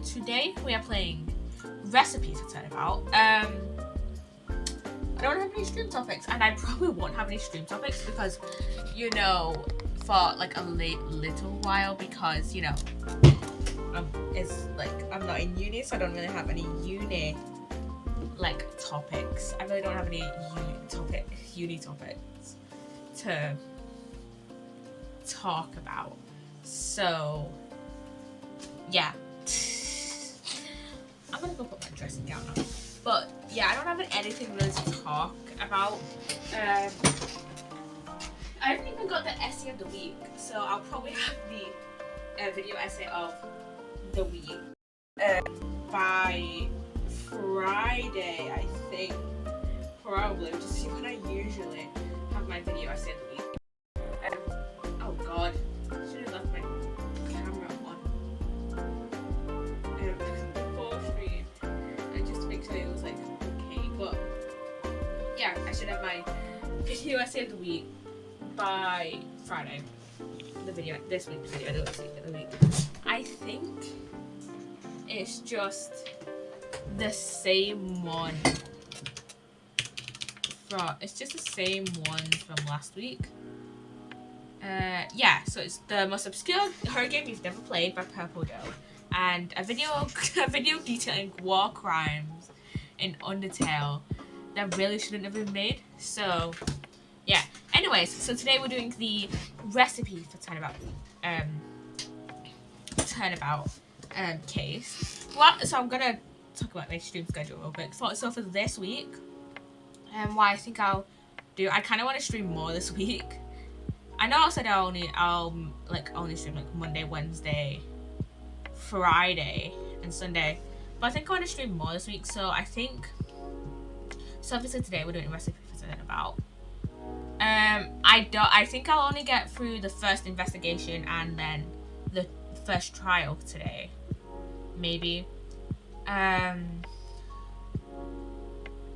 Today we are playing Recipe for Turnabout. I don't have any stream topics, and I probably won't have any stream topics because, you know, for like a little while, because, you know, it's like I'm not in uni, so I don't really have any uni like topics. I really don't have any uni topics to talk about. So yeah. I'm gonna go put my dressing gown on. But yeah, I don't have anything really to talk about. I haven't even got the essay of the week, so I'll probably have the video essay of the week by Friday, I think. Probably, just see when I usually have my video essay of the week. Oh god, I should have left my camera on before stream, and just to make sure it was like okay. But yeah, I should have my video essay of the week by Friday. This week's video of the week. I think it's just the same one. It's just the same one from last week. Yeah, so it's the most obscure horror game you've never played by Purple Dough, and a video detailing war crimes in Undertale that really shouldn't have been made. So yeah. Anyways, so today we're doing the Recipe for Turnabout case. Well, so I'm gonna talk about my stream schedule real quick. So for this week, what I think I'll do, I kind of want to stream more this week. I know I said I'll only stream like Monday, Wednesday, Friday, and Sunday, but I think I want to stream more this week. So I think, so obviously today we're doing Recipe for Turnabout. I think I'll only get through the first investigation and then the first trial today, maybe. And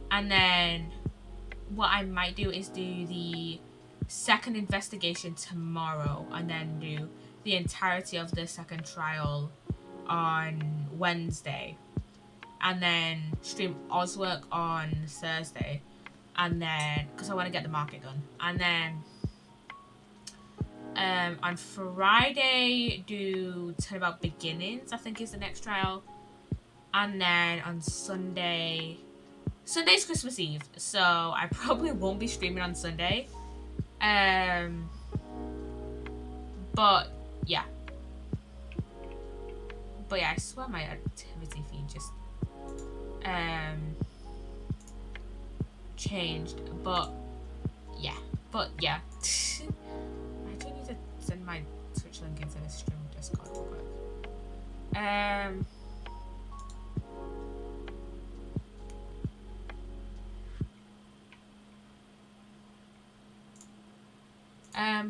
then what I might do is do the second investigation tomorrow, and then do the entirety of the second trial on Wednesday, and then stream Oswork on Thursday, and then because I want to get the market done, and then on Friday do Turnabout Beginnings, I think is the next trial, and then on Sunday's Christmas Eve, so I probably won't be streaming on Sunday. But yeah, I swear my activity feed just changed, but yeah. I do need to send my Twitch link into the stream Discord real quick.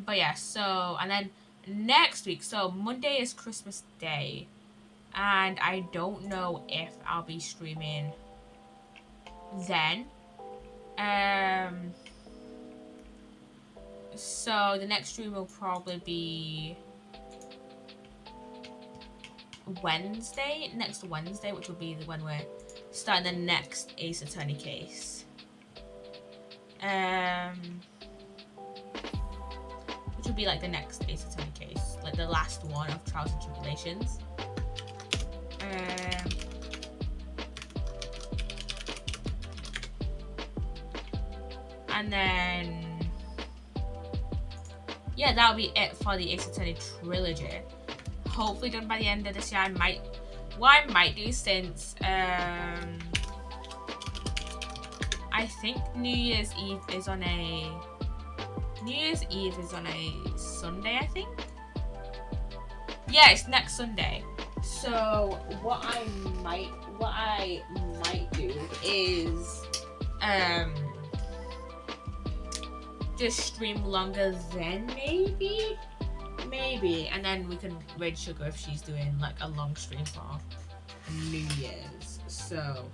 But yeah, so, and then next week, so Monday is Christmas Day, and I don't know if I'll be streaming then. So the next stream will probably be next Wednesday, which will be the one we're starting the next Ace Attorney case. Which will be like the next Ace Attorney case, like the last one of Trials and Tribulations. And then yeah, that'll be it for the Ace Attorney trilogy. Hopefully done by the end of this year. What I might do, since I think New Year's Eve is on a Sunday, I think. Yeah, it's next Sunday. So what I might do is just stream longer then, maybe, and then we can raid Sugar if she's doing like a long stream for New Year's. So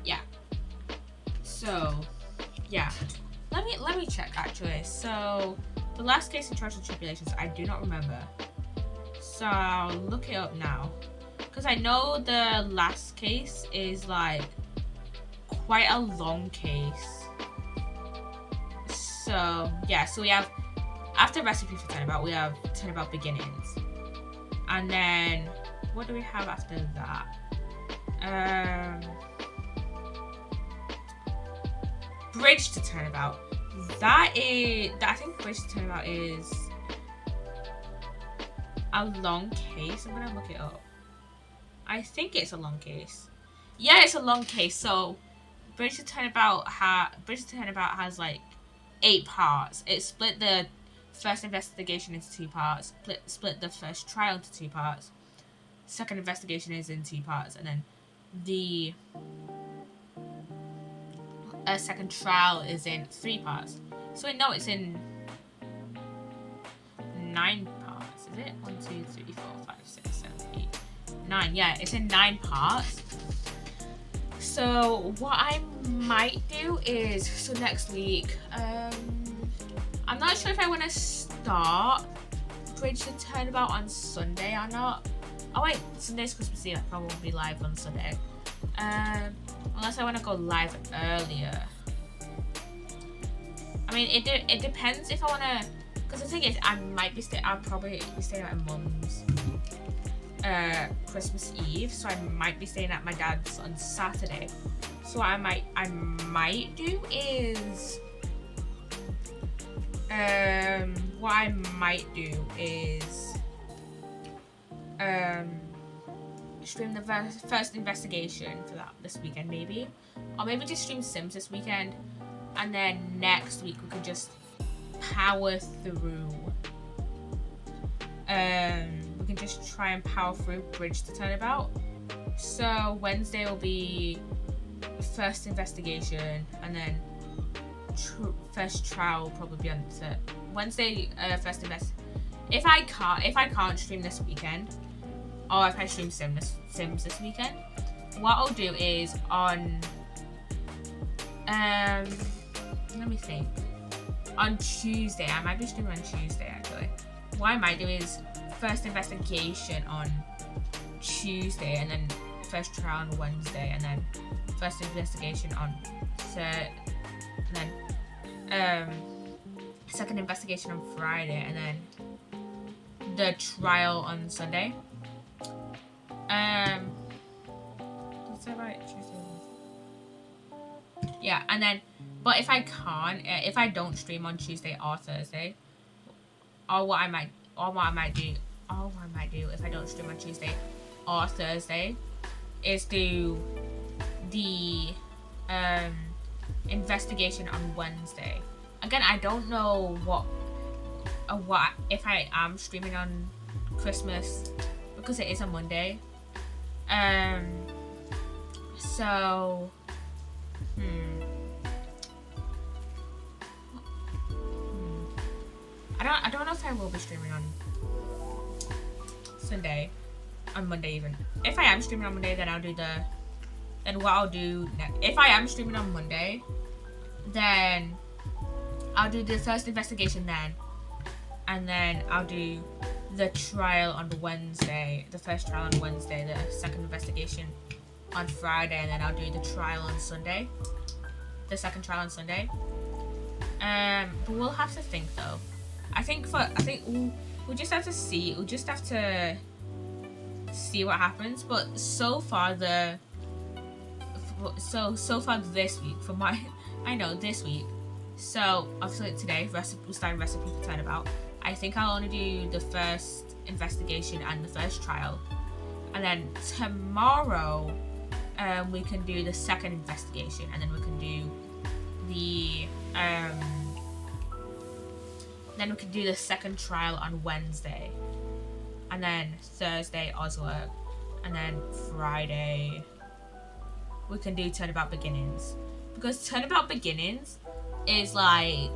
yeah, let me check actually. So the last case in Trials and Tribulations, I do not remember. So So I'll look it up now. Because I know the last case is like quite a long case. So yeah, so we have, after Recipe for Turnabout, we have Turnabout Beginnings. And then, what do we have after that? Bridge to Turnabout. I think Bridge to Turnabout is a long case. I'm gonna look it up. I think it's a long case. Yeah, it's a long case. So Bridge to Turnabout has like 8 parts. It split the first investigation into 2 parts. Split the first trial into 2 parts. Second investigation is in 2 parts, and then the second trial is in 3 parts. So I know it's in 9 parts. Is it? 1, 2, 3, 4, 5, 6, 7, 8, 9. Yeah, it's in 9 parts. So what I might do is, so next week, I'm not sure if I want to start Bridge to Turnabout on Sunday or not. Oh wait, Sunday's Christmas Eve. I probably won't be live on Sunday. Unless I want to go live earlier. I mean, it depends if I want to. Because the thing is, I'll probably be staying at my mum's Christmas Eve, so I might be staying at my dad's on Saturday. So what I might do is stream the first investigation for this weekend, maybe, or maybe just stream Sims this weekend, and then next week we could just power through. We can just try and power through Bridge to Turnabout. So Wednesday will be first investigation, and then first trial will probably be on Wednesday. First invest. If I can't stream this weekend, or if I stream Sims this weekend, what I'll do is on let me think. On Tuesday, I might be streaming on Tuesday actually. What I might do is first investigation on Tuesday, and then first trial on Wednesday, and then first investigation on and then second investigation on Friday, and then the trial on Sunday. Is that right? Tuesday. Yeah, and then, but if I if I don't stream on Tuesday or Thursday, or what I might do if I don't stream on Tuesday or Thursday, is do the investigation on Wednesday. Again, I don't know what if I am streaming on Christmas, because it is a Monday. So I don't know if I will be streaming on Sunday, on Monday even. If I am streaming on Monday, then what I'll do next. If I am streaming on Monday, then I'll do the first investigation then, and then I'll do the trial on Wednesday, the first trial on Wednesday, the second investigation on Friday, and then I'll do the trial on Sunday, the second trial on Sunday. But we'll have to think though. I think we'll just have to see. We'll just have to see what happens. But so far this week, this week. So obviously today, we're starting Recipe for Turnabout. I think I'll only do the first investigation and the first trial, and then tomorrow, we can do the second investigation, and then we can do the second trial on Wednesday, and then Thursday Oslo, and then Friday we can do Turnabout Beginnings, because Turnabout Beginnings is like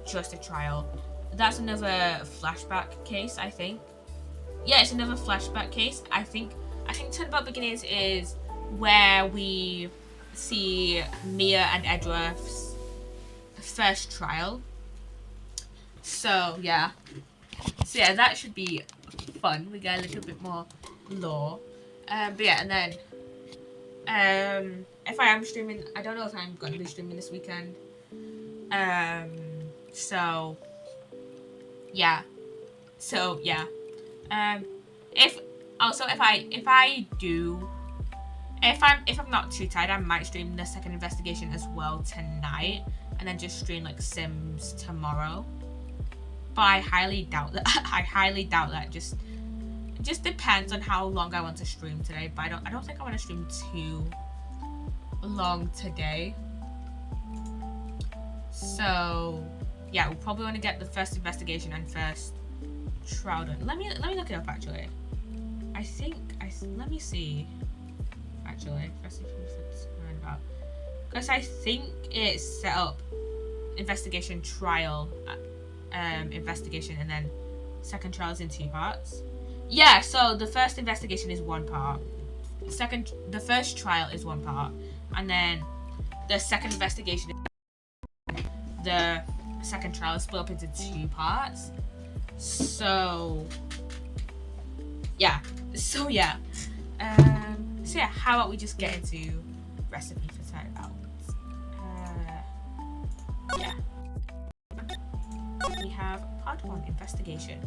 just a trial. That's another flashback case, I think. Yeah, it's another flashback case. I think Turnabout Beginnings is where we see Mia and Edward's first trial. So yeah. So yeah, that should be fun. We get a little bit more lore. But yeah, and then if I am streaming, I don't know if I'm going to be streaming this weekend. So yeah. If also if I'm not too tired, I might stream the second investigation as well tonight, and then just stream like Sims tomorrow. But I highly doubt that. I highly doubt that. It just depends on how long I want to stream today. But I don't think I want to stream too long today. So yeah, we'll probably want to get the first investigation and first trial done. Let me look it up actually. Let me see. Actually, first turnabout, because I think it's set up investigation, trial, investigation, and then second trial is in 2 parts. Yeah, so the first investigation is 1 part. The first trial is 1 part, and then the second investigation, the second trial is split up into 2 parts. So yeah. So yeah, how about we just get into recipe for turnabout? Yeah. We have part 1, investigation.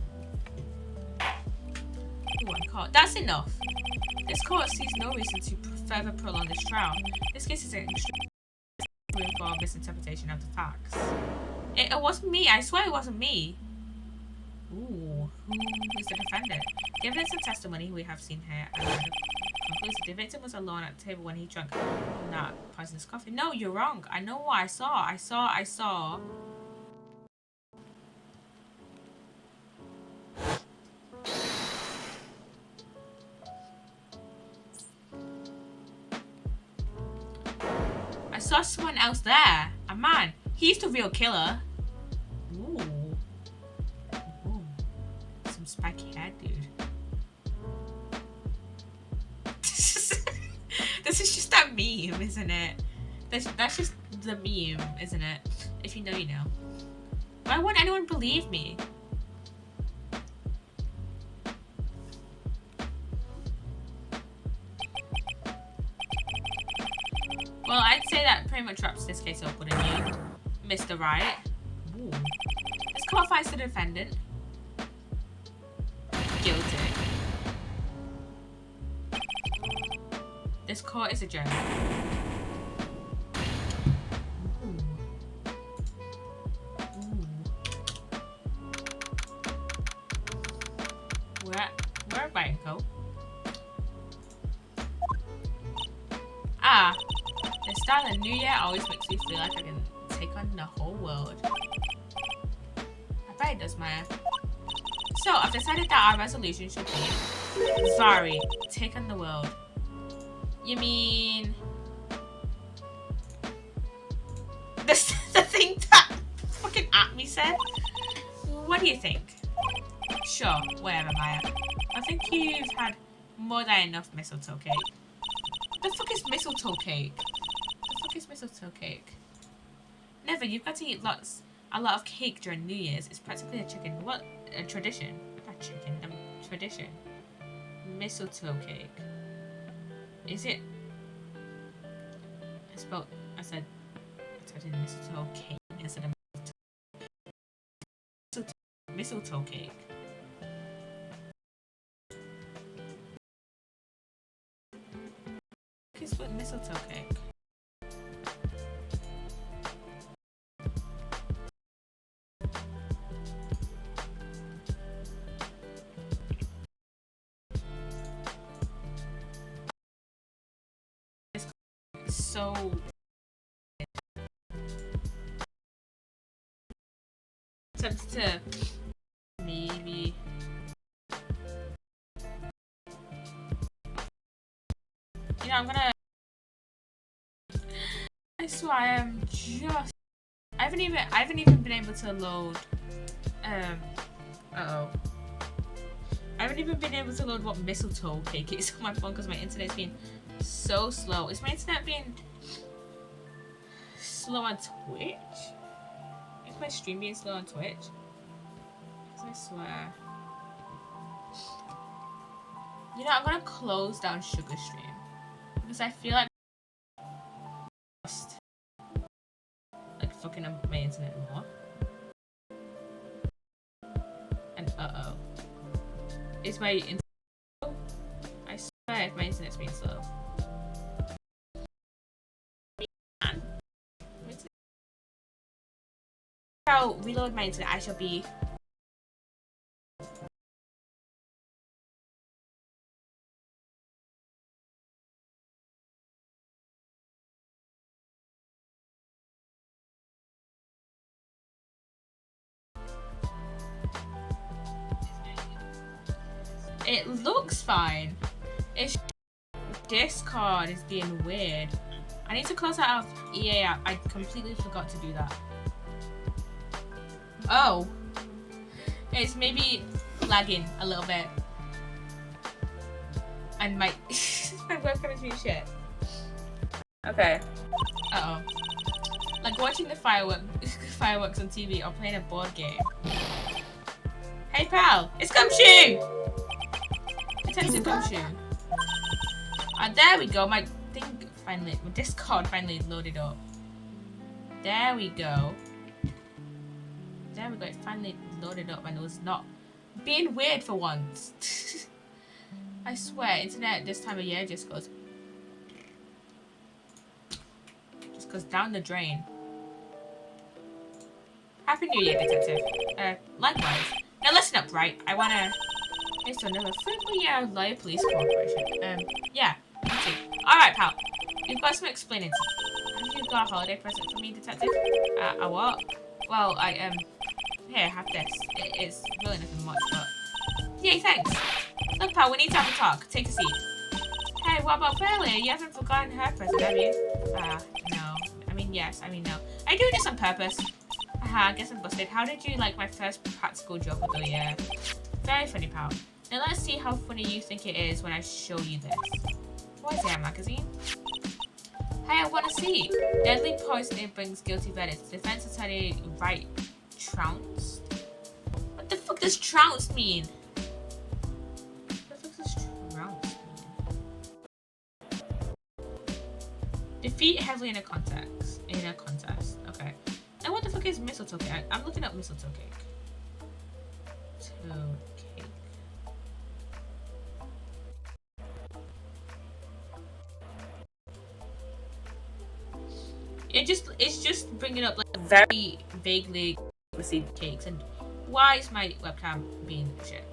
One court. That's enough. This court sees no reason to further prolong this trial. This case is an extreme room for misinterpretation of the facts. It wasn't me. I swear it wasn't me. Ooh, who's the defendant? Given some testimony we have seen here, and concludes the victim was alone at the table when he drank that poisonous coffee. No, you're wrong. I know what I saw. I saw. I saw someone else there. A man. He's the real killer. Ooh. Some spiky hair, dude. This is just that meme, isn't it? That's just the meme, isn't it? If you know, you know. Why won't anyone believe me? Well, I'd say that pretty much wraps this case up, wouldn't you, Mr. Right? Ooh. This court finds the defendant guilty. This court is adjourned. We're at Banco. The start of the new year always makes me feel like I can take on the whole world. I bet it does, Maya. So, I've decided that our resolution should be, sorry, take on the world. You mean the thing that fucking at me said? What do you think? Sure, whatever, Maya. I think you've had more than enough mistletoe cake. The fuck is mistletoe cake? The fuck is mistletoe cake? Never, you've got to eat a lot of cake during New Year's. It's practically a tradition. Not chicken, a tradition. Mistletoe cake. Is it? I said mistletoe cake instead of mistletoe cake. Kiss with mistletoe cake. So tempted to maybe I'm gonna I swear I haven't even been able to load I haven't even been able to load what mistletoe cake is on my phone because my internet's been so slow. Is my internet being slow on Twitch? Is my stream being slow on Twitch? Because I swear You know, I'm gonna close down Sugar Stream because I feel like fucking up my internet more. And is my internet slow? I swear if my internet's being slow. I'll reload my internet. I shall be. It looks fine. It's Discord is being weird. I need to close that out of EA app. I completely forgot to do that. Oh. It's maybe lagging a little bit. And my webcam is being shit. Okay. Uh-oh. Like watching the fireworks on TV or playing a board game. Hey pal, it's Gumshoe! Detective Gumshoe. There we go, my Discord finally loaded up. There we go. There we go, it finally loaded up and it was not being weird for once. I swear, internet this time of year just goes down the drain. Happy New Year, Detective. Likewise. Now listen up, right? I wanna... It's another fruitful year of Lawyer Police Cooperation. Yeah, me too. Alright, pal. You've got some explaining to do. Have you got a holiday present for me, Detective? A what? Well, here, have this. It's really nothing much, but... Yay, thanks. Look, pal, we need to have a talk. Take a seat. Hey, what about Pearlie? You haven't forgotten her present, have you? No. I mean, yes. I mean, no. I do this on purpose. Haha, I guess I'm busted. How did you like my first practical joke of the year? Very funny, pal. Now let's see how funny you think it is when I show you this. What is it, a magazine? Hey, I want to see. Deadly poisoning brings guilty verdicts. Defense attorney right trounced. What the fuck does trounced mean? What the fuck does trounced mean? Defeat heavily in a contest. Okay. And what the fuck is mistletoe cake? I'm looking up mistletoe cake. Cake. It's just bringing up like very vaguely received cakes. And why is my webcam being shit?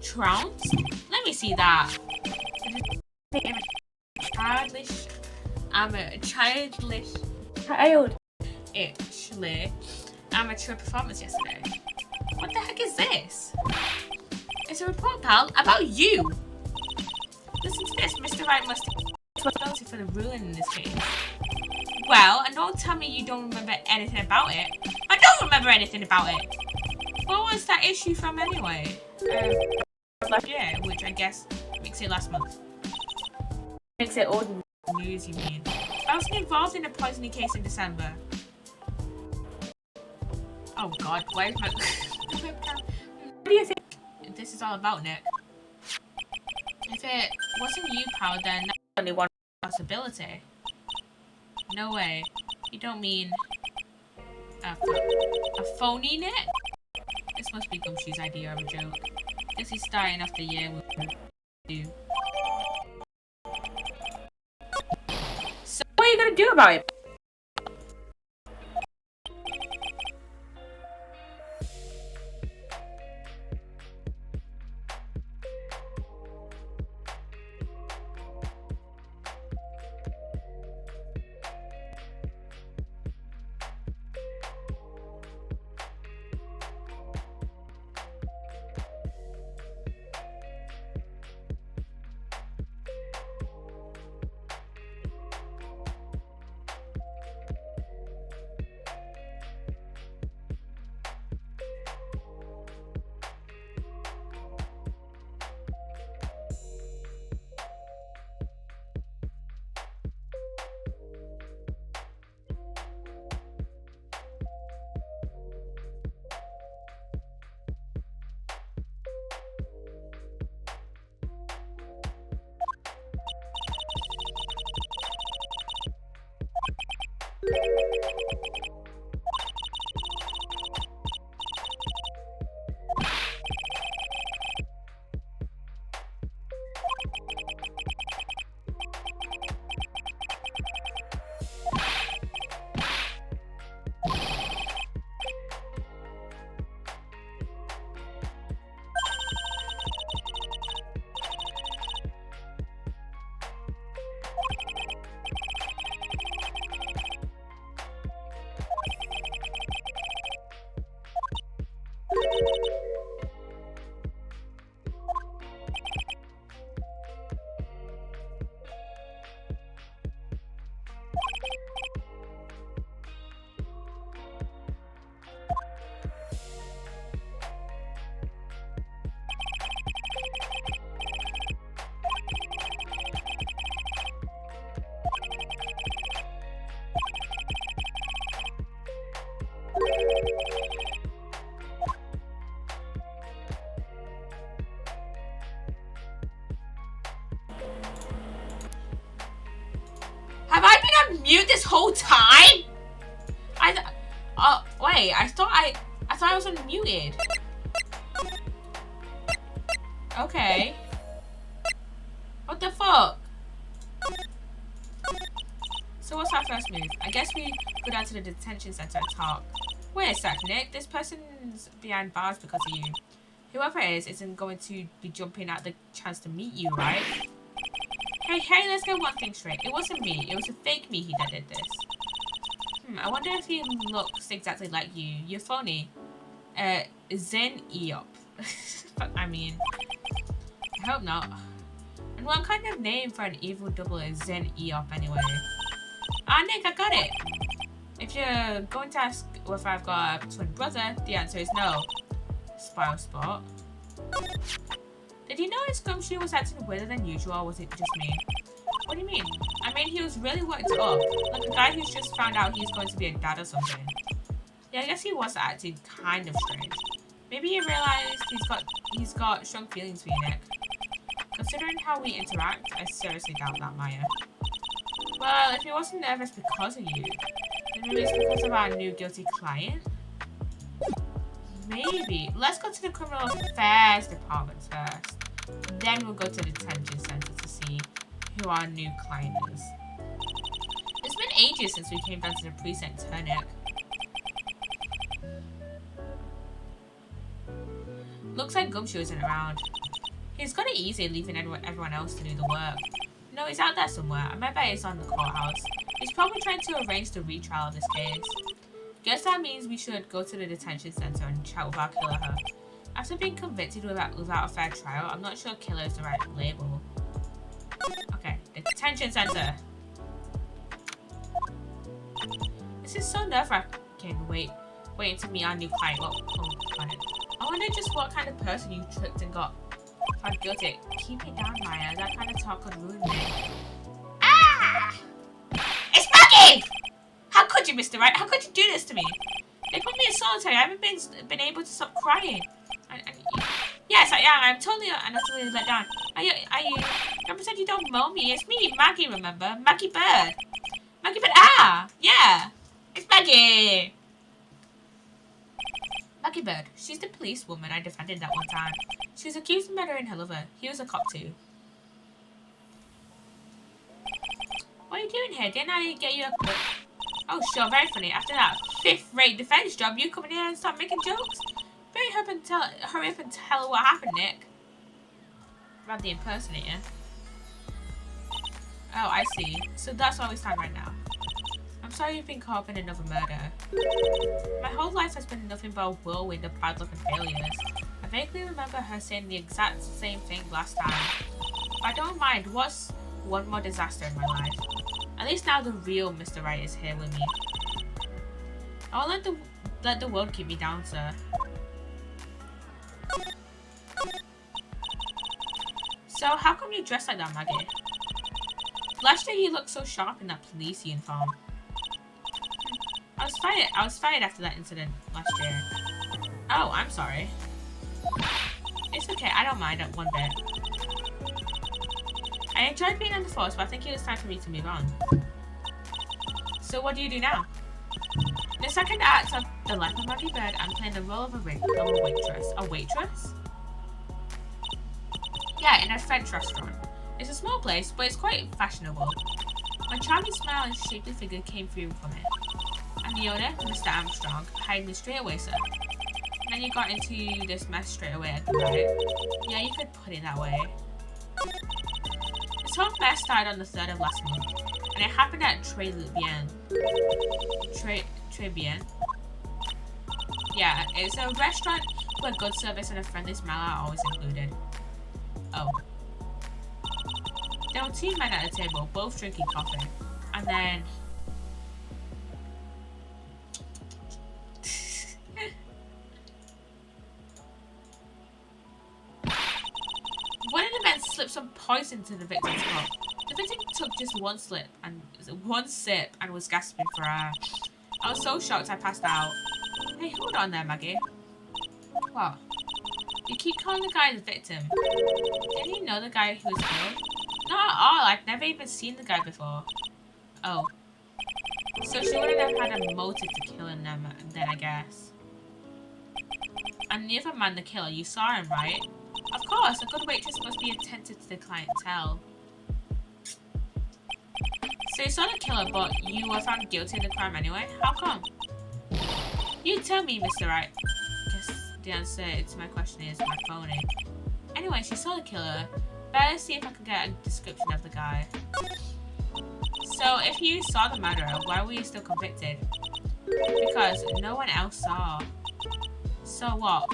Trounce? Let me see that. I'm a childish amateur performance yesterday. What the heck is this? It's a report, pal, about you. Listen to this, Mr. Wright must be responsible for the ruling in this case. Well, and don't tell me you don't remember anything about it. I don't remember anything about it. What was that issue from anyway? Last year, which I guess makes it last month. Makes it old news, you mean? I was involved in a poisoning case in December. Oh god, why is my webcam? What do you think this is all about, Nick? If it wasn't you, pal, then that's only one possibility. No way. You don't mean a phony, Nick? This must be Gumshoe's idea of a joke. Guess he's starting off the year with do. So what are you gonna do about it? mute this whole time? Wait, I thought I was unmuted. Okay. What the fuck? So what's our first move? I guess we go down to the detention center and talk. Wait a sec, Nick. This person's behind bars because of you. Whoever it is isn't going to be jumping at the chance to meet you, right? Hey, let's get one thing straight. It wasn't me. It was a fake me that did this. I wonder if he looks exactly like you. You're phony. Zen Eop. I mean, I hope not. And what kind of name for an evil double is Zen Eop anyway? Ah, Nick, I got it. If you're going to ask if I've got a twin brother, the answer is no. Spiral Spot. Did you notice Gumshoe was acting weirder than usual, or was it just me? What do you mean? I mean, he was really worked up. Like a guy who's just found out he's going to be a dad or something. Yeah, I guess he was acting kind of strange. Maybe he realized he's got strong feelings for you, Nick. Considering how we interact, I seriously doubt that, Maya. Well, if he wasn't nervous because of you, then maybe it's because of our new guilty client? Maybe. Let's go to the criminal affairs department first. Then we'll go to the detention center to see who our new client is. It's been ages since we came down to the precinct, Nick. Looks like Gumshoe isn't around. He's got it easy leaving everyone else to do the work. No, he's out there somewhere. I bet he's on the courthouse. He's probably trying to arrange the retrial of this case. Guess that means we should go to the detention center and chat with our killer. After being convicted without a fair trial, I'm not sure killer is the right label. Okay, the detention center. This is so nerve-wracking. Waiting to meet our new client. I wonder just what kind of person you tricked and got found guilty. Keep it down, Maya. That kind of talk could ruin me. Ah! It's Maggie! How could you, Mr. Wright? How could you do this to me? They put me in solitary. I haven't been able to stop crying. Yes, I am. I'm totally and utterly let down. You said you don't moan me. It's me, Maggie, remember? Maggie Bird. Maggie Bird. Ah! Yeah! It's Maggie! Maggie Bird. She's the police woman I defended that one time. She was accused of murdering her lover. He was a cop too. What are you doing here? Didn't I get you a quick... Oh, sure, very funny. After that fifth-rate defense job, you come in here and start making jokes? Hurry up and tell her what happened, Nick. About the impersonator. Oh, I see. So that's where we stand right now. I'm sorry you've been caught up in another murder. My whole life has been nothing but a whirlwind of bad luck and failures. I vaguely remember her saying the exact same thing last time. But I don't mind. What's one more disaster in my life? At least now the real Mr. Right is here with me. I won't let the world keep me down, sir. So, how come you dress like that, Maggie? Last year you looked so sharp in that police uniform. I was fired after that incident last year. Oh, I'm sorry. It's okay, I don't mind it one bit. I enjoyed being on the force, but I think it was time for me to move on. So what do you do now? In the second act of The Life of Maggie Bird, I'm playing the role of a waitress. A waitress? Yeah, in a French restaurant. It's a small place, but it's quite fashionable. My charming smile and shapely figure came through from it. And the owner, Mr. Armstrong, hired me straight away, sir. And then you got into this mess straight away, right? Yeah, you could put it that way. This whole mess started on the 3rd of last month, and it happened at Très Bien. Yeah, it's a restaurant where good service and a friendly smile are always included. Oh. There were 2 men at the table, both drinking coffee. And then... one of the men slipped some poison to the victim's cup. The victim took just one sip and was gasping for air. I was so shocked I passed out. Hey, hold on there, Maggie. What? You keep calling the guy the victim. Didn't you know the guy who was killed? Not at all. I've never even seen the guy before. Oh. So she wouldn't have had a motive to killing them then, I guess. And the other man, the killer, you saw him, right? Of course, a good waitress must be attentive to the clientele. So you saw the killer, but you were found guilty of the crime anyway? How come? You tell me, Mr. Wright. Guess the answer to my question is my phone. Anyway, she saw the killer. Better see if I can get a description of the guy. So, if you saw the murderer, why were you still convicted? Because no one else saw. So what?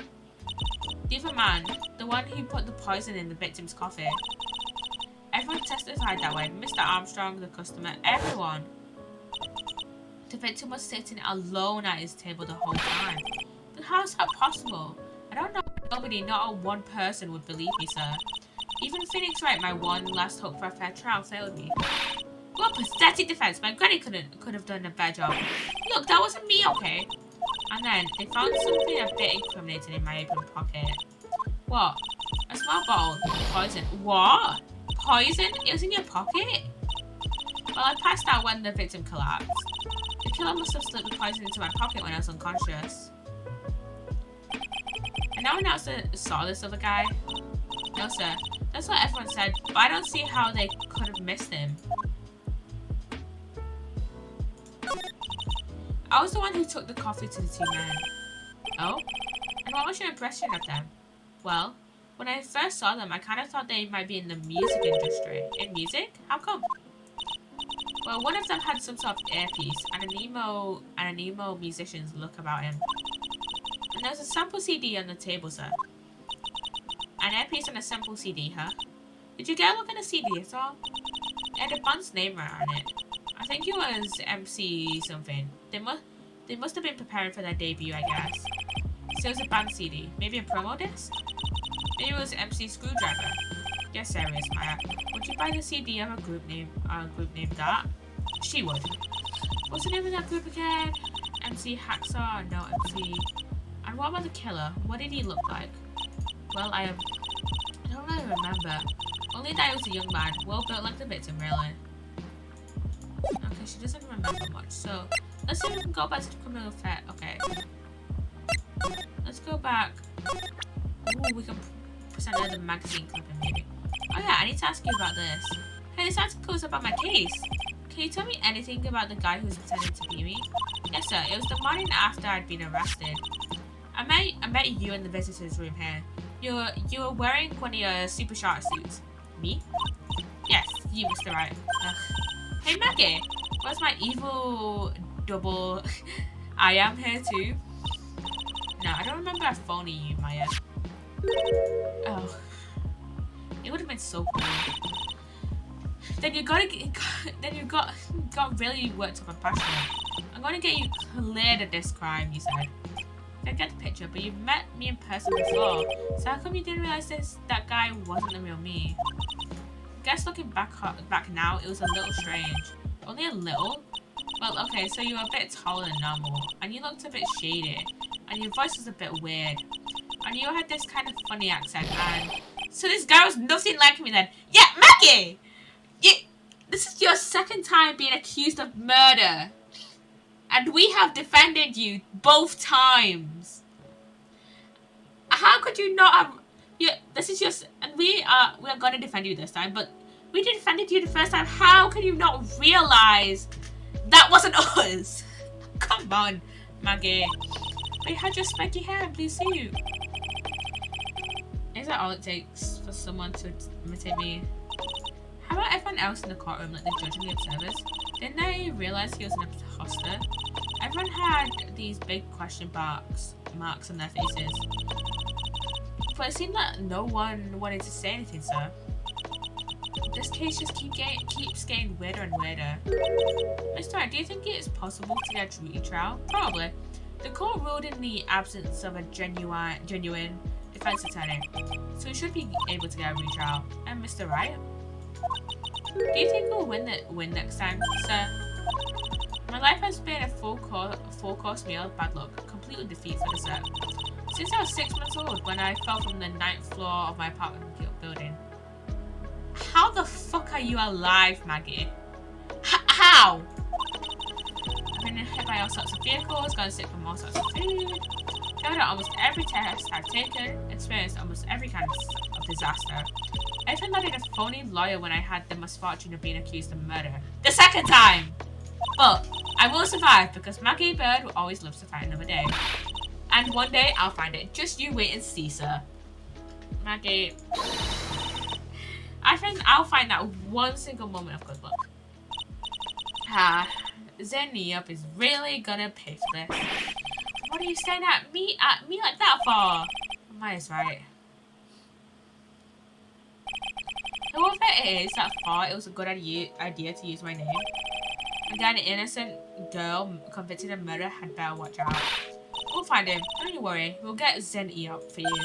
The other man, the one who put the poison in the victim's coffee. Everyone testified that way. Mr. Armstrong, the customer, everyone. The victim was sitting alone at his table the whole time. But how is that possible? I don't know. Nobody, not a one person would believe me, sir. Even Phoenix Wright, my one last hope for a fair trial, failed me. What pathetic defense. My granny could have done a better job. Look, that wasn't me, okay? And then they found something a bit incriminating in my apron pocket. What? A small bottle of poison. What? Poison? It was in your pocket? Well, I passed out when the victim collapsed. The killer must have slipped the poison into my pocket when I was unconscious. And no one else saw this other guy? No, sir. That's what everyone said, but I don't see how they could have missed him. I was the one who took the coffee to the two men. Oh? And what was your impression of them? Well, when I first saw them, I kind of thought they might be in the music industry. In music? How come? Well, one of them had some sort of earpiece and an emo musician's look about him. And there's a sample CD on the table, sir. An earpiece and a sample CD, huh? Did you get a look at the CD at all? It had a band's name right on it. I think it was MC something. They must have been preparing for their debut, I guess. So it was a band CD. Maybe a promo disc? Maybe it was MC Screwdriver. Get serious, Maya. Would you buy the CD of a group named that? She would. What's the name of that group again? MC Hacksaw? No, MC. And what about the killer? What did he look like? Well, I don't really remember. Only that he was a young man, well built like the victim, really. Okay, she doesn't remember much, so let's see if we can go back to the criminal affair. Okay. Let's go back. Ooh, we can present another magazine clipping, maybe. Oh yeah, I need to ask you about this. Hey, this article is about my case. Can you tell me anything about the guy who's pretending to be me? Yes, sir. It was the morning after I'd been arrested. I met you in the visitor's room here. You were wearing one of your super short suits. Me? Yes, you, Mr. Wright. Ugh. Hey, Maggie. Where's my evil double? I am here too. No, I don't remember phoning you, Maya. Oh. It would have been so cool. Then you got really worked up and passionate. I'm gonna get you cleared of this crime, you said. I get the picture, but you've met me in person before, so how come you didn't realize that guy wasn't the real me? I guess looking back now, it was a little strange. Only a little? Well, okay, so you were a bit taller than normal, and you looked a bit shady, and your voice was a bit weird, and you had this kind of funny accent, and so this guy was nothing like me then. Yeah, Maggie! This is your second time being accused of murder. And we have defended you both times. How could you not have... Yeah, this is your... And we are going to defend you this time, but we defended you the first time. How can you not realize that wasn't us? Come on, Maggie. We had your spiky hair and blue suit. Is that all it takes for someone to imitate me? How about everyone else in the courtroom, like the judge and the observers? Didn't they realize he was an imposter? Everyone had these big question marks on their faces. But it seemed that no one wanted to say anything, sir. This case just keeps getting weirder and weirder. Mr. Wright, do you think it is possible to get a retrial? Probably. The court ruled in the absence of a genuine defense attorney, so we should be able to get a retrial. And Mr. Wright? Do you think we'll win next time, sir? My life has been a full course meal of bad luck, complete defeat for the set. Since I was 6 months old, when I fell from the 9th floor of my apartment building. How the fuck are you alive, Maggie? How? been hit by all sorts of vehicles, gotten sick from all sorts of food, failed at almost every test I've taken, experienced almost every kind of disaster. I even landed a phony lawyer when I had the misfortune of being accused of murder. The second time! But I will survive because Maggie Bird always lives to fight another day. And one day I'll find it. Just you wait and see, sir. Maggie. I think I'll find that one single moment of good luck. Zenny up is really gonna pay for this. What are you staring at me like that for? Maya's right. Whoever it is that thought it was a good idea to use my name, again, an innocent girl convicted of murder had better watch out. We'll find him. Don't you worry. We'll get Zenny up for you.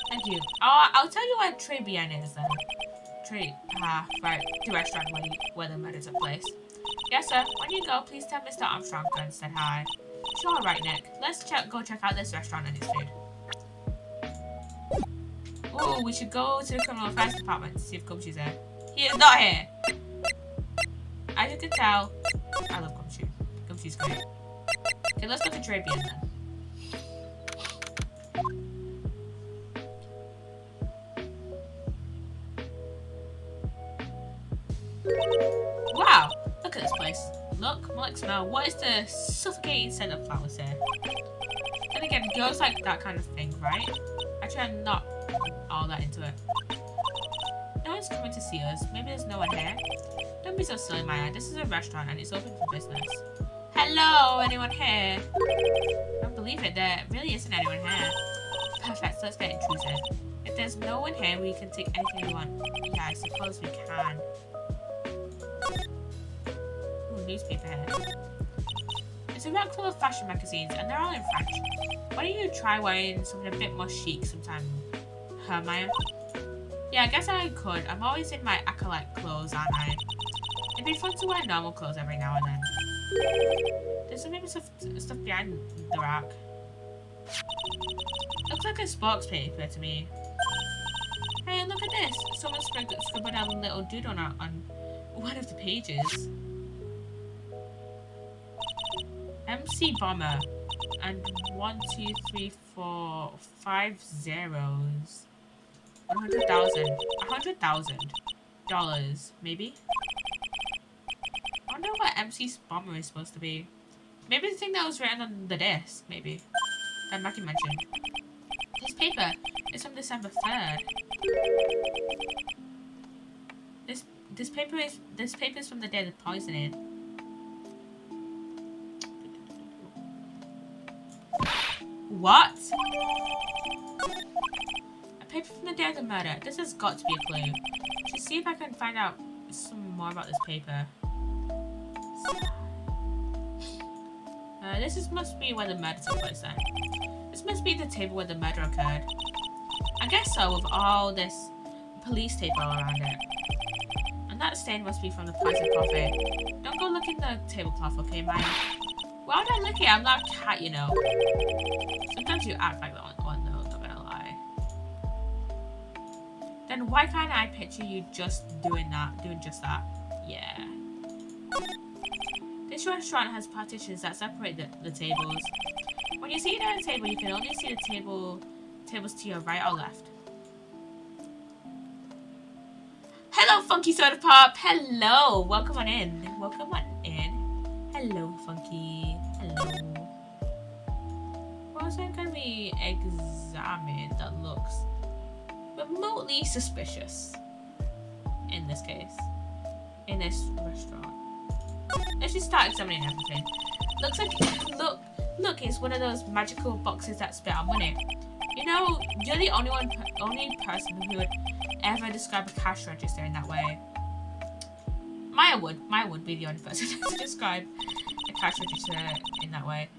Thank you. I'll tell you where Trebian is then. Right. The restaurant where the murder took place. Yes, sir. When you go, please tell Mr. Armstrong I said hi. Sure, right, Nick. Let's go check out this restaurant and its food. Oh, we should go to the criminal affairs department to see if Gumshoe's there. He is not here. As you can tell, I love Gumshoe. Gumshoe's great. Okay, let's go to Trebian then. Wow, look at this place. Look, more like smell. What is the suffocating scent of flowers here? Then again, girls like that kind of thing, right? Actually, I'm not all that into it. No one's coming to see us. Maybe there's no one here. Don't be so silly, Maya. This is a restaurant and it's open for business. Hello, anyone here? I don't believe it. There really isn't anyone here. Perfect, so let's get intrusive. If there's no one here, we can take anything we want. Yeah, I suppose we can. Ooh, newspaper here. It's a rack full of fashion magazines, and they're all in French. Why don't you try wearing something a bit more chic sometime, Maya? Yeah, I guess I could. I'm always in my acolyte clothes, aren't I? It'd be fun to wear normal clothes every now and then. There's some maybe stuff behind the rack. Looks like a sports paper to me. Hey, look at this. Someone scribbled out a little doodle on one of the pages. MC Bomber. And 1, 2, 3, 4, 5 zeros. 100,000. $100,000. Maybe? I wonder what MC's Bomber is supposed to be. Maybe the thing that was written on the disc, maybe. That Mackie mentioned. This paper is from December 3rd. This paper is from the day of the poisoning. What? A paper from the day of the murder. This has got to be a clue. To see if I can find out some more about this paper. This must be where the murder took place then. This must be the table where the murder occurred. I guess so, with all this police tape all around it. And that stain must be from the poison coffee. Don't go look in the tablecloth, okay, Maya? Why would I look here? I'm not a cat, you know. Sometimes you act like that one, though, not gonna lie. Then why can't I picture you just doing just that? Yeah. This restaurant has partitions that separate the tables. When you sit at a table, you can only see the tables to your right or left. Hello, Funky Soda Pop. Hello. Welcome on in. Welcome on in. Hello, Funky. Hello. What else going to be examined that looks remotely suspicious? In this case. In this restaurant. Let's just start examining everything. Looks like, look, it's one of those magical boxes that spit out money. You know, you're the only person who would ever describe a cash register in that way. Maya would be the only person to describe a cash register in that way.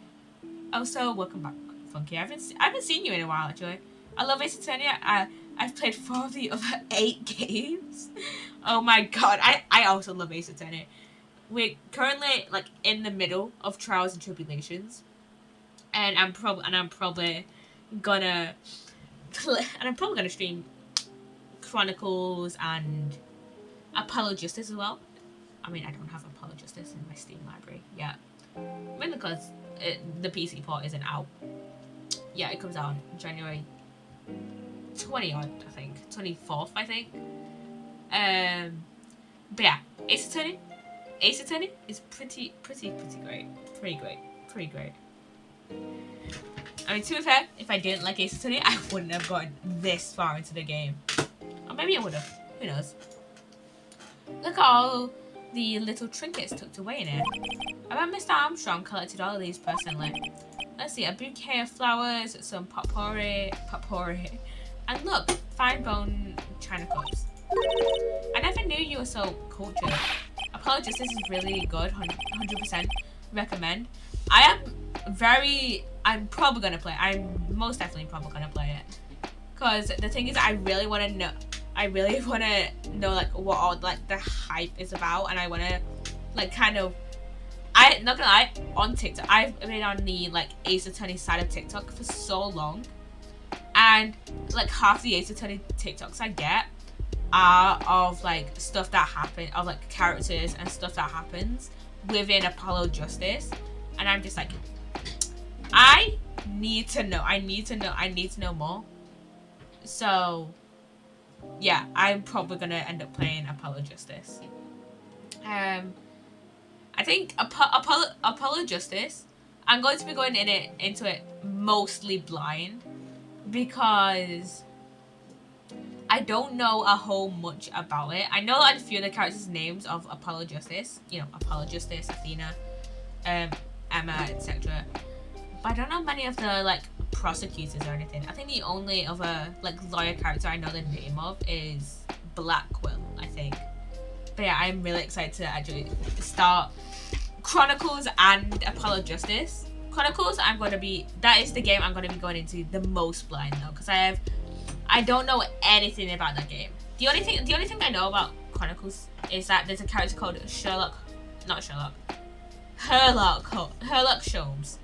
Also, welcome back, Funky. I haven't seen you in a while, actually. I love Ace Attorney. I've played 4 of the other 8 games. Oh my god, I also love Ace Attorney. We're currently like in the middle of Trials and Tribulations, and I'm probably gonna stream Chronicles and Apollo Justice as well. I mean, I don't have Apollo Justice in my Steam library yet. Mainly because the PC port isn't out. Yeah, it comes out on January 20 odd, I think. 24th, I think. But yeah, Ace Attorney. Ace Attorney is pretty great. Pretty great. I mean, to be fair, if I didn't like Ace Attorney, I wouldn't have gotten this far into the game. Or maybe I would have. Who knows? Look at all the little trinkets tucked away in it. I bet Mr. Armstrong collected all of these personally. Let's see, a bouquet of flowers, some potpourri, and look, fine bone china cups. I never knew you were so cultured. Apologies, this is really good, 100% recommend. I'm probably gonna play. I'm most definitely probably gonna play it. Cause the thing is, I really want to know like what all like the hype is about, and I want to like kind of. I'm not gonna lie, on TikTok, I've been on the like Ace Attorney side of TikTok for so long, and like half the Ace Attorney TikToks I get are of like stuff that happens, of like characters and stuff that happens within Apollo Justice, and I'm just like, I need to know more. So yeah, I'm probably gonna end up playing Apollo Justice. I think Apollo Justice, I'm going to be going into it mostly blind because I don't know a whole much about it. I know like a few of the characters' names of Apollo Justice, you know, Apollo Justice, Athena, Emma, etc. But I don't know many of the like prosecutors or anything. I think the only other like lawyer character I know the name of is Blackwell, I think. But yeah, I'm really excited to actually start Chronicles and Apollo Justice. Chronicles, that is the game I'm going to be going into the most blind though, because I don't know anything about that game. The only thing I know about Chronicles is that there's a character called Herlock Sholmes.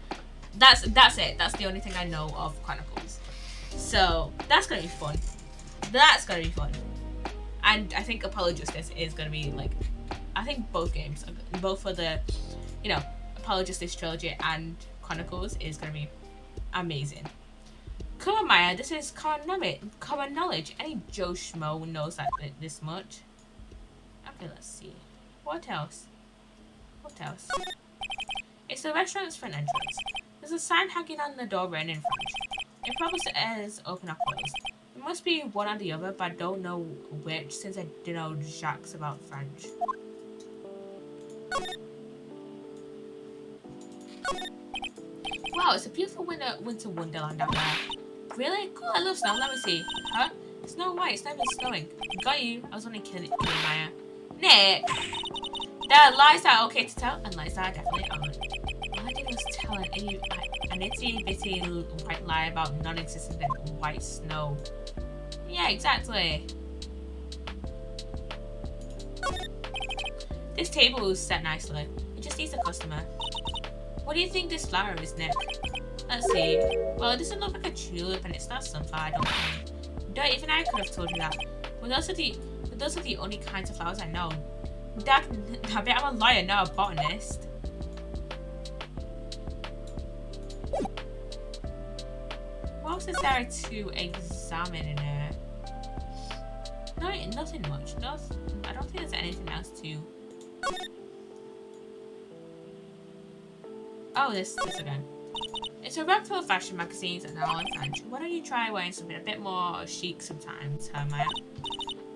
That's it. That's the only thing I know of Chronicles. So that's gonna be fun. And I think Apollo Justice is gonna be like, I think both games, both for the, you know, Apollo Justice trilogy and Chronicles is gonna be amazing. Come on, Maya, this is common knowledge. Any Joe Schmo knows that this much. Okay, let's see. What else? It's the restaurant's front entrance. There's a sign hanging on the door written in French. It probably says open or close. It must be one or the other, but I don't know which since I don't know jacks about French. Wow, it's a beautiful winter wonderland out there. Really? Cool, I love snow. Let me see. Huh? Snow White, it's not even snowing. Got you. I was only kidding Maya. Nick! There are lies that are okay to tell, and lies that are definitely aren't. All I did was tell an itty-bitty white lie about non-existent white snow. Yeah, exactly. This table is set nicely. It just needs a customer. What do you think this flower is, Nick? Let's see. Well, it doesn't look like a tulip and it's not sunflower, I don't think. Don't even I could have told you that. Well, those are the only kinds of flowers I know. Dad, I bet I'm a liar, not a botanist. What else is there to examine in here? No, nothing much. I don't think there's anything else to... Oh, this again. It's a rack full of fashion magazines and all in French. Why don't you try wearing something a bit more chic sometimes, Maya?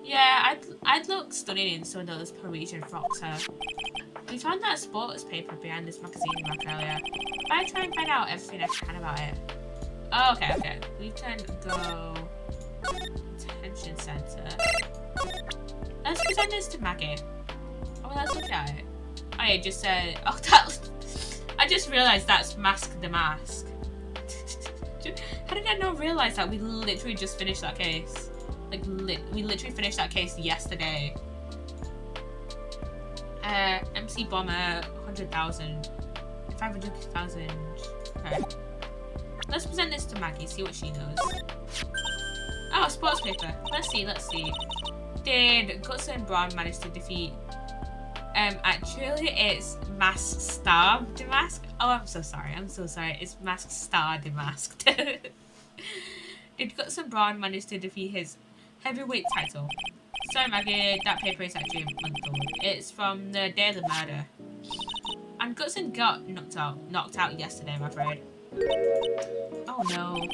Yeah, I'd look stunning in some of those Parisian frocks, We found that sports paper behind this magazine rack earlier. I try and find out everything I can about it. Oh, okay. We can go... Attention center. Let's present this to Maggie. Oh, let's look at it. Oh, yeah, just said... Oh, I just realised that's Mask the Mask. How did I not realise that? We literally just finished that case. Like, we literally finished that case yesterday. MC Bomber, 100,000. 500,000. Okay. Let's present this to Maggie, see what she knows. Oh, sports paper. Let's see. Did Guts and Braun manage to defeat Actually, it's Mask Star Demasked. Oh, I'm so sorry. I'm so sorry. It's Mask Star Demasked. Did Guts and Braun manage to defeat his heavyweight title? Sorry, Maggie. That paper is actually a month old. It's from the day of the murder. And Gutson got knocked out yesterday, I'm afraid. Oh no.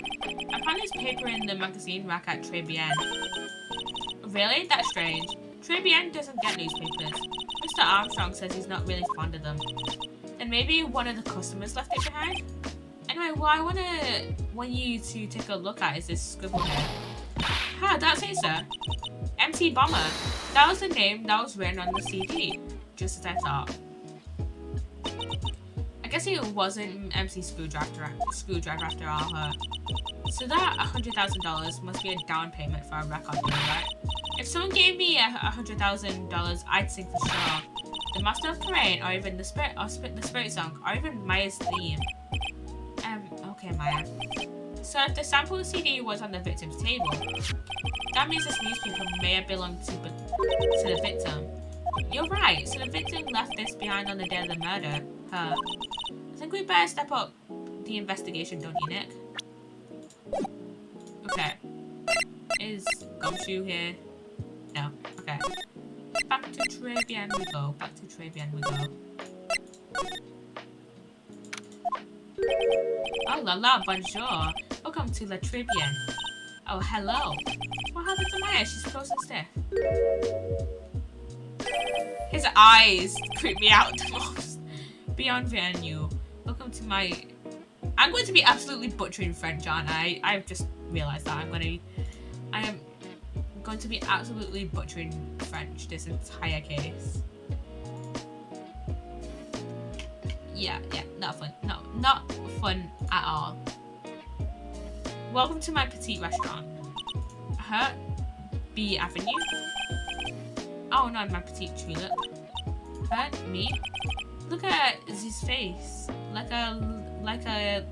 I found this paper in the magazine rack at Très Bien. Really? That's strange. Très Bien doesn't get newspapers. Mr. Armstrong says he's not really fond of them. Then maybe one of the customers left it behind? Anyway, what I want you to take a look at is this scribble here. Ah, that's it, sir. MC Bomber. That was the name that was written on the CD. Just as I thought. I guess it wasn't MC Screwdriver after all, huh? So that $100,000 must be a down payment for a record deal, right? If someone gave me $100,000, I'd sing for sure. The Master of Terrain, or even the Spirit Song, or even Maya's theme. Okay, Maya. So if the sample CD was on the victim's table, that means this newspaper may have belonged to the victim. You're right, so the victim left this behind on the day of the murder. I think we better step up the investigation, don't you, Nick? Okay. Is Gumshoe here? No. Okay. Back to Très Bien we go. Back to Très Bien we go. Oh la la, bonjour. Welcome to La Très Bien. Oh, hello. What happened to Maya? She's frozen stiff. His eyes creep me out the most. Beyond venue. Welcome to my... I'm going to be absolutely butchering French, aren't I? I've just realised that. I am going to be absolutely butchering French this entire case. Yeah, not fun. No, not fun at all. Welcome to my petite restaurant. B Avenue. Oh no, my petite tulip. Me? Look at his face. Like a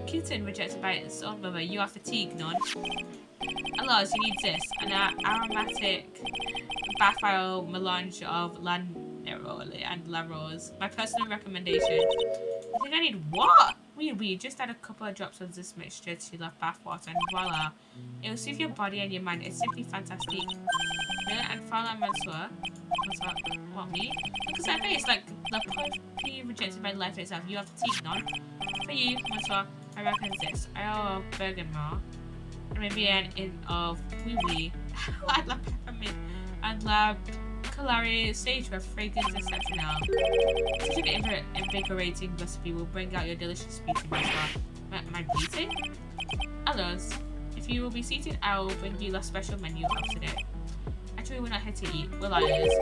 kitten rejected by its own mother. You are fatigued, none. Alas, you need this. An aromatic bathfire melange of La Neroli and La Rose. My personal recommendation. I think I need what? We just add a couple of drops of this mixture to the bath water and voila. It will soothe your body and your mind. It's simply fantastic. Really? And Fraulein Mansour? What, me? Look at that face, like the puppy rejected by life itself. You have teeth, no? For you, Mansour, I reckon this. I owe a bergamot. And maybe an in of wee. I love peppermint. And la Calari sage with fragrance exceptional. Such an invigorating recipe will bring out your delicious beauty, Mansour. My beauty? Alas, if you will be seated, I will bring you the special menu up today. Actually, we're not here to eat. We're liars.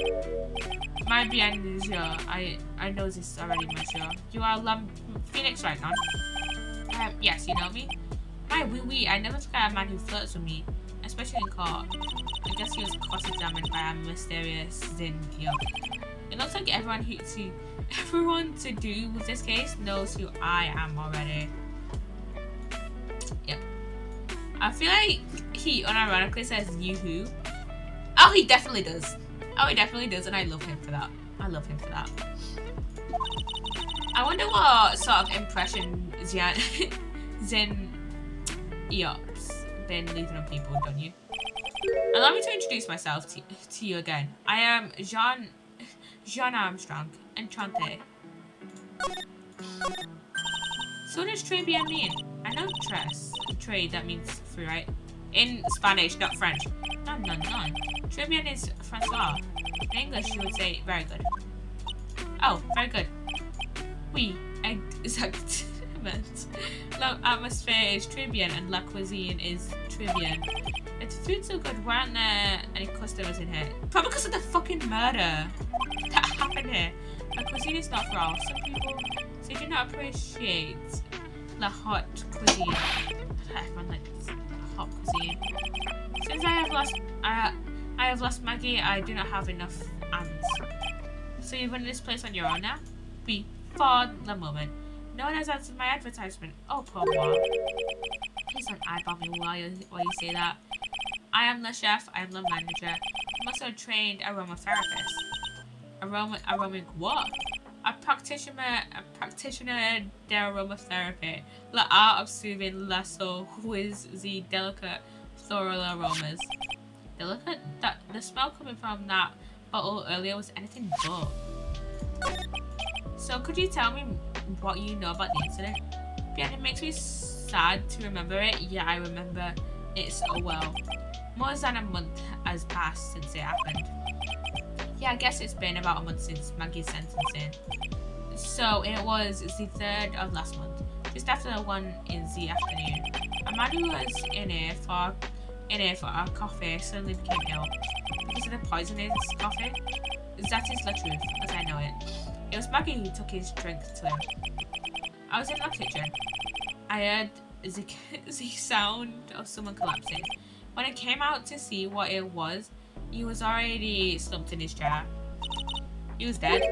My bien monsieur. I know this already, monsieur. You are Phoenix, right now? Yes, you know me. My wee. I never forget a man who flirts with me, especially in court. I guess he was cross-examined by a mysterious Zin. It looks like everyone to do with this case knows who I am already. Yep. I feel like he unironically says you who. Oh, he definitely does. Oh, he definitely does, and I love him for that. I love him for that. I wonder what sort of impression Zin Eop's been leaving on people, don't you? Allow me to introduce myself to you again. I am Jean Armstrong, Enchante. So what does Très Bien mean? I know tres. Trade, that means free, right? In Spanish, not French. No. Très Bien is Francois. In English, you would say very good. Oh, very good. Oui, exactement. La atmosphere is Très Bien and la cuisine is Très Bien. If the food's so good, why aren't there any customers in here? Probably because of the fucking murder that happened here. La cuisine is not for all. Some people say do not appreciate la hot cuisine. Everyone likes hot cuisine. Since I have lost Maggie, I do not have enough aunts. So you run this place on your own now? Oui, for the moment. No one has answered my advertisement. Oh, poor moi. Please don't eyeball me while you say that. I am the chef. I am the manager. I'm also a trained aromatherapist. Aromatic what? A practitioner de aromatherapy. The art of soothing lasso with the delicate floral aromas. Delicate? That the smell coming from that bottle earlier was anything but. So could you tell me what you know about the incident? Yeah, it makes me sad to remember it. Yeah, I remember it so well. More than a month has passed since it happened. Yeah, I guess it's been about a month since Maggie's sentencing. So it was the 3rd of last month, just after the one in the afternoon. A man who was in here for our coffee suddenly became ill because of the poison in his coffee. That is the truth, as I know it. It was Maggie who took his drink to him. I was in my kitchen. I heard the sound of someone collapsing. When I came out to see what it was, he was already slumped in his chair. He was dead.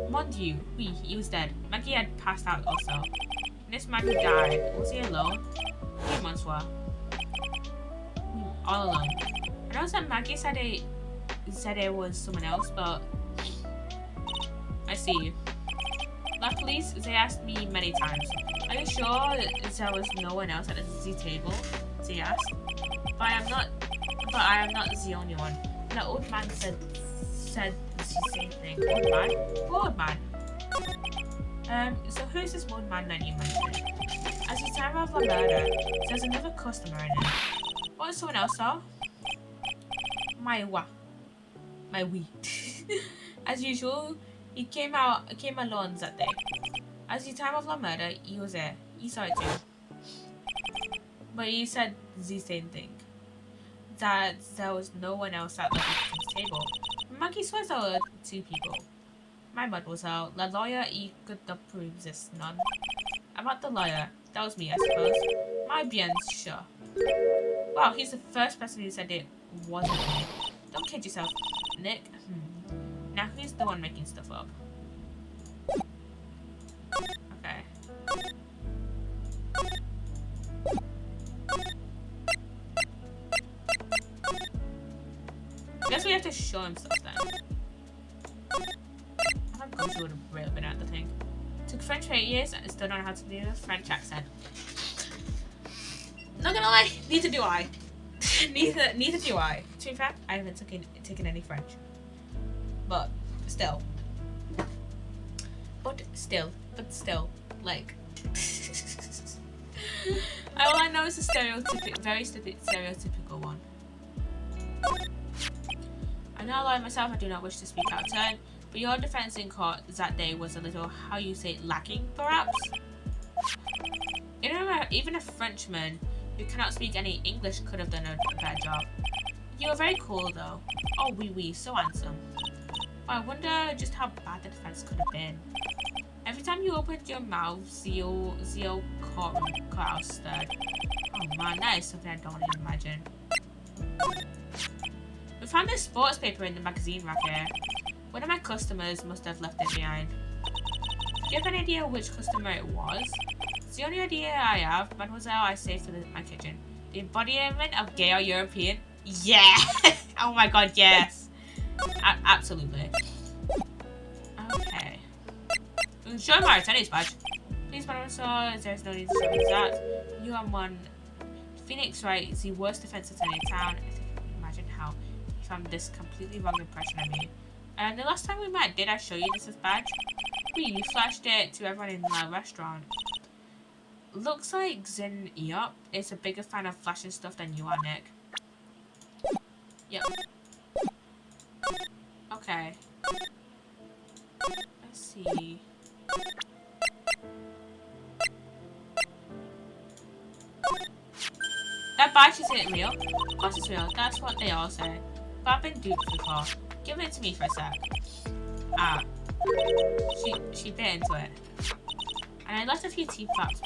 Mon Dieu, oui, he was dead. Maggie had passed out also. And this man who died, was he alone? Oui, bonsoir. All alone. I know that Maggie said it was someone else, but I see. The police, they asked me many times, are you sure there was no one else at the table? They asked. But I am not the only one. The old man said the same thing. Old man? Who old man? So who's this old man that you mentioned? At the time of the murder, there's another customer in it. What was someone else though? My wee. As usual, he came alone that day. At the time of the murder, he was there. He saw it too. But he said the same thing. That there was no one else at the table. Maggie swears there were 2 people. My mud was out. The lawyer, he could not prove this, none. About the lawyer, that was me, I suppose. My bien sure. Wow, he's the first person who said it wasn't me. Don't kid yourself, Nick. Now who's the one making stuff up? Okay. I guess we have to show him stuff then. I thought Goji would have really been at the thing. Took French for 8 years and still don't know how to do a French accent. Not gonna lie, neither do I. neither do I. To be fair, I haven't taken any French. But still, like. All I know is a very stereotypical one. I know I lie myself, I do not wish to speak out of turn, but your defense in court that day was a little, how you say, lacking, perhaps? You know, even a Frenchman who cannot speak any English could have done a better job. You were very cool, though. Oh, oui, so handsome. But I wonder just how bad the defense could have been. Every time you opened your mouth, Zio courthouse stirred. Oh man, that is something I don't even imagine. We found this sports paper in the magazine rack here. One of my customers must have left it behind. Do you have any idea which customer it was? It's the only idea I have. Mademoiselle, I saved for my kitchen. The embodiment of gay or European? Yeah! Oh my god, yes! Absolutely. Okay. Show my tennis badge. Please, Mademoiselle, there's no need to show me that. You are one. Phoenix, right, is the worst defense attorney in town. I think you can imagine how you found this completely wrong impression of me. And the last time we met, did I show you this as badge? You flashed it to everyone in the restaurant. Looks like Zin Eop is a bigger fan of flashing stuff than you are, Nick. Yep. Okay. Let's see. That badge isn't real. Of course it's real. That's what they all say. But I've been duped before. Give it to me for a sec. Ah. She bit into it. And I left a few teeth flaps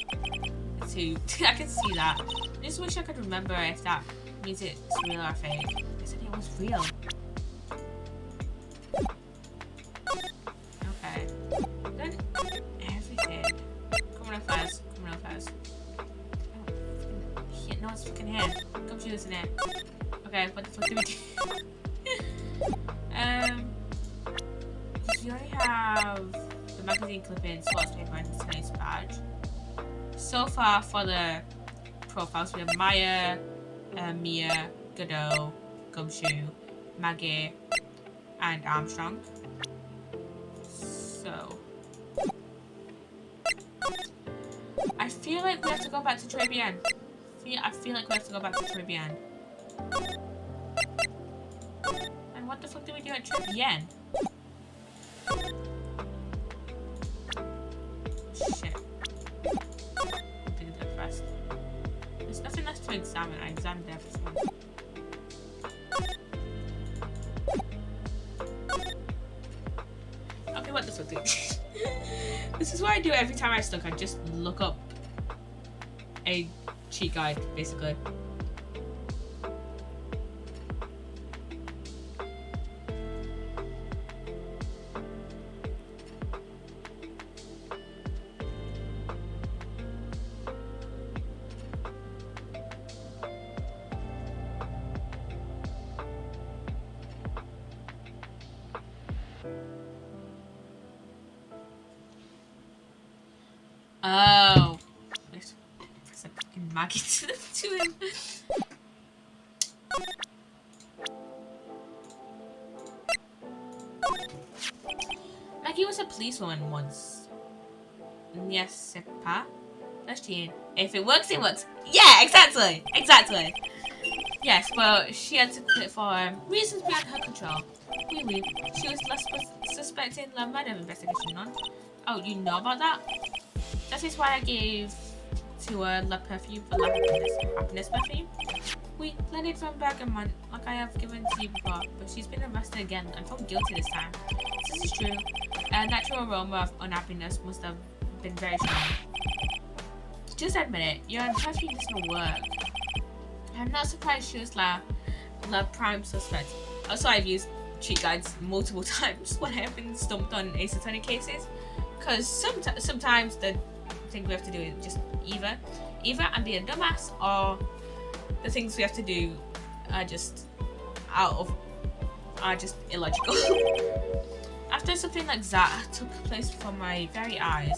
too. I can see that. I just wish I could remember if that means it's real or fake. I said it was real. Okay. Then everything. Criminal affairs. No, it's fucking here. Computers in here. Okay, what the fuck do we do? you only have the magazine clipping, sports paper, and tonight's badge. So far for the profiles, we have Maya, Mia, Godot, Gumshoe, Maggie, and Armstrong. So I feel like we have to go back to Trebian. I feel like we have to go back to Trebian. And what the fuck do we do at Trebian? Shit. I'm thinking that fast. There's nothing left to examine. I examined everything. Okay, what the fuck do we do? This is what I do every time I stuck. I just look up a cheat guide, basically. Oh. Press a fucking Maggie to him. Maggie was a policewoman once. Yes, pa. That's cheating. If it works, it works. Yeah, exactly. Exactly. Yes, but she had to quit for reasons beyond her control. Oui. She was less suspecting the murder investigation on. Oh, you know about that? That is why I gave to her La Perfume for La Happiness Perfume. We learned it from Bergamot, like I have given to you before, but she's been arrested again and found guilty this time. This is true. A natural aroma of unhappiness must have been very strong. Just admit it, your perfume does not work. I'm not surprised she was La Prime Suspect. Also, I've used cheat guides multiple times when I have been stumped on Ace Attorney cases. Because sometimes the thing we have to do is just either I'm being a dumbass, or the things we have to do are just illogical. After something like that took place before my very eyes.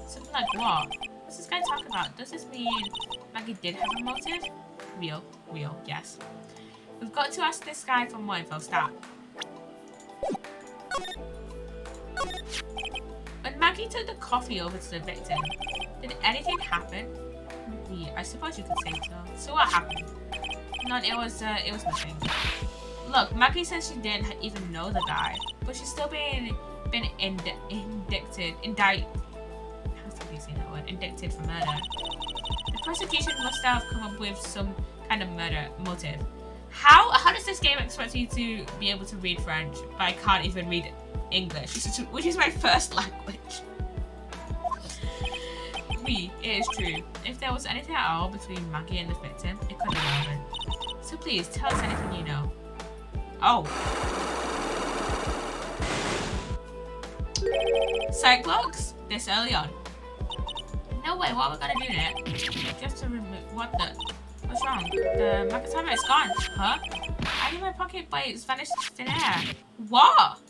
Something like what? What's this guy talking about? Does this mean Maggie did have a motive? Real, yes. We've got to ask this guy for more info. Start. When Maggie took the coffee over to the victim, did anything happen? Yeah, I suppose you could say so. So what happened? None. It was nothing. Look, Maggie says she didn't even know the guy, but she's still been indicted for murder. The prosecution must have come up with some kind of murder motive. How does this game expect you to be able to read French, but I can't even read English, which is my first language? Oui, it is true. If there was anything at all between Maggie and the victim, it could be relevant. So please, tell us anything you know. Oh. Psych logs? This early on? No way, what are we gonna do now? Just to remove, what's wrong? The Makatama is gone. Huh? I had in my pocket, but it's vanished into thin air. What?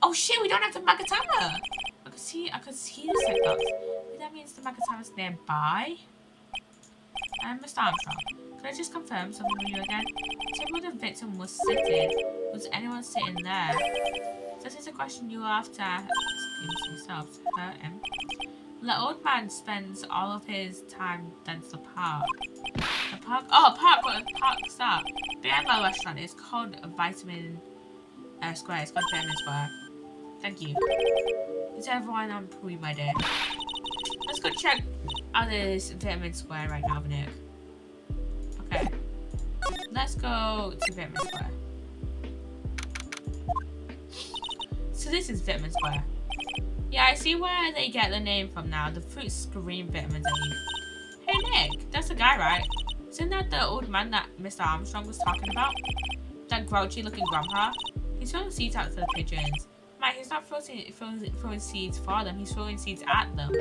Oh shit, we don't have the Makatama! I could see the psych logs. That means the Makatama's nearby? Mr. Armstrong, could I just confirm something with you again? Tell me where the victim was sitting. Was anyone sitting there? This is a question you will have to ask yourself. Him. The old man spends all of his time at the park. The park? Oh, park! What park's that? Behind my restaurant. It's called Vitamin Square. It's called Vitamin Square. Thank you. Is everyone on point, my dear? Let's go check out this Vitamin Square right now, Nick. Okay. Let's go to Vitamin Square. So this is Vitamin Square. Yeah, I see where they get the name from now. The fruits scream vitamins at you. Hey Nick, that's the guy, right? Isn't that the old man that Mr. Armstrong was talking about? That grouchy looking grandpa? He's throwing seeds out to the pigeons. Mike, he's not throwing seeds for them, he's throwing seeds at them.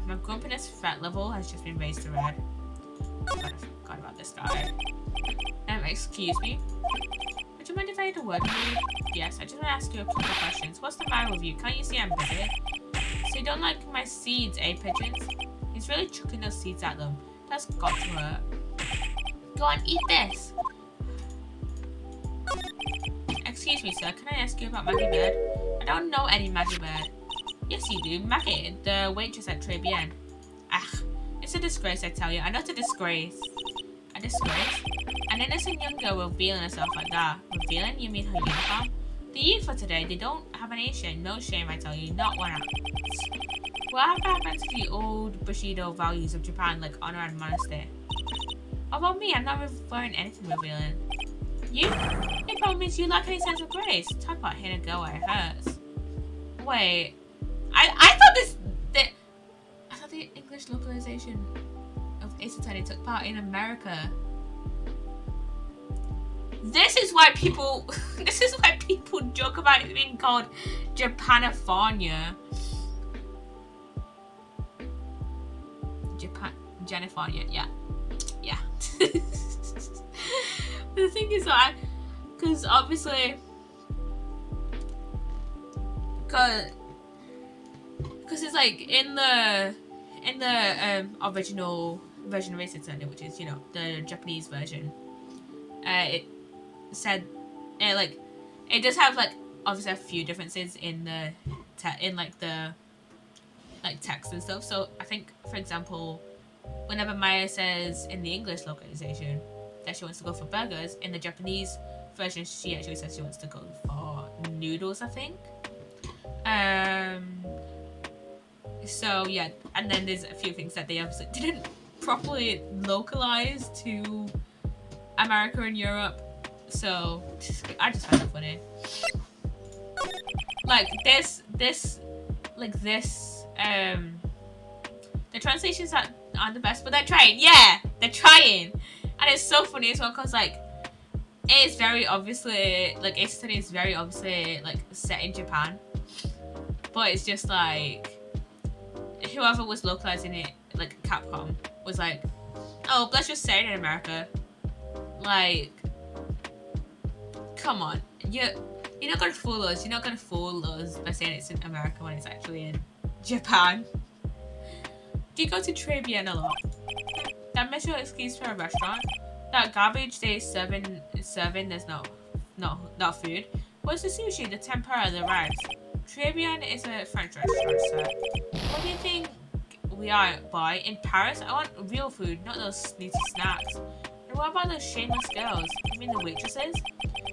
My grumpiness threat level has just been raised to red. I forgot about this guy. Excuse me? Would you mind if I had a word with you? Yes, I just want to ask you a couple of questions. What's the matter with you? Can't you see I'm busy? So you don't like my seeds, eh, pigeons? He's really chucking those seeds at them. That's got to hurt. Go on, eat this. Excuse me, sir. Can I ask you about Maggie Bird? I don't know any Maggie Bird. Yes, you do. Maggie, the waitress at Très Bien. Ah, it's a disgrace, I tell you. I know it's a disgrace. A disgrace? An innocent young girl revealing herself like that. Revealing? You mean her uniform? The youth for today, they don't have any shame. No shame, I tell you. Not one ounce. What happened to the old Bushido values of Japan, like honor and modesty? About me, I'm not wearing anything revealing. You? The problem is you lack any sense of grace. Talk about hitting a girl where it hurts. Wait. I thought the English localization of Psssttt took part in America. This is why people joke about it being called Japanifornia. Janifornia, yeah. Yeah. The thing is that, because obviously, because it's like in the original version of Psssttt, which is, you know, the Japanese version, it said it does have like obviously a few differences in the text and stuff. So I think, for example, whenever Maya says in the English localization that she wants to go for burgers, in the Japanese version she actually says she wants to go for noodles, I think. So yeah, and then there's a few things that they obviously didn't properly localize to America and Europe. So I just find it funny. Like this, the translations aren't the best, but they're trying. Yeah, they're trying, and it's so funny as well because like it is very obviously like Psssttt is very obviously like set in Japan, but it's just like whoever was localizing it, like Capcom, was like, oh, let's just say it in America. Like, come on, you're not gonna fool us. You're not gonna fool us by saying it's in America when it's actually in Japan. Do you go to Très Bien a lot? That miss your excuse for a restaurant? That garbage they serving, there's no food. What's the sushi, the tempura, the rice? Très Bien is a French restaurant, sir. What do you think we are, boy? In Paris? I want real food, not those sneaky snacks. And what about those shameless girls? You mean the waitresses?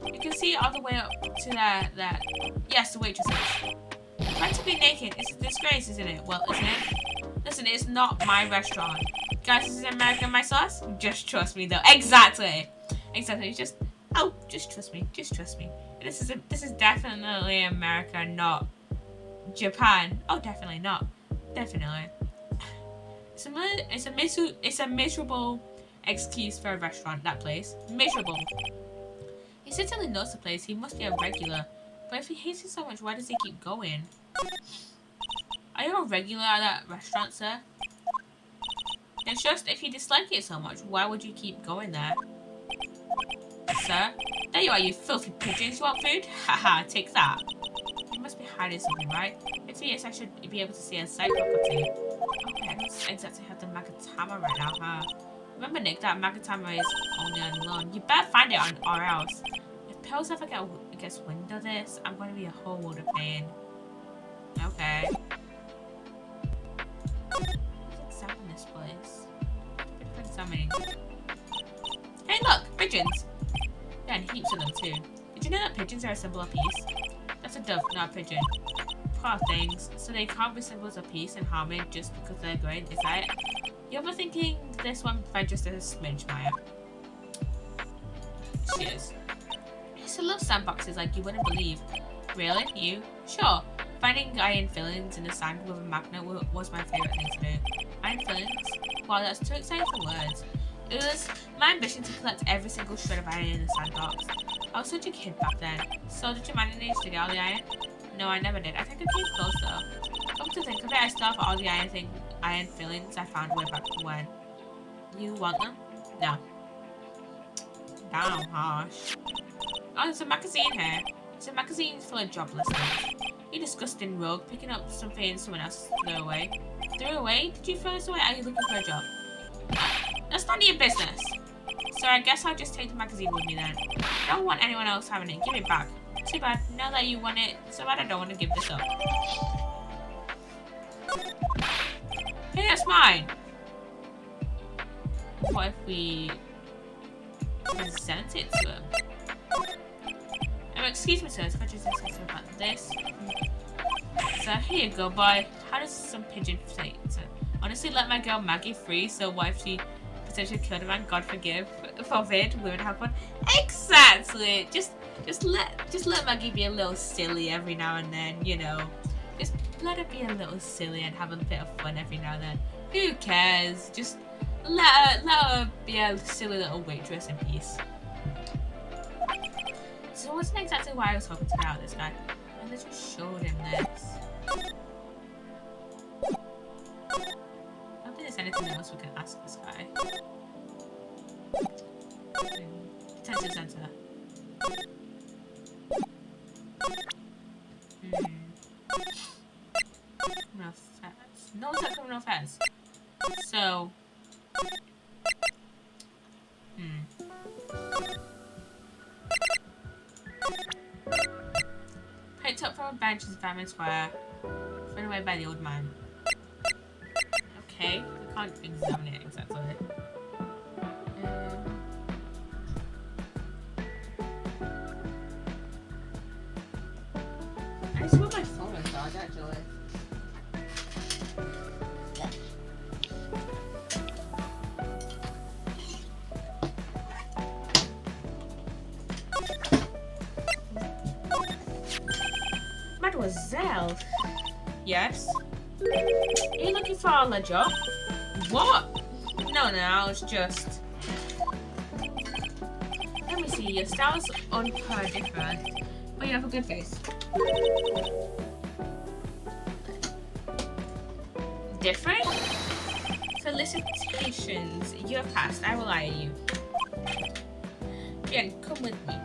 You can see all the way up to that. Yes, the waitresses. Practically naked. It's a disgrace, isn't it? Well, isn't it? Listen, it's not my restaurant. Guys, this is American my sauce? Just trust me, though. Exactly. Just trust me. Just trust me. This is definitely America, not Japan. Oh, definitely not. Definitely. It's a miserable excuse for a restaurant, that place. Miserable. He certainly knows the place. He must be a regular. But if he hates it so much, why does he keep going? Are you a regular at that restaurant, sir? It's just, if you dislike it so much, why would you keep going there? Sir? There you are, you filthy pigeons. You want food? Haha, take that. You must be hiding something, right? If he is, I should be able to see a sight property. Okay, I don't exactly have the Magatama right now, huh? Remember, Nick, that Magatama is only on loan. You better find it or else. If Pills ever gets wind of this, I'm going to be a whole world of pain. Okay. Let's examine this place. Let's examine. Hey, look! Pigeons! Yeah, and heaps of them, too. Did you know that pigeons are a symbol of peace? That's a dove, not a pigeon. Poor things. So they can't be symbols of peace and harmony just because they're green, is that it? You're overthinking this one by just a smidge, Maya. She is. I used to love sandboxes like you wouldn't believe. Really? You? Sure. Finding iron fillings in the sand with a magnet was my favourite thing to do. Iron fillings? Wow, that's too exciting for words. It was my ambition to collect every single shred of iron in the sandbox. I was such a kid back then. So did you manage to get all the iron? No, I never did. I think I came close though. Come to think of it, I still have all the iron fillings I found way back when. You want them? No. Damn harsh. Oh, there's a magazine here. It's a magazine full of job listings. You disgusting rogue, picking up something someone else threw away. Threw away? Did you throw this away? Are you looking for a job? That's none of your business. So I guess I'll just take the magazine with me then. I don't want anyone else having it. Give it back. Too bad. Now that you want it, so bad I don't want to give this up. Hey, that's mine. What if we present it to him? Excuse me, sir. If I just say something about this. So here you go, boy. How does some pigeon say to honestly let my girl Maggie free? So what if she potentially killed a man? God forbid, we would have fun. Exactly. Just let Maggie be a little silly every now and then. You know, just let her be a little silly and have a bit of fun every now and then. Who cares? Just let her be a silly little waitress in peace. So it wasn't exactly why I was hoping to get out of this guy. I literally showed him this. I don't think there's anything else we can ask this guy. Detention center. Criminal offense. No, it's not criminal offense. So. Picked up from a bench in Famine Square. Thrown away by the old man. Okay, we can't examine it exactly. I just put my phone on charge actually. Mademoiselle? Yes? Are you looking for a job? What? No, I was just... Let me see, your style's different, but you have a good face. Different? Felicitations, you have passed. I will hire you. Jen, come with me.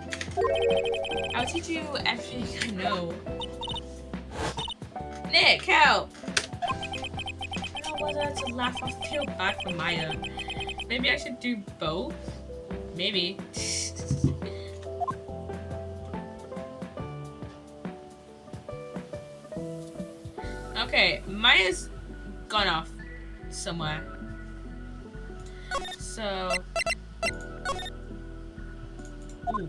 I'll teach you everything I know. Nick, help! I don't know whether to laugh or feel bad for Maya. Maybe I should do both? Maybe. Okay, Maya's gone off somewhere. So... Ooh.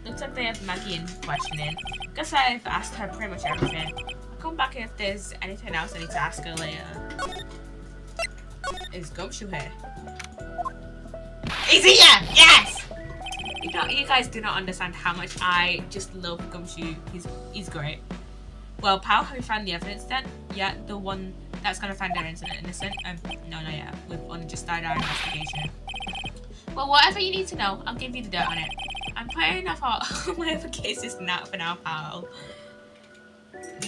Looks like they have Maggie in questioning. Guess I've asked her pretty much everything. I'll come back if there's anything else I need to ask her later. Is Gumshoe here? Is he here? Yes! You guys do not understand how much I just love Gumshoe. He's great. Well, pal, have you found the evidence then? Yeah, the one that's gonna find our innocent? No, not yet. We've only just started our investigation. Well, whatever you need to know, I'll give you the dirt on it. I'm putting off all my other cases now for now, pal.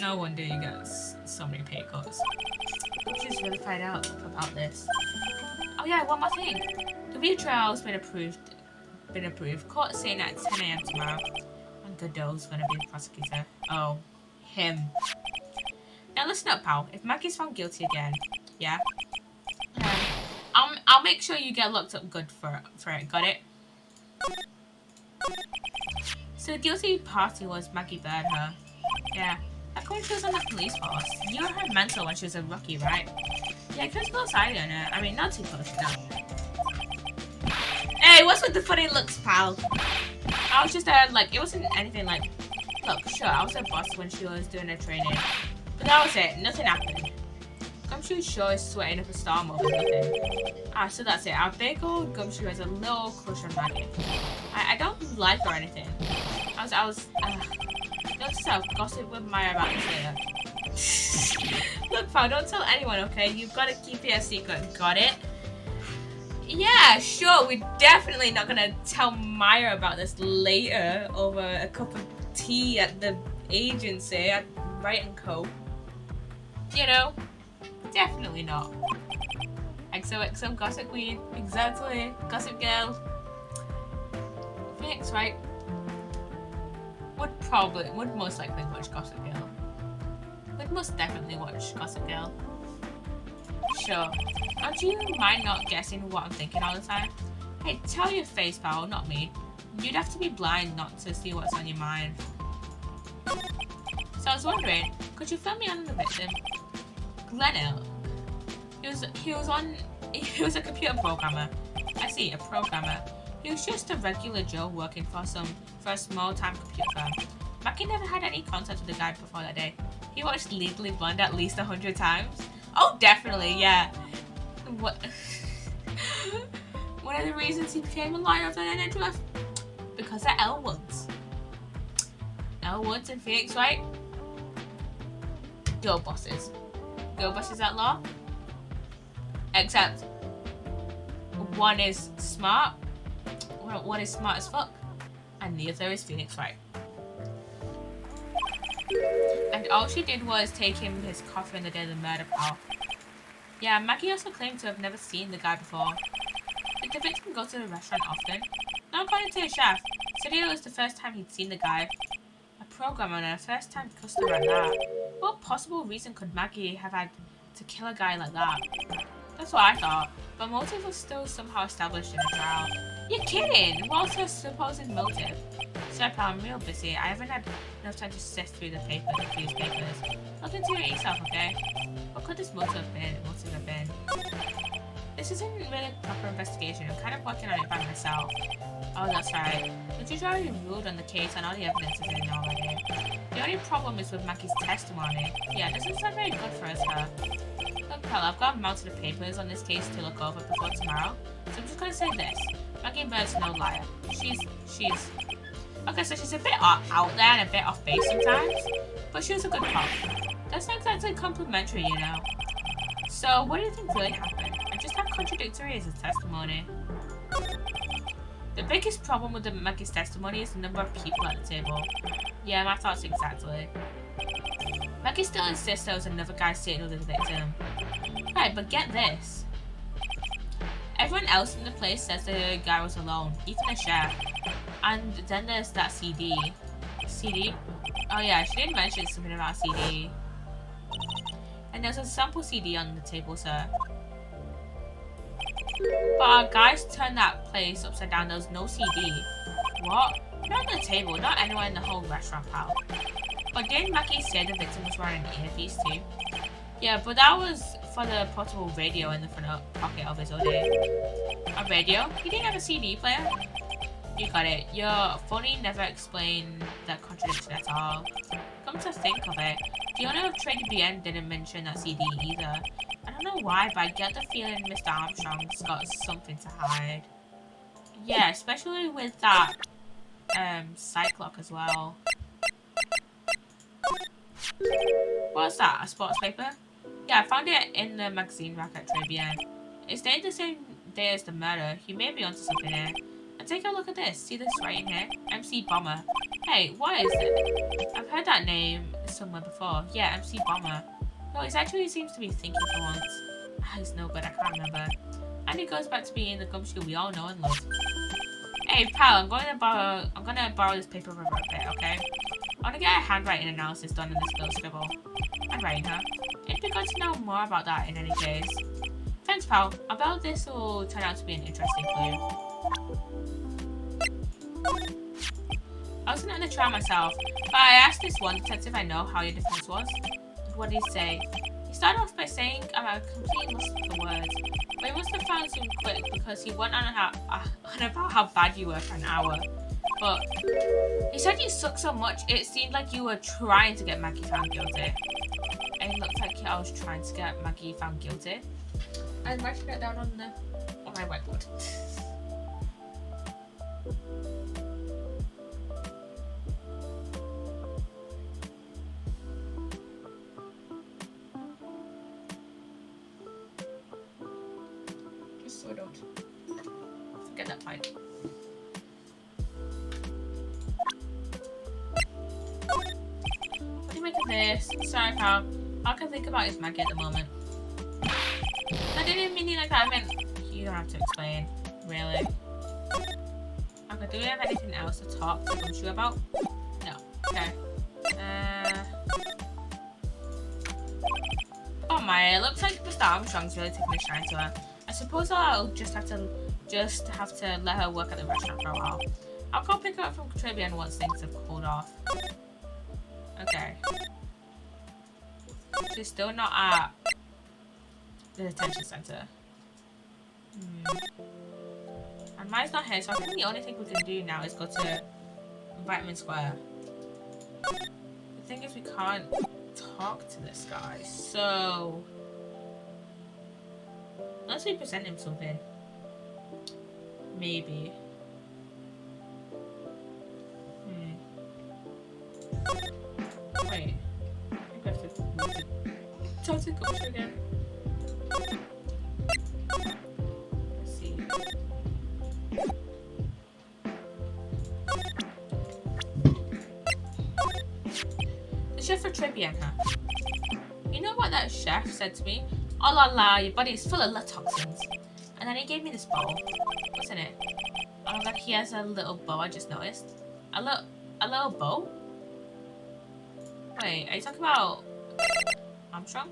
No wonder you get so many pay cuts. She's really find out about this. Oh yeah, one more thing. The video trial's been approved. Court saying at 10 AM tomorrow. And Godot's gonna be the prosecutor. Oh, him. Now listen up, pal. If Maggie's found guilty again, yeah, I'll make sure you get locked up good for it. Got it? So the guilty party was Maggie Birdher. Yeah. That when she was on the police force. You were her mentor when she was a rookie, right? Yeah, close eye on her. I mean, not too close, no. Hey, what's with the funny looks, pal? I was just like, it wasn't anything like, look, sure, I was her boss when she was doing her training. But that was it. Nothing happened. Gumshoe sure is sweating up a storm over nothing. Ah, so that's it. Our big old Gumshoe has a little crush on Maggie. I don't like her or anything. Note to self, gossip with Maya about this later. Look, pal, don't tell anyone, okay? You've got to keep it a secret. Got it? Yeah, sure. We're definitely not going to tell Maya about this later over a cup of tea at the agency at Wright & Co. You know? Definitely not. XOXO Gossip Queen. Exactly. Gossip Girl. Thanks, right? would most likely watch Gossip Girl. Would most definitely watch Gossip Girl. Sure. Don't you mind not guessing what I'm thinking all the time? Hey, tell your face, pal, not me. You'd have to be blind not to see what's on your mind. So I was wondering, could you fill me in on the victim? Glenn. He was a computer programmer. I see, a programmer. He was just a regular Joe working for a small-time computer firm. Mackie never had any contact with the guy before that day. He watched Legally Blonde at least 100 times. Oh, definitely, yeah. What? One of the reasons he became a lawyer of the NHS? Because of Elle Woods. Elle Woods and Phoenix Wright. Girl bosses. Girl bosses at law. Except one is smart. One is smart as fuck. And the other is Phoenix Wright. And all she did was take him his coffee on the day of the murder, pal. Yeah, Maggie also claimed to have never seen the guy before. Did the victim go to the restaurant often? Not according to the chef. Said it was the first time he'd seen the guy. A programmer and a first-time customer at that. What possible reason could Maggie have had to kill a guy like that? That's what I thought. But motive was still somehow established in the trial. You're kidding! What's her supposed motive? Sorry, pal, I'm real busy. I haven't had enough time to sift through these papers. Look into it yourself, okay? What could this motive have been? This isn't really a proper investigation. I'm kind of working on it by myself. Oh, that's right. The judge already ruled on the case and all the evidence is in already. The only problem is with Maggie's testimony. Yeah, it doesn't sound very good for us, huh? Look, pal, I've got mounted of papers on this case to look over before tomorrow. So I'm just gonna say this. Maggie Bird's no liar. She's... Okay, so she's a bit out there and a bit off base sometimes. But she was a good cop. That's not exactly complimentary, you know. So, what do you think really happened? And just how contradictory is his testimony? The biggest problem with Maggie's testimony is the number of people at the table. Yeah, my thoughts exactly. Maggie still insists there was another guy sitting with the victim. Right, but get this. Everyone else in the place says the guy was alone, even the chef. And then there's that CD. CD? Oh yeah, she did mention something about CD. And there's a sample CD on the table, sir. But our guys turned that place upside down. There was no CD. What? Not on the table, not anywhere in the whole restaurant, pal. But didn't Mackie say the victim was wearing an earpiece too? Yeah, but that was for the portable radio in the front pocket of his hoodie. A radio? He didn't have a CD player? You got it. Your phony never explained that contradiction at all. Come to think of it, the owner of Trade BN didn't mention that CD either. I don't know why, but I get the feeling Mr. Armstrong's got something to hide. Yeah, especially with that Cyclock as well. What's that? A sports paper? Yeah, I found it in the magazine rack at Trade BN. It's dated the same day as the murder. He may be onto something here. And take a look at this. See this writing here? MC Bomber. Hey, what is it? I've heard that name somewhere before. Yeah, MC Bomber. No, he actually seems to be thinking for once. He's no good, I can't remember. And he goes back to being the gumshoe we all know and love. Hey pal, I'm gonna borrow this paper for a bit, okay? I wanna get a handwriting analysis done in this little scribble. Handwriting, huh? It'd be good to know more about that in any case. Thanks pal, I bet this will turn out to be an interesting clue. I wasn't at the trial myself, but I asked this one detective I know how your defense was. What did he say? He started off by saying I'm a complete loss for words, but he must have found some quick because he went on about how bad you were for an hour. But he said you suck so much, it seemed like you were trying to get Maggie found guilty. And it looked like I was trying to get Maggie found guilty. I'm writing it down on my whiteboard. Just so I don't forget that point. What do you make of this? Sorry, pal. All I can think about is Maggie at the moment. I didn't mean it like that. I meant you don't have to explain, really. Okay, do we have anything else to talk to you about? No. Okay. Oh my, it looks like Mr. Armstrong's really taking a shine to her. I suppose I'll just have to let her work at the restaurant for a while. I'll go pick her up from Caribbean once things have cooled off. Okay. She's still not at the detention center. And Maya's not here, so I think the only thing we can do now is go to Vitamin Square. The thing is, we can't talk to this guy, so unless we present him something, maybe. Wait, I have to talk to Coach again. Let's see. The chef for Tribune, huh? You know what that chef said to me? Oh la la, your body is full of lead toxins. And then he gave me this bowl. What's in it? Oh my god, he has a little bow, I just noticed. A little bow? Wait, are you talking about Armstrong?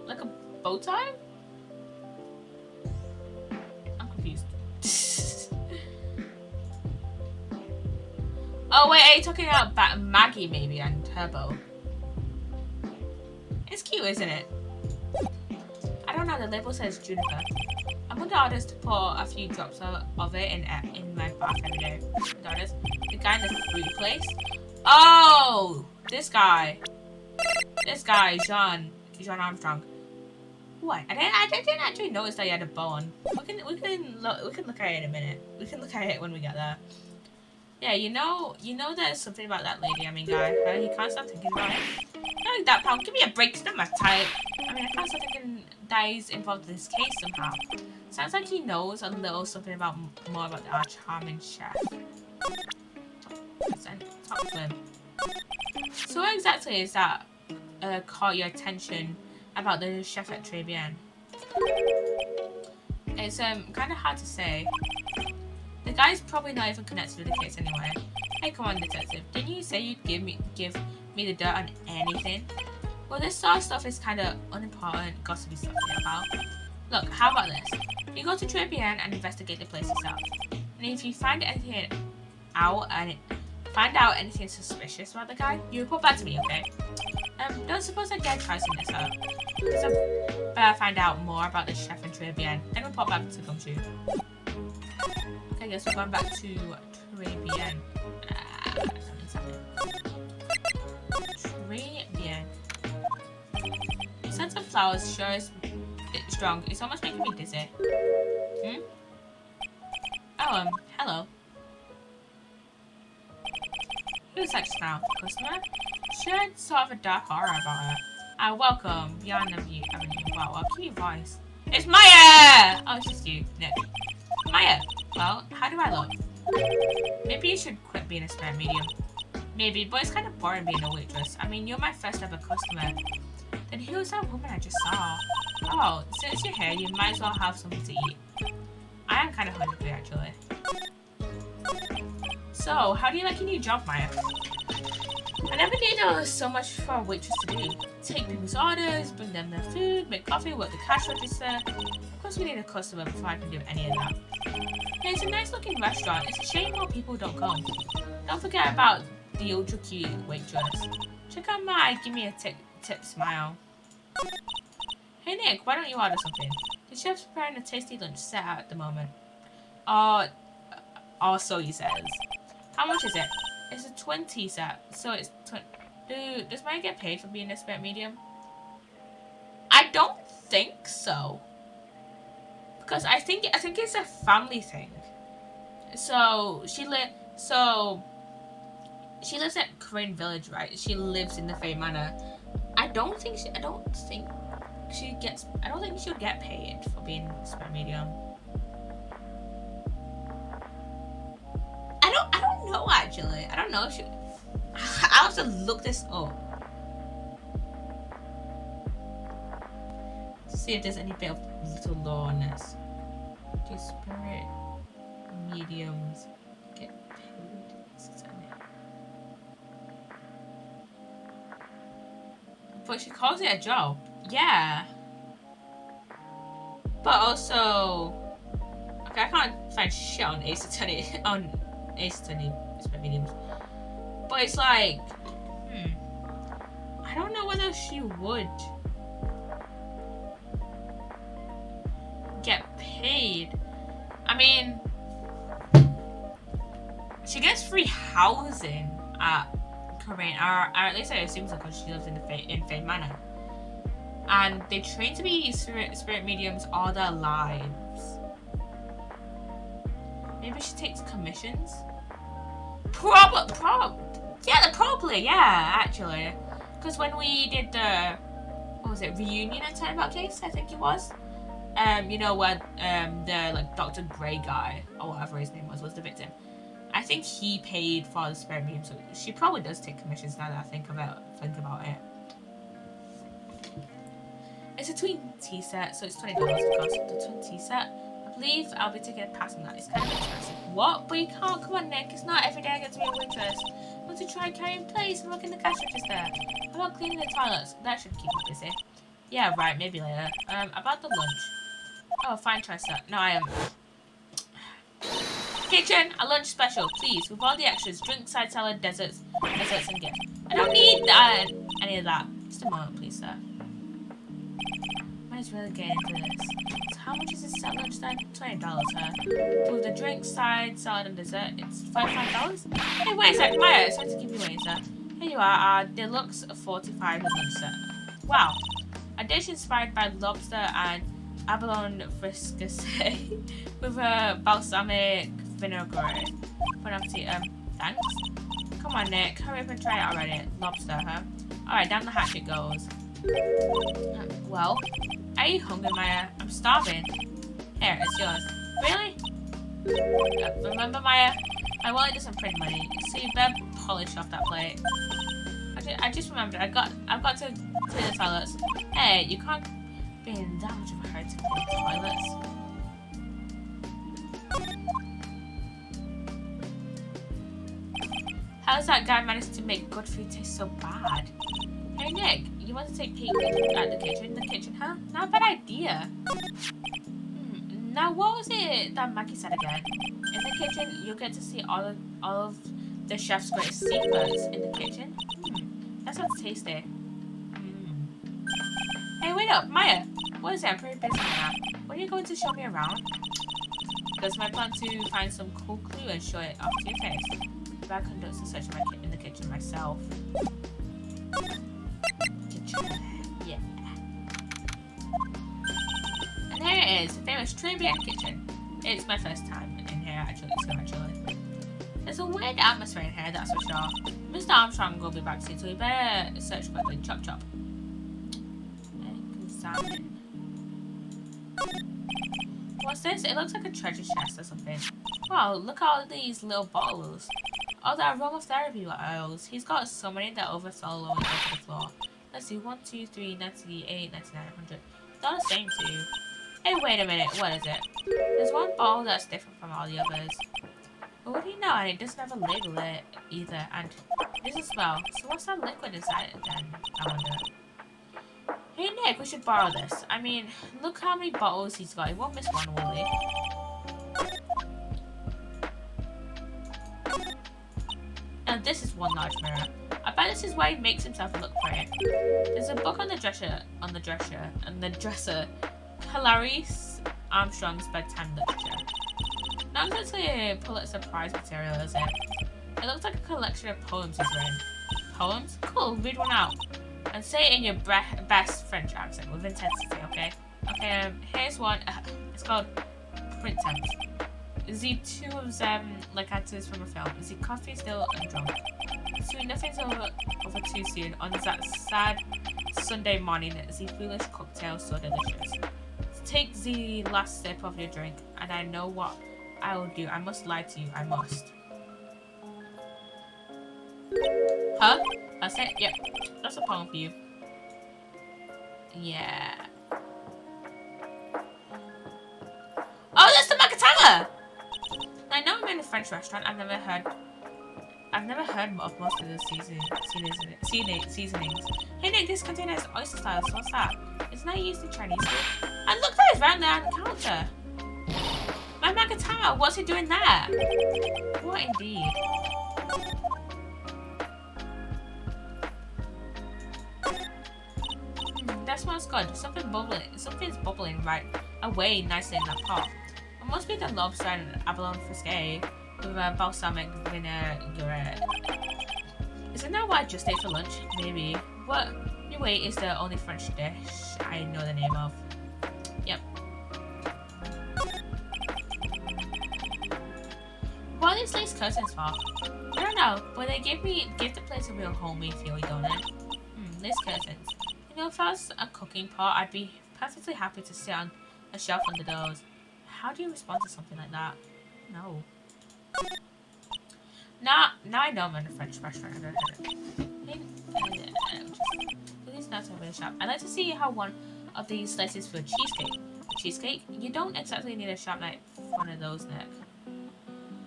Like a bow tie? I'm confused. Oh wait, are you talking about Maggie maybe and her bow? It's cute, isn't it? I don't know, the label says juniper. I'm under orders to pour a few drops of it in my bath every day. The guy in the fruit place? Oh! This guy, Jean Armstrong. What? I didn't actually notice that he had a bow on. We can look at it in a minute. We can look at it when we get there. Yeah, you know there's something about that lady, guy. He can't stop thinking about it. Not like that, pal. Give me a break. It's not my type. I can't stop thinking that he's involved in this case somehow. Sounds like he knows a little something more about our charming chef. Let's talk to him. So what exactly is that caught your attention about the chef at Tribune? It's kind of hard to say. The guy's probably not even connected with the case anyway. Hey, come on, detective. Didn't you say you'd give me the dirt on anything? Well, this sort of stuff is kind of unimportant, gossipy stuff to hear about. Look, how about this? You go to Tribune and investigate the place yourself. And if you find anything anything suspicious about the guy, you report back to me, okay? Don't suppose I dare try some this up. So better find out more about the chef in Tribune, then report back to Gumshoe. Okay, I guess we're going back to Tribune. Tribune. The scent of flowers sure is a bit strong. It's almost making me dizzy. Oh, hello. Who's that just now? Customer? She had sort of a dark aura about her. Welcome. Beyond the view. Wow, well, cute voice. It's Maya! Oh, it's just you. Nick. Maya, well, how do I look? Maybe you should quit being a spare medium. Maybe, but it's kind of boring being a waitress. You're my first ever customer. Then who was that woman I just saw? Oh, since you're here, you might as well have something to eat. I am kind of hungry, actually. So, how do you like your new job, Maya? I never knew there was so much for a waitress to do. Take people's orders, bring them their food, make coffee, work the cash register. Of course, we need a customer before I can do any of that. Yeah, it's a nice looking restaurant. It's a shame more people don't come. Don't forget about the ultra cute waitress. Check out my give me a tip smile. Hey Nick, why don't you order something? The chef's preparing a tasty lunch set out at the moment. So he says. How much is it? It's a 20 set, so it's 20. Dude, does Maya get paid for being a spare medium? I don't think so. Because I think it's a family thing. So she lives at Crane Village, right? She lives in the Fey Manor. I don't think she'll get paid for being a spare medium. I don't know actually. I don't know if she. I'll have to look this up to see if there's any bit of little lore on this. Okay, spirit mediums get paid. But she calls it a job. Yeah. But also, okay, I can't find shit on Ace Attorney on Ace Attorney spec mediums. But it's like, I don't know whether she would get paid. I mean, she gets free housing at Korean, or at least I assume so because she lives in Fade Manor. And they train to be spirit mediums all their lives. Maybe she takes commissions? Probably, yeah, actually. Because when we did the, what was it, reunion and Turnabout case, I think it was. You know, where the like Dr. Grey guy, or whatever his name was the victim. I think he paid for the spirit medium, so she probably does take commissions now that I think about it. It's a twin tea set, so it's $20 of course. The twin tea set. I believe I'll be taking a pass on that. It's kind of expensive. What? But you can't. Come on, Nick. It's not every day I get to be a waitress. I want to try carrying plates and working the cash register. How about cleaning the toilets? That should keep you busy. Yeah, right. Maybe later. About the lunch. Oh, fine choice, sir. No, I am. Kitchen, a lunch special, please. With all the extras, drink, side salad, desserts, and gifts. I don't need any of that. Just a moment, please, sir. Mine's really getting into this. So how much is this set lunch then? $20, sir. With the drink, side, salad, and dessert, it's $45? Hey, wait a sec, Maya, sorry to keep you waiting, sir. Here you are, our deluxe 45 lunch set. Wow. A dish inspired by lobster and abalone fricassee with a balsamic vinaigrette. Bon appetit. Thanks. Come on, Nick. Hurry up and try it already. Lobster, huh? Alright, down the hatch it goes. Well, are you hungry, Maya? I'm starving. Here, it's yours. Really? Remember, Maya? My wallet doesn't print money, so you better polish off that plate. I just remembered. I've got to clean the toilets. Hey, you can't be in that much of a hurry to clean the toilets. How does that guy manage to make good food taste so bad? Hey Nick, you want to take a peek at the kitchen? The kitchen, huh? Not a bad idea. Now what was it that Maggie said again? In the kitchen, you'll get to see all of the chef's greatest secrets in the kitchen. That sounds tasty. Hey, wait up, Maya. What is it? I'm pretty busy now. When are you going to show me around? Because my plan to find some cool clue and show it off to your face. If I conduct a search in the kitchen myself. Yeah. And here it is, the famous Trivia Kitchen. It's my first time in here, actually. There's a weird atmosphere in here, that's for sure. Mr. Armstrong will be back soon, so we better search quickly. Chop chop. Examine. What's this? It looks like a treasure chest or something. Wow, look at all these little bottles. Oh, the aromatherapy oils. He's got so many that overflow all over the floor. Let's see, 1, 2, 3, 98, 99, 100. It's all the same too. Hey, wait a minute, what is it? There's one bottle that's different from all the others. But what do you know? And it doesn't have a label there either, and it doesn't smell. So what's that liquid inside it then? I wonder. Hey Nick, we should borrow this. I mean, look how many bottles he's got. He won't miss one, will he? And this is one large mirror. I bet this is why he makes himself look pretty. There's a book on the dresser. Clarice Armstrong's bedtime literature. Not exactly a Pulitzer Prize material, is it? It looks like a collection of poems he's written. Poems? Cool, read one out. And say it in your best French accent with intensity, okay? Okay, here's one. It's called Printemps. The two of them like actors from a film. Is he coffee still and drunk? Sweet, nothing's over too soon. On that sad Sunday morning, the foolish cocktail so delicious. Take the last sip of your drink, and I know what I will do. I must lie to you. I must. Huh? That's it? Yep. That's a poem for you. Yeah. Oh, that's the Makatama! I French restaurant. I've never heard of most of the seasonings. Hey Nick, this container has oyster styles. What's that? It's not used in Chinese food. And look, that is right there on the counter. My Magatama, what's he doing there? What indeed? That smells good. Something's bubbling right away nicely in that pot. It must be the lobster and abalone frisque with a balsamic vinaigrette. Isn't that what I just ate for lunch? Maybe. What? Anyway, is the only French dish I know the name of. Yep. What are these lace curtains for? I don't know, but they give the place a real homey feel, don't it? Lace curtains. You know, if I was a cooking pot, I'd be perfectly happy to sit on a shelf under those. How do you respond to something like that? No. Now I know I'm in a French restaurant. I don't have it. These nuts are really sharp. I'd like to see how one of these slices for cheesecake. Cheesecake? You don't exactly need a sharp knife for one of those, Nick.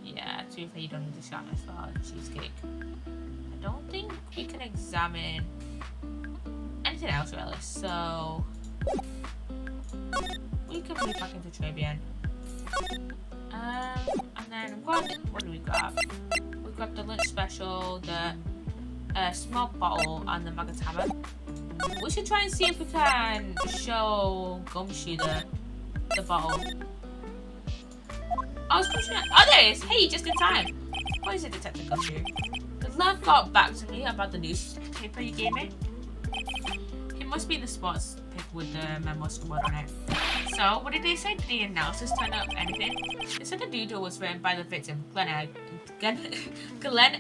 Yeah, to be fair, you don't need a sharp knife for cheesecake. I don't think we can examine anything else really, so we can put it back into Trebian. And then what do we grab? We grab the lunch special, the small bottle, and the Magatama. We should try and see if we can show Gumshoe the bottle. I was pushing it. Oh, there it is! Hey, just in time! What is it, Detective Gumshoe? The lad got back to me about the newspaper you gave me. It must be the sports paper with the memo squad on it. So, what did they say? Did the analysis turn up anything? They said the doodle was written by the victim, Glenn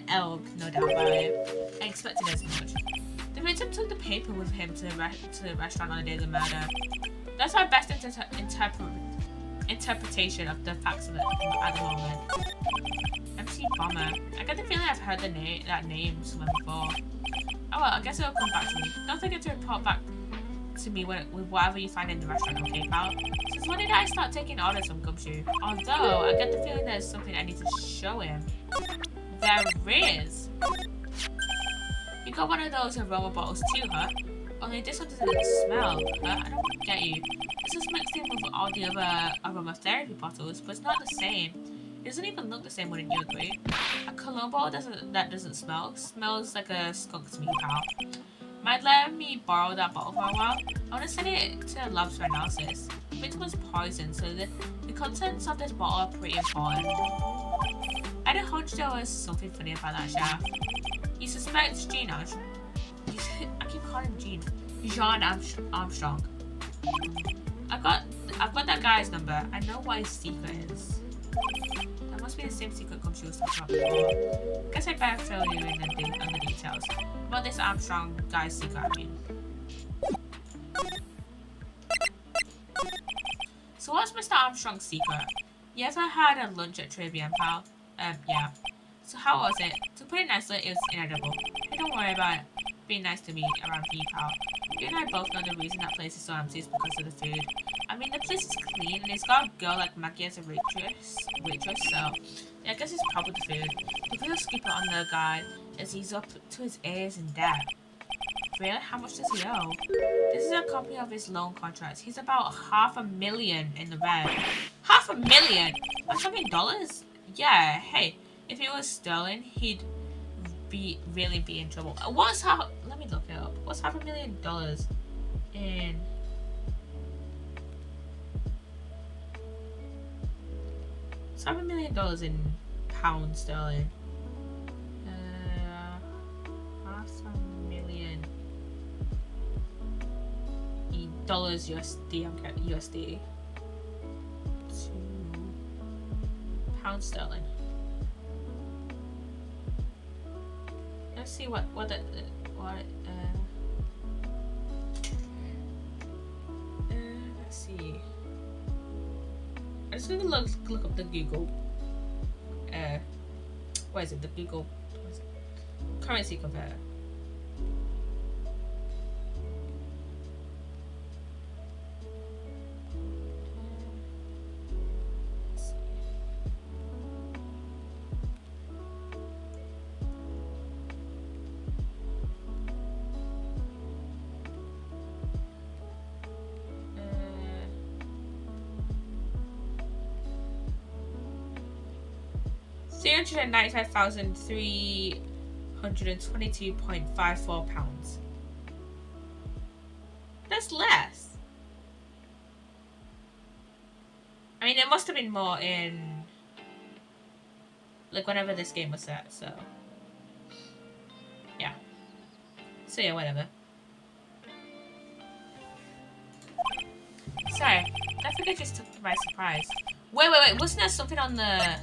Elk, no doubt about it. I expected as much. The victim took the paper with him to the restaurant on the day of the murder. That's our best interpretation of the facts at the moment. MC Bomber. I get the feeling I've heard that name somewhere before. Oh well, I guess it'll come back to me. Don't forget to report back to me with whatever you find in the restaurant, okay, pal? Since when did I start taking orders from Gumshoe? Although, I get the feeling there's something I need to show him. There is! You got one of those aroma bottles too, huh? Only this one doesn't smell, huh? I don't get you. This is mixed in with all the other aromatherapy bottles, but it's not the same. It doesn't even look the same, wouldn't you agree? A cologne bottle that doesn't smell. Smells like a skunk to me, pal. Might let me borrow that bottle for a while? I want to send it to the labs for analysis. The victim was poisoned, so the contents of this bottle are pretty important. I had a hunch there was something funny about that chef. He suspects Gene Armstrong. I keep calling him Gene. Jean Armstrong. I've got that guy's number. I know what his secret is. That must be the same secret Gumshoe was talking about before. Guess I better fill you in on the details. About this Armstrong guy's secret, I mean. So what's Mr. Armstrong's secret? You ever had a lunch at Trebian, pal? Yeah. So how was it? To put it nicely, it was inedible. Hey, don't worry about it being nice to me around you, pal. You and I both know the reason that place is so empty is because of the food. I mean, the place is clean and it's got a girl like Maggie as a waitress, so yeah, I guess it's probably the food. The real skipper on the guy is he's up to his ears in debt. Really? How much does he owe? This is a copy of his loan contract. He's about $500,000 in the red. $500,000? I'm talking dollars? Yeah, hey, if it was sterling, he'd really be in trouble. Let me look it up. What's $500,000 in? It's $500,000 in pounds sterling. $500,000 USD to pound sterling. Let's see let's see. I'm just gonna look up the Google. What is it? The Google currency converter. £395,322.54. That's less. I mean, it must have been more in, like, whenever this game was set, so. Yeah. So yeah, whatever. Sorry, I think I just took me by surprise. Wait, wasn't there something on the...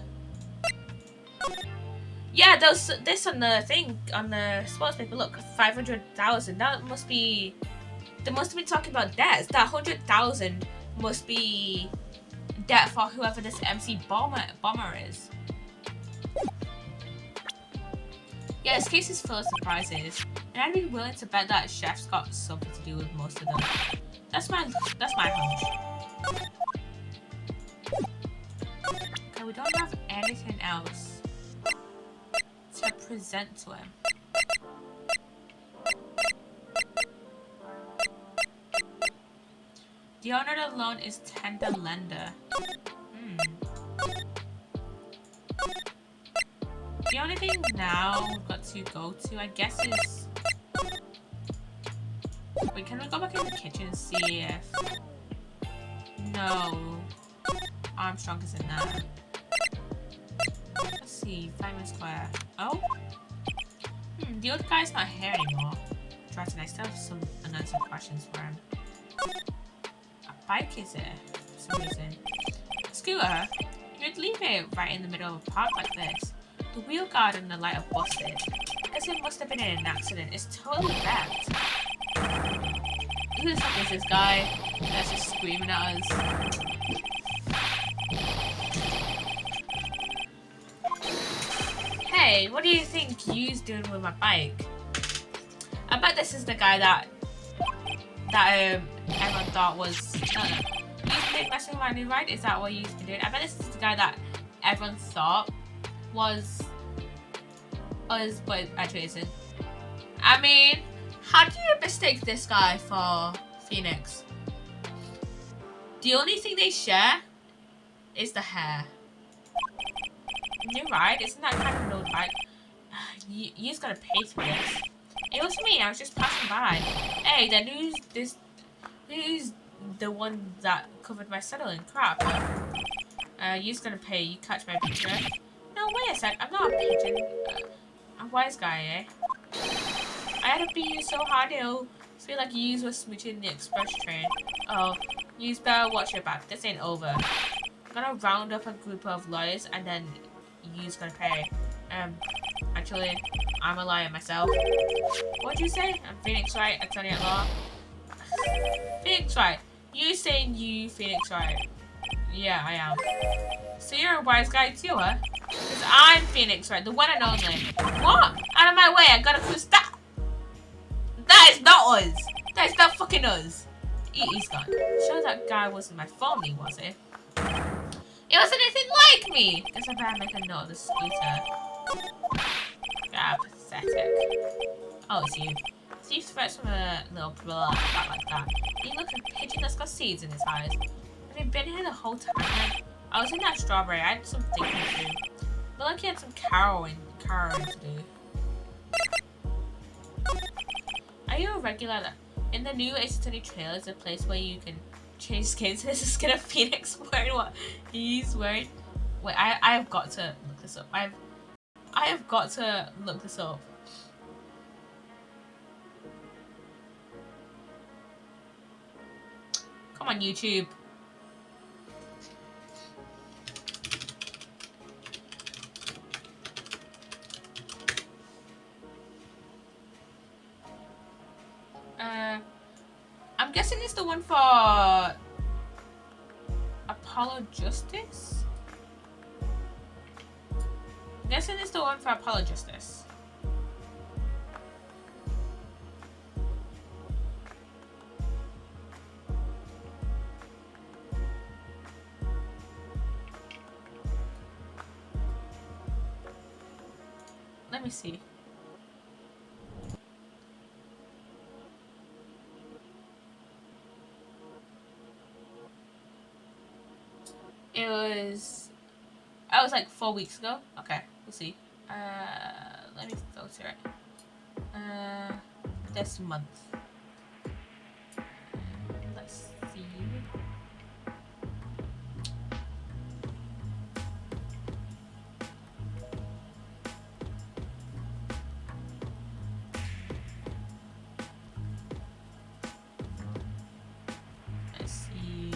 Yeah, there was this on the thing, on the sports paper. Look, 500,000. That must be... They must have been talking about debts. That 100,000 must be debt for whoever this MC bomber is. Yeah, this case is full of surprises, and I'd be willing to bet that chef's got something to do with most of them. That's my hunch. Okay, we don't have anything else to present to him. The owner of the loan is tender lender. The only thing now we've got to go to, I guess, is... Wait, can we go back in the kitchen and see if... No. Armstrong is in there. Let's see, Fireman Square. Oh? The old guy's not here anymore. Triton, I still have some unanswered questions for him. A bike is here, for some reason. Scooter? You'd leave it right in the middle of a park like this. The wheel guard and the light are busted. I guess it must have been in an accident. It's totally wrecked. Who the fuck is this guy that's just screaming at us? Hey, what do you think you's doing with my bike? I bet this is the guy that everyone thought was... You've been messing around me, right? Is that what you've been doing? I bet this is the guy that everyone thought was us, but actually isn't. I mean, how do you mistake this guy for Phoenix? The only thing they share is the hair. You're right, isn't that kind of an old bike? You just gotta pay for this. It was me, I was just passing by. Hey, then who's the one that covered my saddle in crap? You's gonna pay, you catch my picture. No, wait a sec, I'm not a pigeon. I'm a wise guy, eh? I had to beat you so hard it'll feel like yous were smooching the express train. Oh, yous better watch your back, this ain't over. I'm gonna round up a group of lawyers and then yous gonna pay. Actually, I'm a liar myself. What'd you say? I'm Phoenix Wright, attorney at law. Phoenix Wright. You saying you Phoenix Wright? Yeah, I am. So you're a wise guy too, huh? Because I'm Phoenix Wright, the one and only. What? Out of my way, I gotta prove that. That is not us. That is not fucking us. He's gone. Sure that guy wasn't my phony, was it? It wasn't anything like me! Guess I better make a note of the scooter. Ah, pathetic. Oh, it's you. So you threats from a little blah like that. You look like a pigeon that's got seeds in his eyes. Have you been here the whole time then? I was in that strawberry. I had some thinking to do. But like you had some carrowing to do. Are you a regular? In the new Ace Attorney trailer is a place where you can change skins. This is skin of Phoenix wearing what he's wearing. Wait, I have got to look this up. I have got to look this up. Come on, YouTube. I'm guessing it's the one for Apollo Justice? I'm guessing it's the one for Apollo Justice. Let me see. It was Oh, it was like 4 weeks ago. Okay, we'll see. Let me filter it. This month. Let's see. Let's see.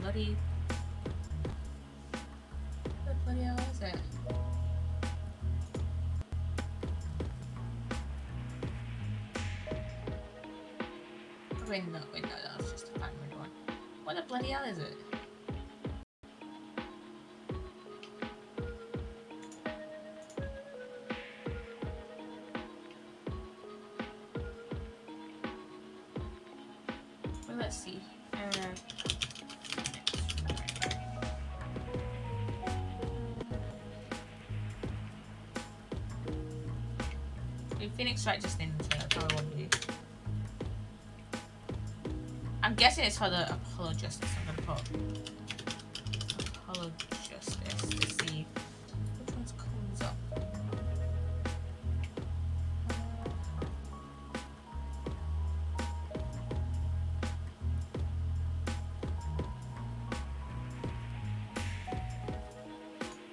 What the bloody hell is it? Wait, no, that's just a random one. What the bloody hell is it? Well, let's see. Phoenix Wright just named it, that's all I want to do. I'm guessing it's for the Apollo Justice. I'm gonna put Apollo Justice to see which one's comes up.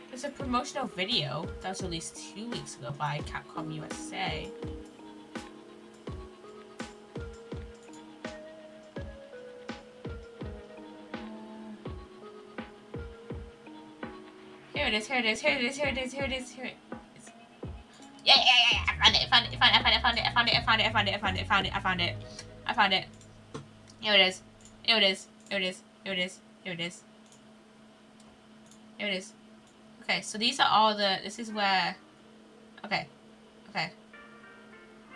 There's a promotional video that was released 2 weeks ago by Capcom USA. Here it is. Yeah. I found it. Here it is. Okay, so these are all this is where, okay.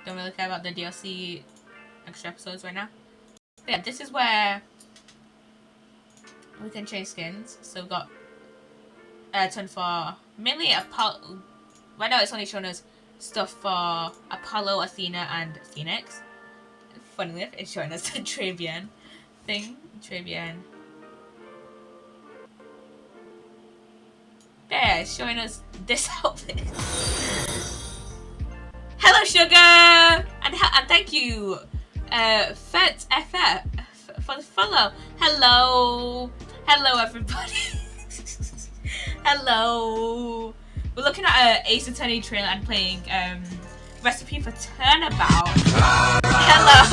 Don't really care about the DLC extra episodes right now. But yeah, this is where we can change skins. So we've got turn for mainly Apollo. Right now it's only showing us stuff for Apollo, Athena, and Phoenix. Funnily enough, it's showing us the Travian thing. There, it's showing us this outfit. Hello, Sugar! And thank you, Psssttt, for the follow. Hello, everybody. Hello. We're looking at an Ace Attorney trailer and playing Recipe for Turnabout. Hello,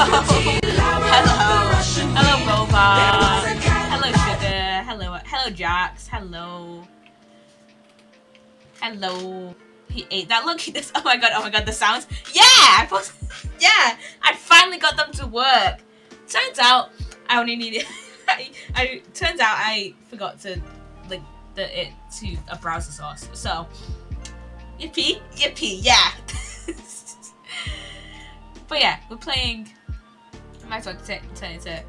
Robot. Hello, Sugar. Hello, Jax. Hello. He ate that. Look, this. Oh my god, the sounds. Yeah, I finally got them to work. Turns out I only needed. Turns out I forgot to link it to a browser source. So, yippee, yeah. But yeah, we're playing. I might as well turn it to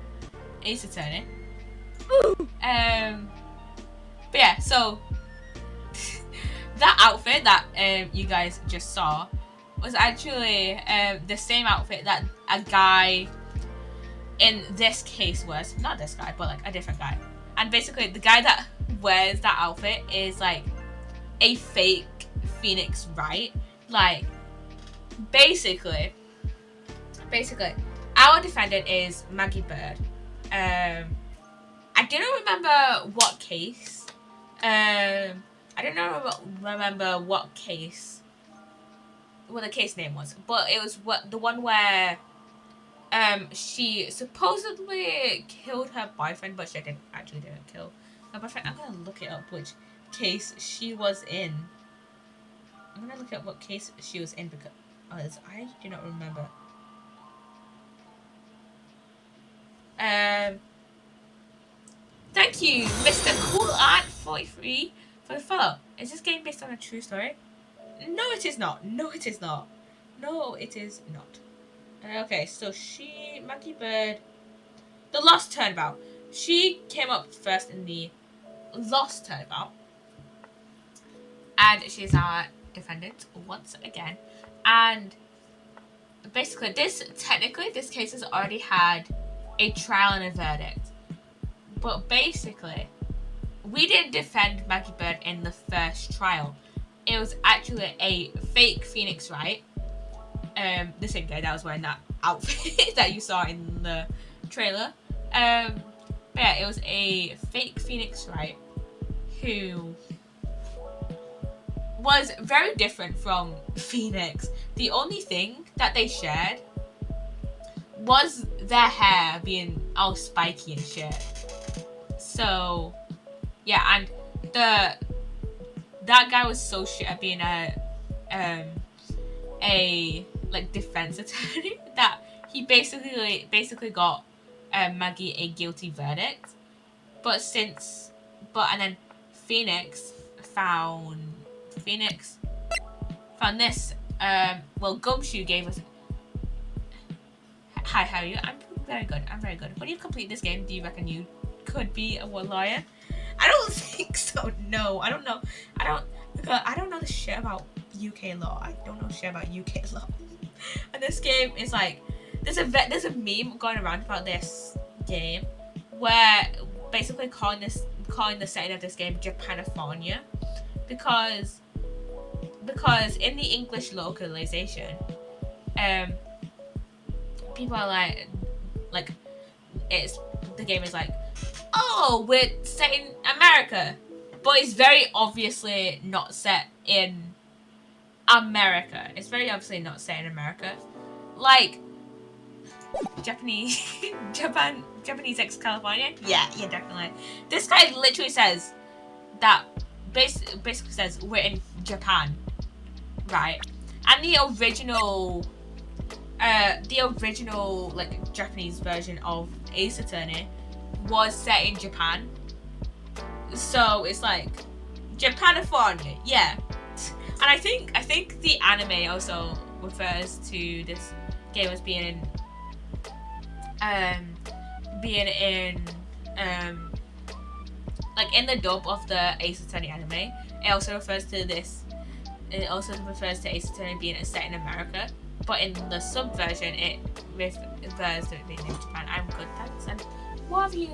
Ace Attorney. But yeah, so. That outfit that you guys just saw was actually the same outfit that a guy in this case was. Not this guy, but like a different guy. And basically the guy that wears that outfit is like a fake Phoenix Wright. Like basically our defendant is Maggie Bird. I don't remember what case. I don't remember what the case name was, but it was the one where she supposedly killed her boyfriend, but she didn't kill her boyfriend. I'm gonna look it up which case she was in. I'm gonna look at what case she was in because I do not remember. Thank you, Mr. Cool Art 43. For the follow, is this game based on a true story? No, it is not. Okay, so Maggie Bird, the Lost Turnabout. She came up first in the Lost Turnabout, and she's our defendant once again. And basically, this case has already had a trial and a verdict. But basically, we didn't defend Maggie Bird in the first trial. It was actually a fake Phoenix Wright. The same guy that was wearing that outfit that you saw in the trailer. But yeah, it was a fake Phoenix Wright who was very different from Phoenix. The only thing that they shared was their hair being all spiky and shit. So yeah, and that guy was so shit at being a like defense attorney that he basically got Maggie a guilty verdict. But then Phoenix found this. Well, Gumshoe gave us. Hi, how are you? I'm very good. When you complete this game, do you reckon you could be a lawyer? I don't think so. No, I don't know. I don't know the shit about UK law. I don't know shit about UK law. And this game is like, there's a meme going around about this game where basically calling the setting of this game Japanifornia, because in the English localization, people are like the game is like, oh, we're set in America, but it's very obviously not set in America. It's very obviously not set in America. Like Japanese X California. Yeah, definitely. This guy literally says that basically says we're in Japan, right? And the original like Japanese version of Ace Attorney was set in Japan. So it's like Japanifornia, yeah. And I think the anime also refers to this game as being in like in the dub of the Ace Attorney anime. It also refers to Ace Attorney being set in America, but in the sub version it refers to it being in Japan. I'm good, thanks. And what have you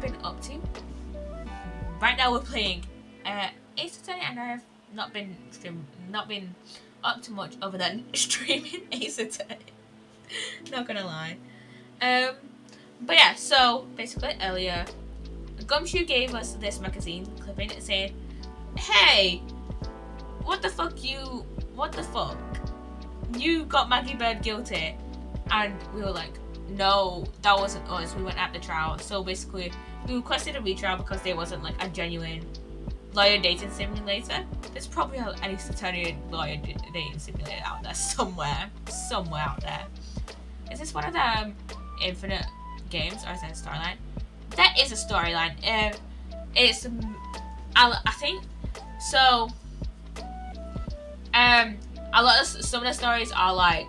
been up to? Right now we're playing Ace Attorney, and I have not been up to much other than streaming Ace Attorney. Not gonna lie. But yeah, so basically earlier, Gumshoe gave us this magazine clipping saying, "Hey, what the fuck? You got Maggie Bird guilty," and we were like, "No, that wasn't us. We went at the trial." So basically, we requested a retrial because there wasn't like a genuine lawyer dating simulator. There's probably an Ace Attorney lawyer dating simulator out there somewhere out there. Is this one of the infinite games, or is that a storyline? That is a storyline. It's I think so. Some of the stories are like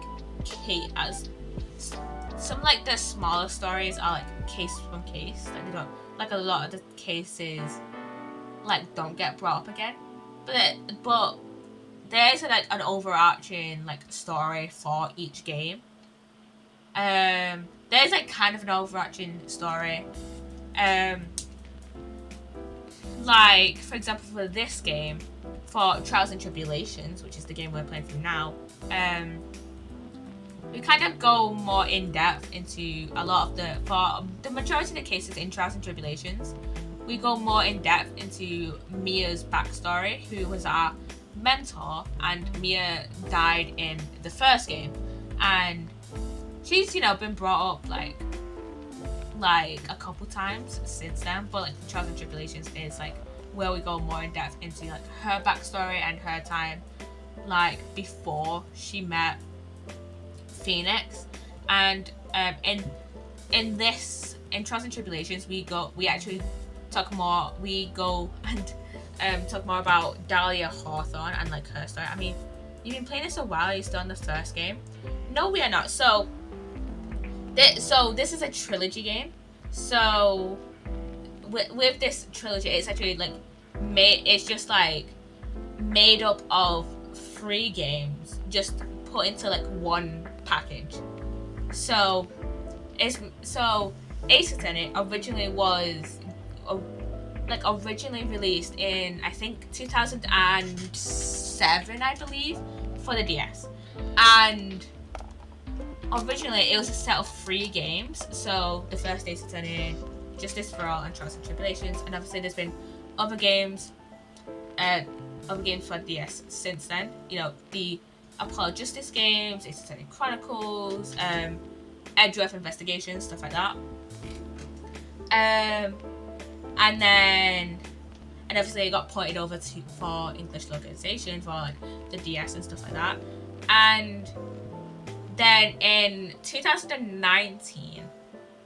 some like the smaller stories are like case from case. Like they don't, like a lot of the cases like don't get brought up again. But there's like an overarching like story for each game. There's like kind of an overarching story. Like for example, for this game, for Trials and Tribulations, which is the game we're playing through now, we kind of go more in depth into a lot of for the majority of the cases in Trials and Tribulations, we go more in depth into Mia's backstory, who was our mentor, and Mia died in the first game, and she's been brought up like a couple times since then, but like Trials and Tribulations is like where we go more in depth into like her backstory and her time like before she met Phoenix. And in Trials and Tribulations we actually talk more about Dahlia Hawthorne and like her story. I mean, you've been playing this a while, you're still in the first game. No, we are not. So this is a trilogy game. So with this trilogy, it's actually like it's just like made up of 3 games just put into like one package. So Ace Attorney originally was like originally released in I think 2007, I believe, for the DS. And originally it was a set of 3 games. So the first Ace Attorney, Justice for All, and Trials and Tribulations. And obviously there's been other games for DS since then. You know, the Apollo Justice games, Ace Attorney Chronicles, Edgeworth Investigations, stuff like that. And obviously it got ported over for English localization for like the DS and stuff like that. And then in 2019,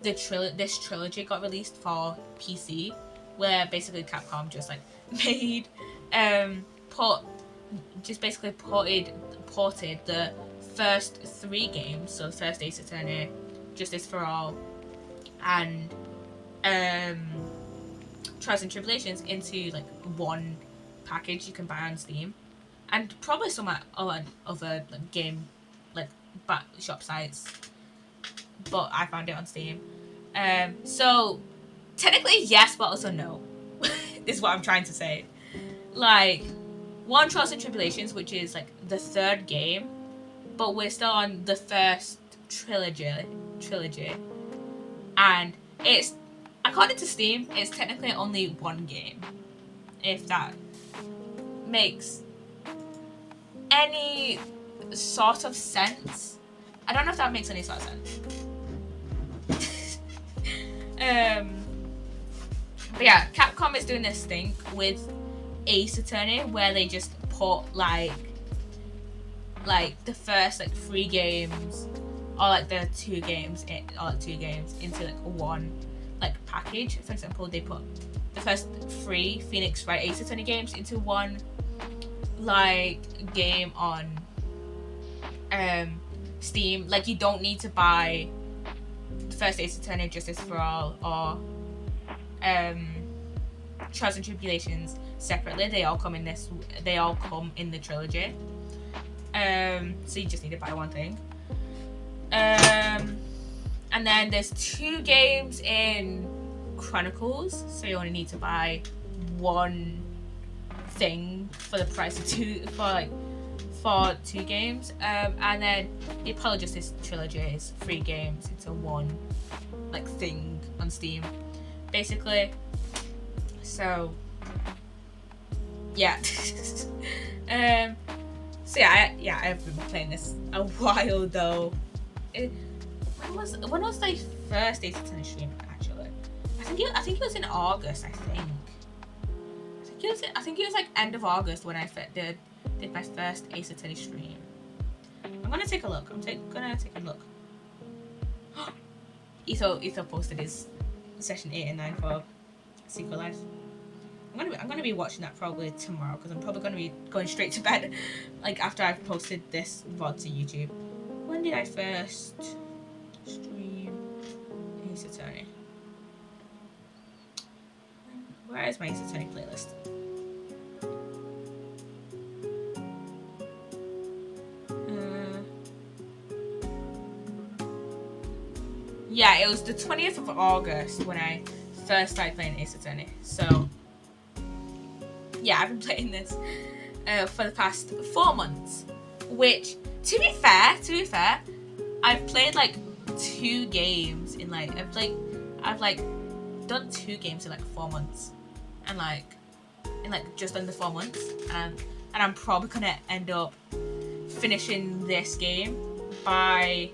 this trilogy got released for PC, where basically Capcom just like made ported the first 3 games, so the first Ace Attorney, Justice for All, and Trials and Tribulations into like one package you can buy on Steam, and probably some other like, game like shop sites, but I found it on Steam. So technically yes, but also no. Is what I'm trying to say. Like, one Trials and Tribulations, which is like the 3rd game, but we're still on the first trilogy, and it's, according to Steam, it's technically only 1 game, if that makes any sort of sense. I don't know if that makes any sort of sense. But yeah, Capcom is doing this thing with Ace Attorney where they just put like the first like 3 games, or like the 2 games into like one like package. For example, they put the first 3 Phoenix Wright Ace Attorney games into one like game on Steam. Like, you don't need to buy the first Ace Attorney, Justice for All, or Trials and Tribulations separately. They all come in the trilogy. So you just need to buy one thing. And then there's 2 games in Chronicles, so you only need to buy 1 thing for the price of 2 for 2 games. And then the Apollo Justice trilogy is 3 games into one like thing on Steam, basically. So yeah. So yeah, I've been playing this a while though. When was the first Ace Attorney stream actually? I think it was in August. I think it was like end of August when I did my first Ace Attorney stream. I'm gonna take a look. Gonna take a look. Etho posted his session 8 and 9 for Secret Life. I'm gonna be watching that probably tomorrow, because I'm probably gonna be going straight to bed like after I've posted this VOD to YouTube. When did I first stream Ace Attorney? Where is my Ace Attorney playlist? Yeah, it was the 20th of August when I first started playing Ace Attorney. So yeah, I've been playing this for the past 4 months, which, to be fair, I've played like 2 games in like, I've done 2 games in like 4 months, and in just under 4 months, and I'm probably gonna end up finishing this game by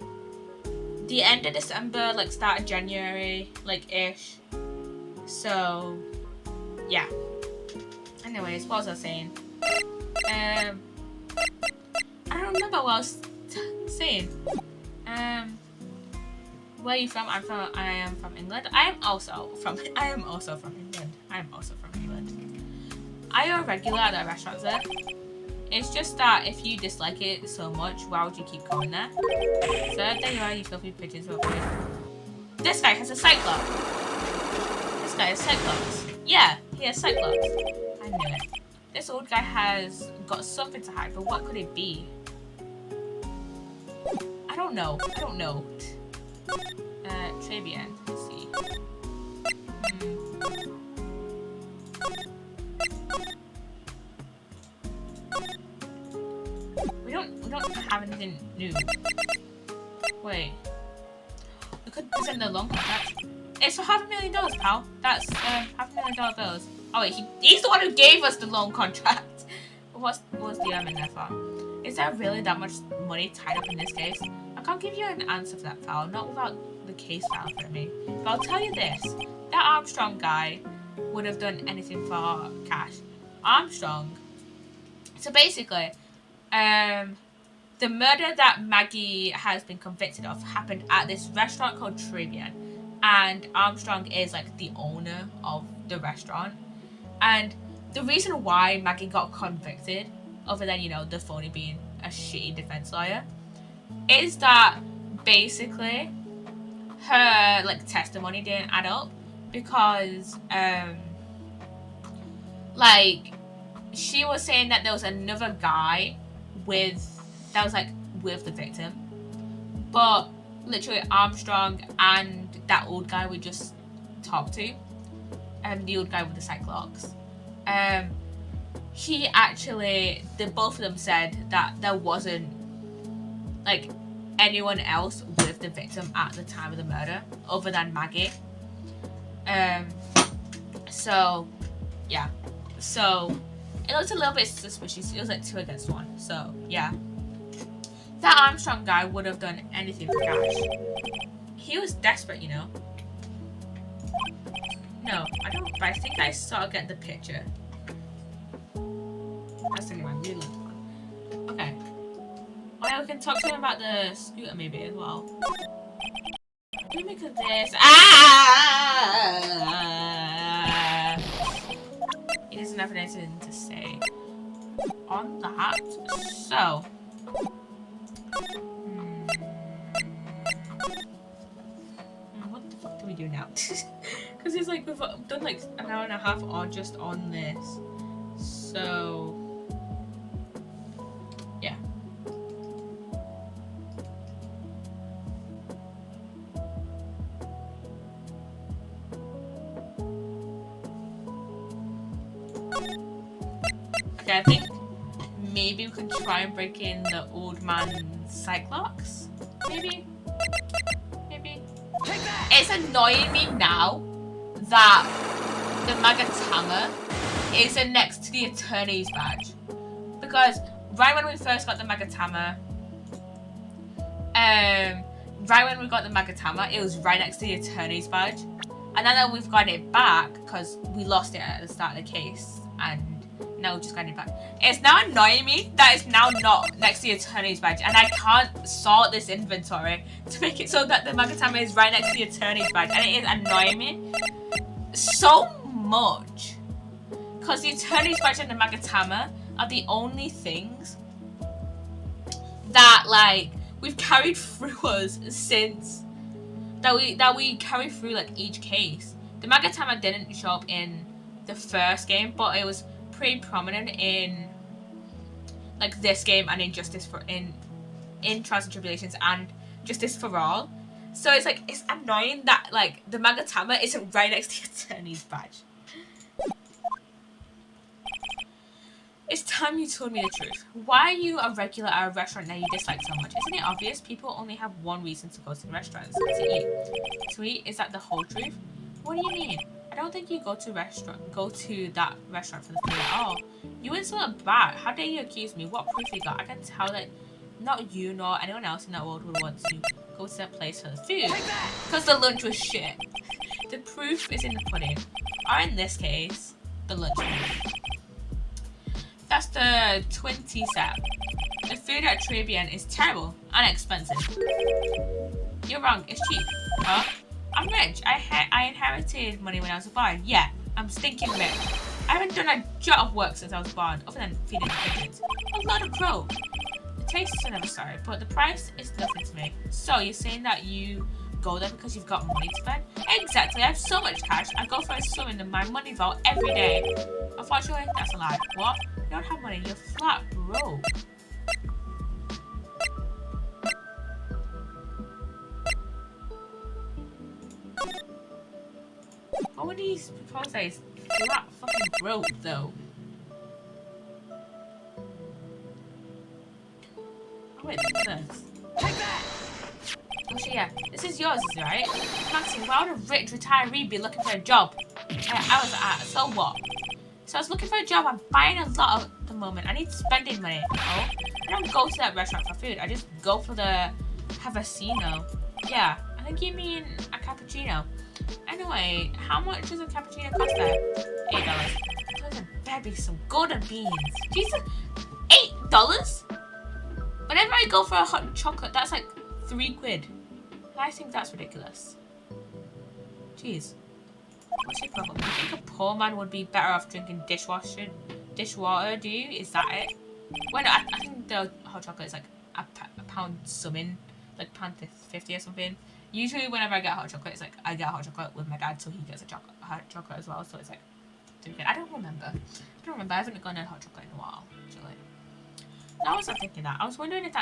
the end of December, like start of January, like ish. So yeah. Anyways, what was I saying? I don't remember what I was saying. Where are you from? I am from England. I am also from England. Are you a regular at the restaurant there? It's just that if you dislike it so much, why would you keep going there? So there you are, you filthy pigeons. This guy has a Cyclops. Yeah, he has Cyclops. I knew it. This old guy has got something to hide, but what could it be? I don't know. Trebian, let's see. the loan contract. It's for $500,000, pal. That's $500,000 bills. Oh wait, he's the one who gave us the loan contract. What was the in there for? Is there really that much money tied up in this case? I can't give you an answer for that, pal. Not without the case file for me. But I'll tell you this: that Armstrong guy would have done anything for cash. Armstrong. So basically, the murder that Maggie has been convicted of happened at this restaurant called Tribune, and Armstrong is like the owner of the restaurant. And the reason why Maggie got convicted, other than, you know, the phony being a shitty defense lawyer, is that basically her like testimony didn't add up because like she was saying that there was another guy that was like with the victim, but literally Armstrong and that old guy we just talked to, the old guy with the Cyclops, he actually, both of them said that there wasn't like anyone else with the victim at the time of the murder other than Maggie. So yeah, so it looks a little bit suspicious. It was like 2 against 1. So yeah, that Armstrong guy would have done anything for cash. He was desperate, you know. No, I don't, but I think I sort of get the picture. That's the one, really fun. Okay. Oh yeah, we can talk to him about the scooter maybe as well. What do you make of this? Ah! He doesn't have anything to say on that. So. What the fuck do we do now? Because it's like we've done like an hour and a half on just on this. So. Yeah. Okay, I think maybe we could try and break in the old man's Cyclops. Maybe. It's annoying me now that the Magatama isn't next to the attorney's badge, because right when we first got the Magatama, it was right next to the attorney's badge, and now that we've got it back because we lost it at the start of the case, and now we've just got it back. It's now annoying me that it's now not next to the attorney's badge, and I can't sort this inventory to make it so that the Magatama is right next to the attorney's badge, and it is annoying me so much because the attorney's badge and the Magatama are the only things that like we've carried through us since that we carry through like each case. The Magatama didn't show up in the first game, but it was pretty prominent in like this game and in Trials and Tribulations and Justice for All. So it's like it's annoying that like the Magatama isn't right next to the attorney's badge. It's time you told me the truth. Why are you a regular at a restaurant that you dislike so much? Isn't it obvious? People only have one reason to go to the restaurants: to eat. To eat? Is that the whole truth? What do you mean? I don't think you go to that restaurant for the food at all. You insult a bat. How dare you accuse me? What proof you got? I can tell that not you nor anyone else in that world would want to go to that place for the food. Because the lunch was shit. The proof is in the pudding. Or in this case, the lunch proof. That's the 20 set. The food at Tribune is terrible and expensive. You're wrong, it's cheap. Huh? I'm rich. I inherited money when I was born. Yeah, I'm stinking rich. I haven't done a jot of work since I was born, other than feeding the pigeons. A lot of crow. The taste is another story, but the price is nothing to me. So you're saying that you go there because you've got money to spend? Exactly. I have so much cash. I go for a swim in my money vault every day. Unfortunately, that's a lie. What? You don't have money. You're flat broke. What would these people say is flat fucking broke though? Oh wait, look at this. Take that! Oh shit, yeah, this is yours, right? Maxine, why would a rich retiree be looking for a job? I was so what? So I was looking for a job. I'm buying a lot at the moment. I need spending money. Oh, I don't go to that restaurant for food. I just go for the Havasino. Yeah, I think you mean a cappuccino. Anyway, how much does a cappuccino cost there? $8. Those better be some golden beans. Jesus, $8? Whenever I go for a hot chocolate, that's like £3. I think that's ridiculous. Jeez. What's your problem? You think a poor man would be better off drinking dishwater, do you? Is that it? Well, no, I think the hot chocolate is like a pound something, like £1.50 or something. Usually whenever I get hot chocolate, it's like I get hot chocolate with my dad, so he gets a hot chocolate as well, so it's like $3. I don't remember. I haven't gone to hot chocolate in a while, actually. I was not thinking that. I was wondering if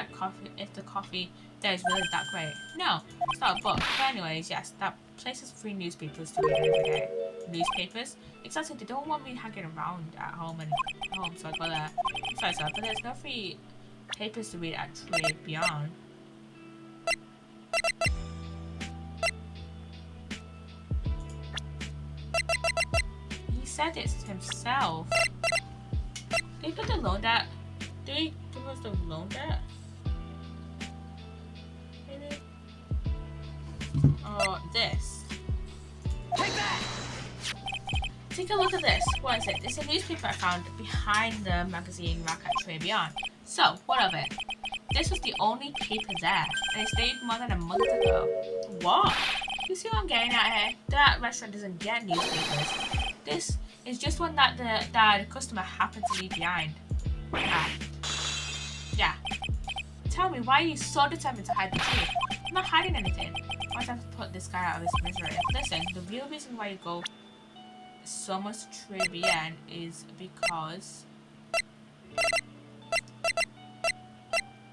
the coffee there is really that great. No, it's not a book. But anyways, yes, that place has free newspapers to read every day. Newspapers? Exactly, they don't want me hanging around at home, so I go there. Sorry, sir, but there's no free papers to read at Trade Beyond. He said it himself. Did he put the loan debt? Did he give us the loan debt? Maybe? Oh, this. Take that! Take a look at this. What is it? It's a newspaper I found behind the magazine rack at Trade Beyond. So, what of it? This was the only paper there, and it stayed more than a month ago. What? You see what I'm getting at here? That restaurant doesn't get newspapers. This is just one that the customer happened to leave behind. Yeah. Tell me, why are you so determined to hide the truth? I'm not hiding anything. Why do I have to put this guy out of his misery? Listen, the real reason why you go so much Tribune is because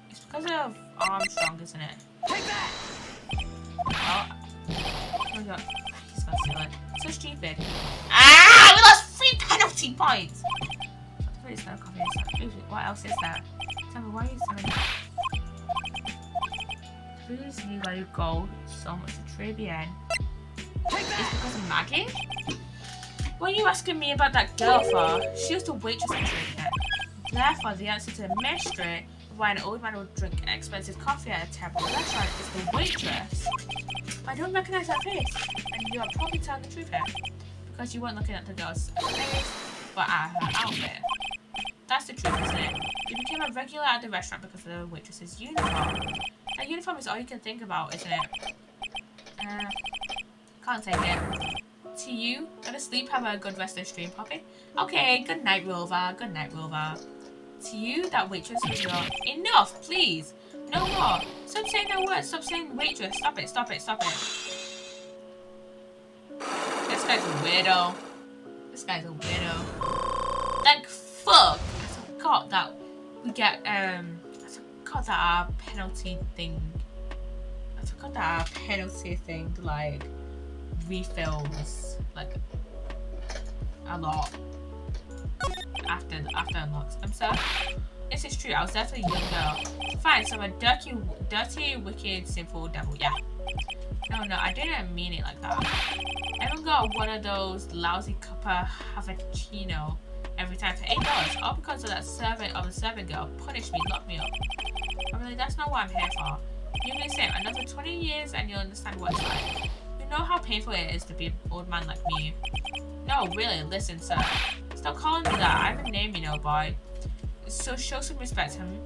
it's because of Armstrong, isn't it? Take that! Oh my god, he's gonna steal it. So stupid. Ah! We lost 3 penalty points! What else is that? Tell me, why are you selling it? Please me why you go so much to Tribune. It's because of Maggie? What are you asking me about that girl for? She was the waitress at Tribune. Therefore, the answer to the mystery of why an old man would drink expensive coffee at a terrible restaurant is the waitress. I don't recognize that face, and you are probably telling the truth here. Because you weren't looking at the girl's face, but at her outfit. That's the truth, isn't it? You became a regular at the restaurant because of the waitress's uniform. That uniform is all you can think about, isn't it? Can't take it. To you, go to sleep, have a good rest of the stream, Poppy. Okay, good night, Rover. Good night, Rover. To you, that waitress is your... Enough, please. No more. Stop saying that word. Stop saying waitress. Stop it, stop it, stop it. This guy's a weirdo. This guy's a weirdo. Like, fuck. I forgot that we get, I forgot that our penalty thing, like, refills, like, a lot after unlocks. I'm sorry. This is true. I was definitely younger. Fine, so I'm a dirty, wicked, sinful devil. Yeah. No, I didn't mean it like that. I haven't got one of those lousy cuppa havacino every time for $8, all because of that servant girl. Punish me, lock me up. But really, that's not what I'm here for. You can say another 20 years and you'll understand what it's like. You know how painful it is to be an old man like me. No, really, listen, sir. Stop calling me that. I have a name, you know, boy. So show some respect to him.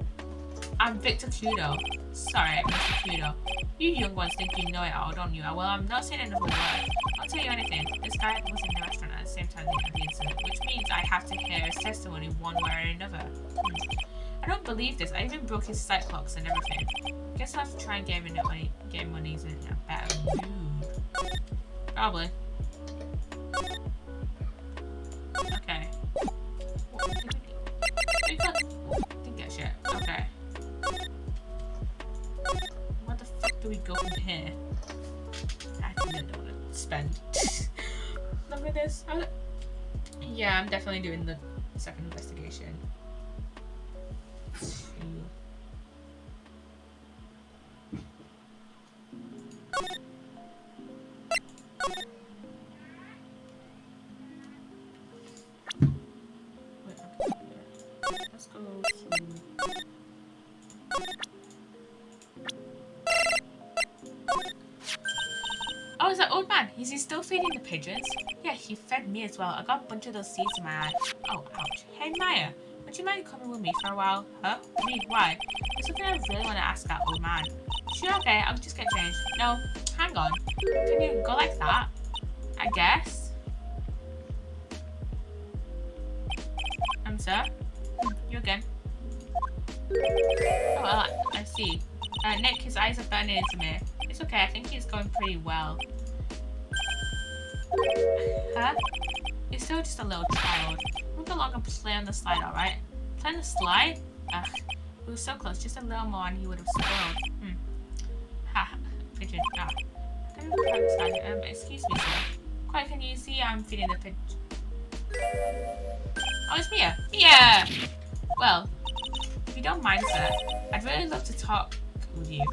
I'm Victor Kudo. Sorry, Mr. Kudo. You young ones think you know it all, don't you? Well, I'm not saying another word. I'll tell you anything. This guy was in the restaurant at the same time as the incident, which means I have to hear his testimony one way or another. I don't believe this. I even broke his sight clocks and everything. Guess I'll have to try and get money in a better mood. Probably. Okay. We didn't get shit. Okay. What the fuck do we go from here? I don't want to spend. Look at this. Yeah, I'm definitely doing the second investigation. man, is he still feeding the pigeons? Yeah, he fed me as well. I got a bunch of those seeds in my eye. Oh, ouch. Hey, Maya, would you mind coming with me for a while? Huh? Me? Why? There's something I really want to ask that old man. Sure, okay, I'll just get changed. No, hang on. Can you go like that? I guess. Sir? You again. Oh, well, I see. Nick, his eyes are burning into me. It's okay, I think he's going pretty well. Huh? He's still just a little child. Move along and play on the slide, alright? Play on the slide? Ugh. We were so close, just a little more and he would have spoiled. Ha, pigeon. Ah. Excuse me, sir. Quite, can you see I'm feeding the pigeon? Oh, it's Mia. Mia! Well, if you don't mind, sir, I'd really love to talk with you.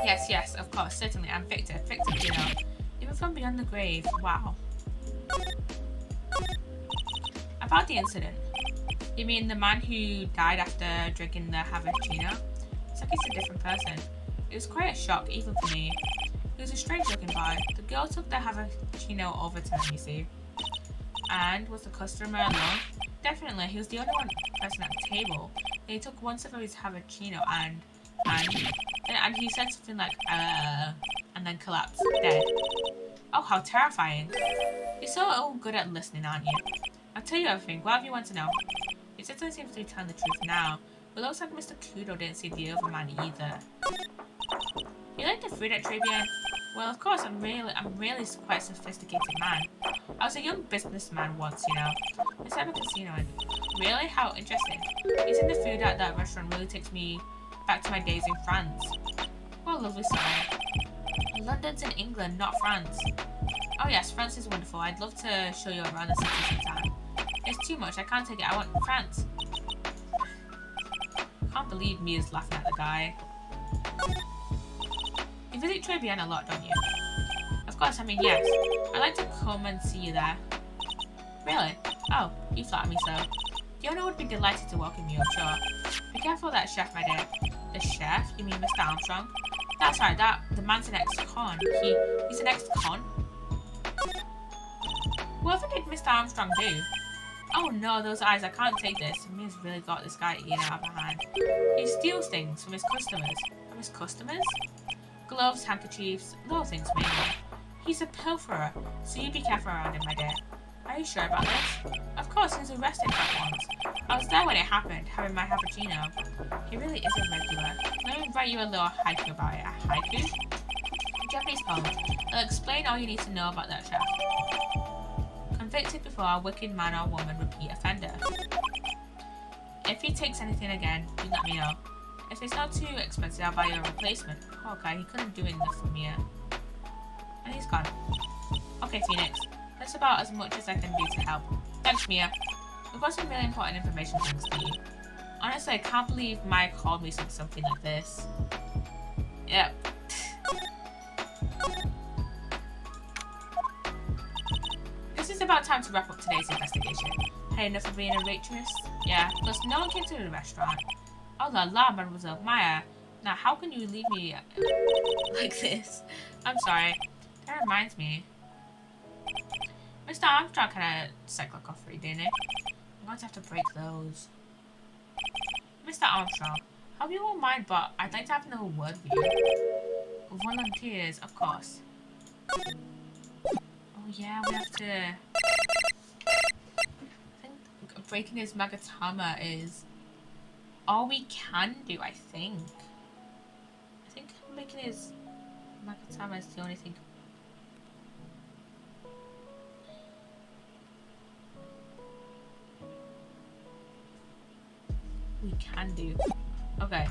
Yes, of course, certainly. I'm Victor. Victor, you know. Even from beyond the grave. Wow. About the incident. You mean the man who died after drinking the Havachino? It's like he's a different person. It was quite a shock, even for me. He was a strange looking boy. The girl took the Havachino over to him, you see. And was the customer alone? Definitely, he was the only one person at the table. And he took one sip of his Havachino and he said something like, and then collapsed, dead. Oh, how terrifying. You're so good at listening, aren't you? I'll tell you everything, whatever you want to know. He certainly seems to be telling the truth now. But it looks like Mr. Kudo didn't see the other man either. You like the food at Trebian? Well, of course, I'm really quite a sophisticated man. I was a young businessman once, you know. I set up a casino and... Really? How interesting. Eating the food at that restaurant really takes me back to my days in France. What a lovely story. London's in England, not France. Oh yes, France is wonderful. I'd love to show you around the city sometime. It's too much. I can't take it. I want France. Can't believe Mia's laughing at the guy. You visit Trebian a lot, don't you? Of course, I mean, yes. I'd like to come and see you there. Really? Oh, you flatter me so. The owner would be delighted to welcome you, I'm sure. Be careful of that chef, my dear. The chef? You mean Mr. Armstrong? That's right, the man's an ex-con. He's an ex-con? Whatever did Mr. Armstrong do? Oh no, those eyes, I can't take this. Mia's really got this guy eating out of hand. He steals things from his customers. From his customers? Gloves, handkerchiefs, little things mainly. He's a pilferer, so you be careful around him, my dear. Are you sure about this? Of course, he was arrested for it once. I was there when it happened, having my cappuccino. He really is a regular. Let me write you a little haiku about it. A haiku? A Japanese poem. It'll explain all you need to know about that chef. Convicted before a wicked man or woman, repeat offender. If he takes anything again, you let me know. If it's not too expensive, I'll buy you a replacement. Okay, he couldn't do enough for Mia. And he's gone. Okay, Phoenix. That's about as much as I can do to help. Thanks, Mia. We've got some really important information thanks to you. Honestly, I can't believe Maya called me something like this. Yep. This is about time to wrap up today's investigation. Had enough of being a waitress? Yeah, plus no one came to the restaurant. Oh la la, Mademoiselle Maya. Now, how can you leave me like this? I'm sorry. That reminds me. Mr. Armstrong had a cyclocophery, didn't he? I'm going to have to break those. Mr. Armstrong, hope you won't mind, but I'd like to have another word with you. Volunteers, of course. Oh yeah, we have to... I think breaking his Magatama is all we can do, I think. I think making his Magatama is the only thing. We can do. Okay.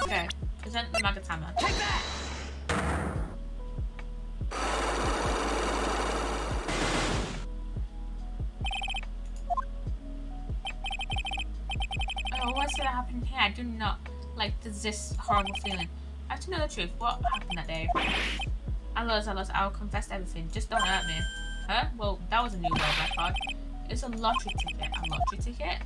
Okay. Present the Magatama. Take that! What's gonna happen here? I do not like this horrible feeling. I have to know the truth. What happened that day? I lost. I'll confess everything. Just don't hurt me. Huh? Well, that was a new world record. It's a lottery ticket. A lottery ticket?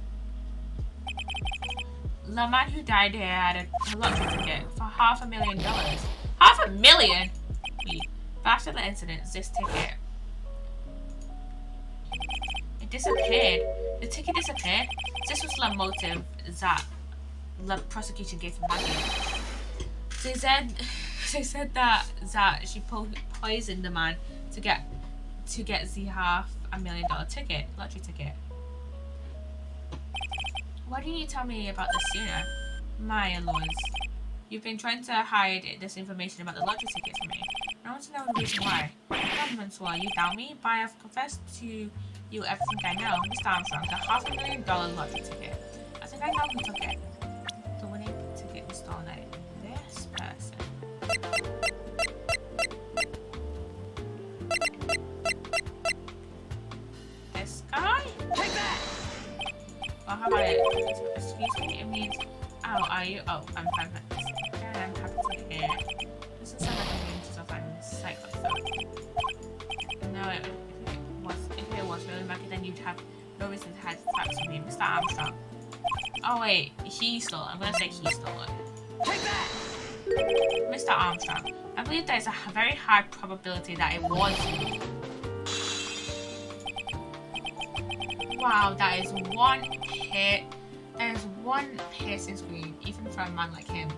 The man who died here had a lottery ticket for $500,000. $500,000? Wait. But after the incident, this ticket... It disappeared. The ticket disappeared. This was the motive that the prosecution gave to Maggie. They said that she poisoned the man to get the $500,000 ticket, lottery ticket. Why didn't you tell me about this sooner? My lords, you've been trying to hide this information about the lottery ticket from me. I want to know the reason why. Bonsoir, you doubt me, but I have confessed to you everything I know. Mr. Armstrong, the $500,000 lottery ticket. I think I know who took it. The winning ticket was stolen by this person. This guy? Take that! Well, how about it? Excuse me? It means... Oh, are you? Oh, I'm fine. I'm happy to hear. This doesn't sound like I'm being so fine. Psycho stuff. No, if it was really Maggie, then you'd have no reason to hide facts from me. Mr. Armstrong. Oh, wait. He stole it. I'm gonna say he stole it. Take that! Mr. Armstrong, I believe there is a very high probability that it was you. Wow, that is one hit. That is one piercing scream, even for a man like him.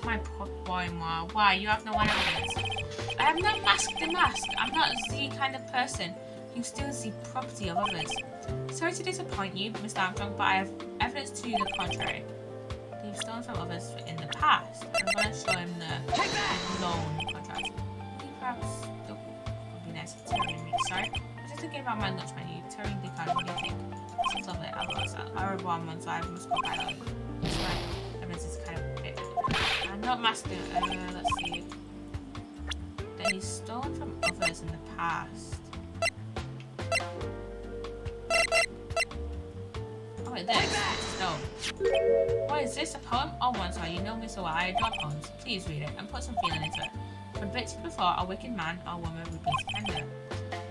My poor boy, Ma. Why? You have no one evidence. I have not masked the mask. I'm not the kind of person who steals the property of others. Sorry to disappoint you, Mr. Armstrong, but I have evidence to the contrary. They've stolen from others in the past. I'm going to show him the loan contract. Perhaps it would be nice if Terry me. Sorry? I was just thinking about my lunch menu. Terry Decon, what do you think? Sounds lovely. I read one, so I must go buy that. That's right. Evidence is kind of big. I'm not masking. Let's see. That he's stolen from others in the past. Oh wait, this? No. What is this, a poem? Oh, one, sorry, you know me so well. I adore poems. Please read it and put some feeling into it. Convicted before, a wicked man or woman would be surrendered.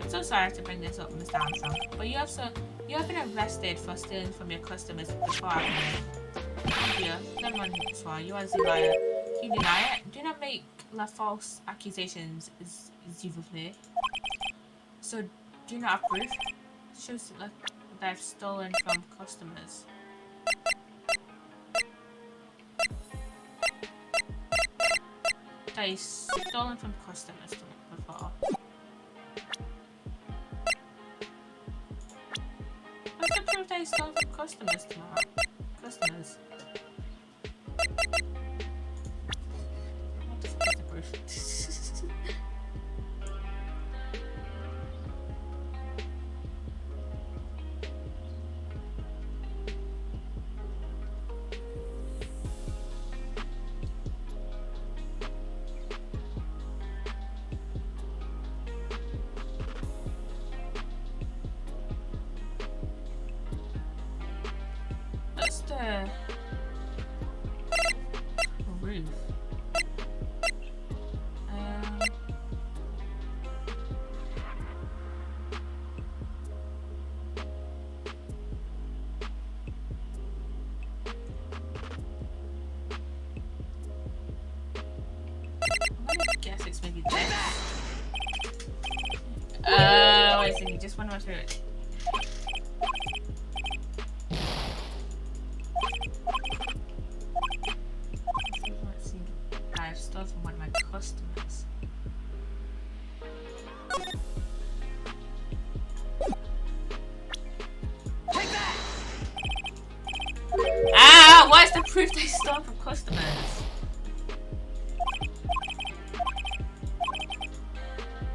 I'm so sorry to bring this up, Mr. Armstrong, but you have been arrested for stealing from your customers before I can. Dear, never mind, you are the liar. You deny it? Do not make false accusations, s'il vous plaît. So, do you not have proof? Shows that I've stolen from customers. That he's stolen from customers before. What's the proof that he's stolen from customers tomorrow? Customers. What the fuck is the proof? What's the roof? I guess it's maybe this. I see. You just went through it. Let's see. I've stolen from one of my customers. Take that! Ah! What is the proof they stole from customers?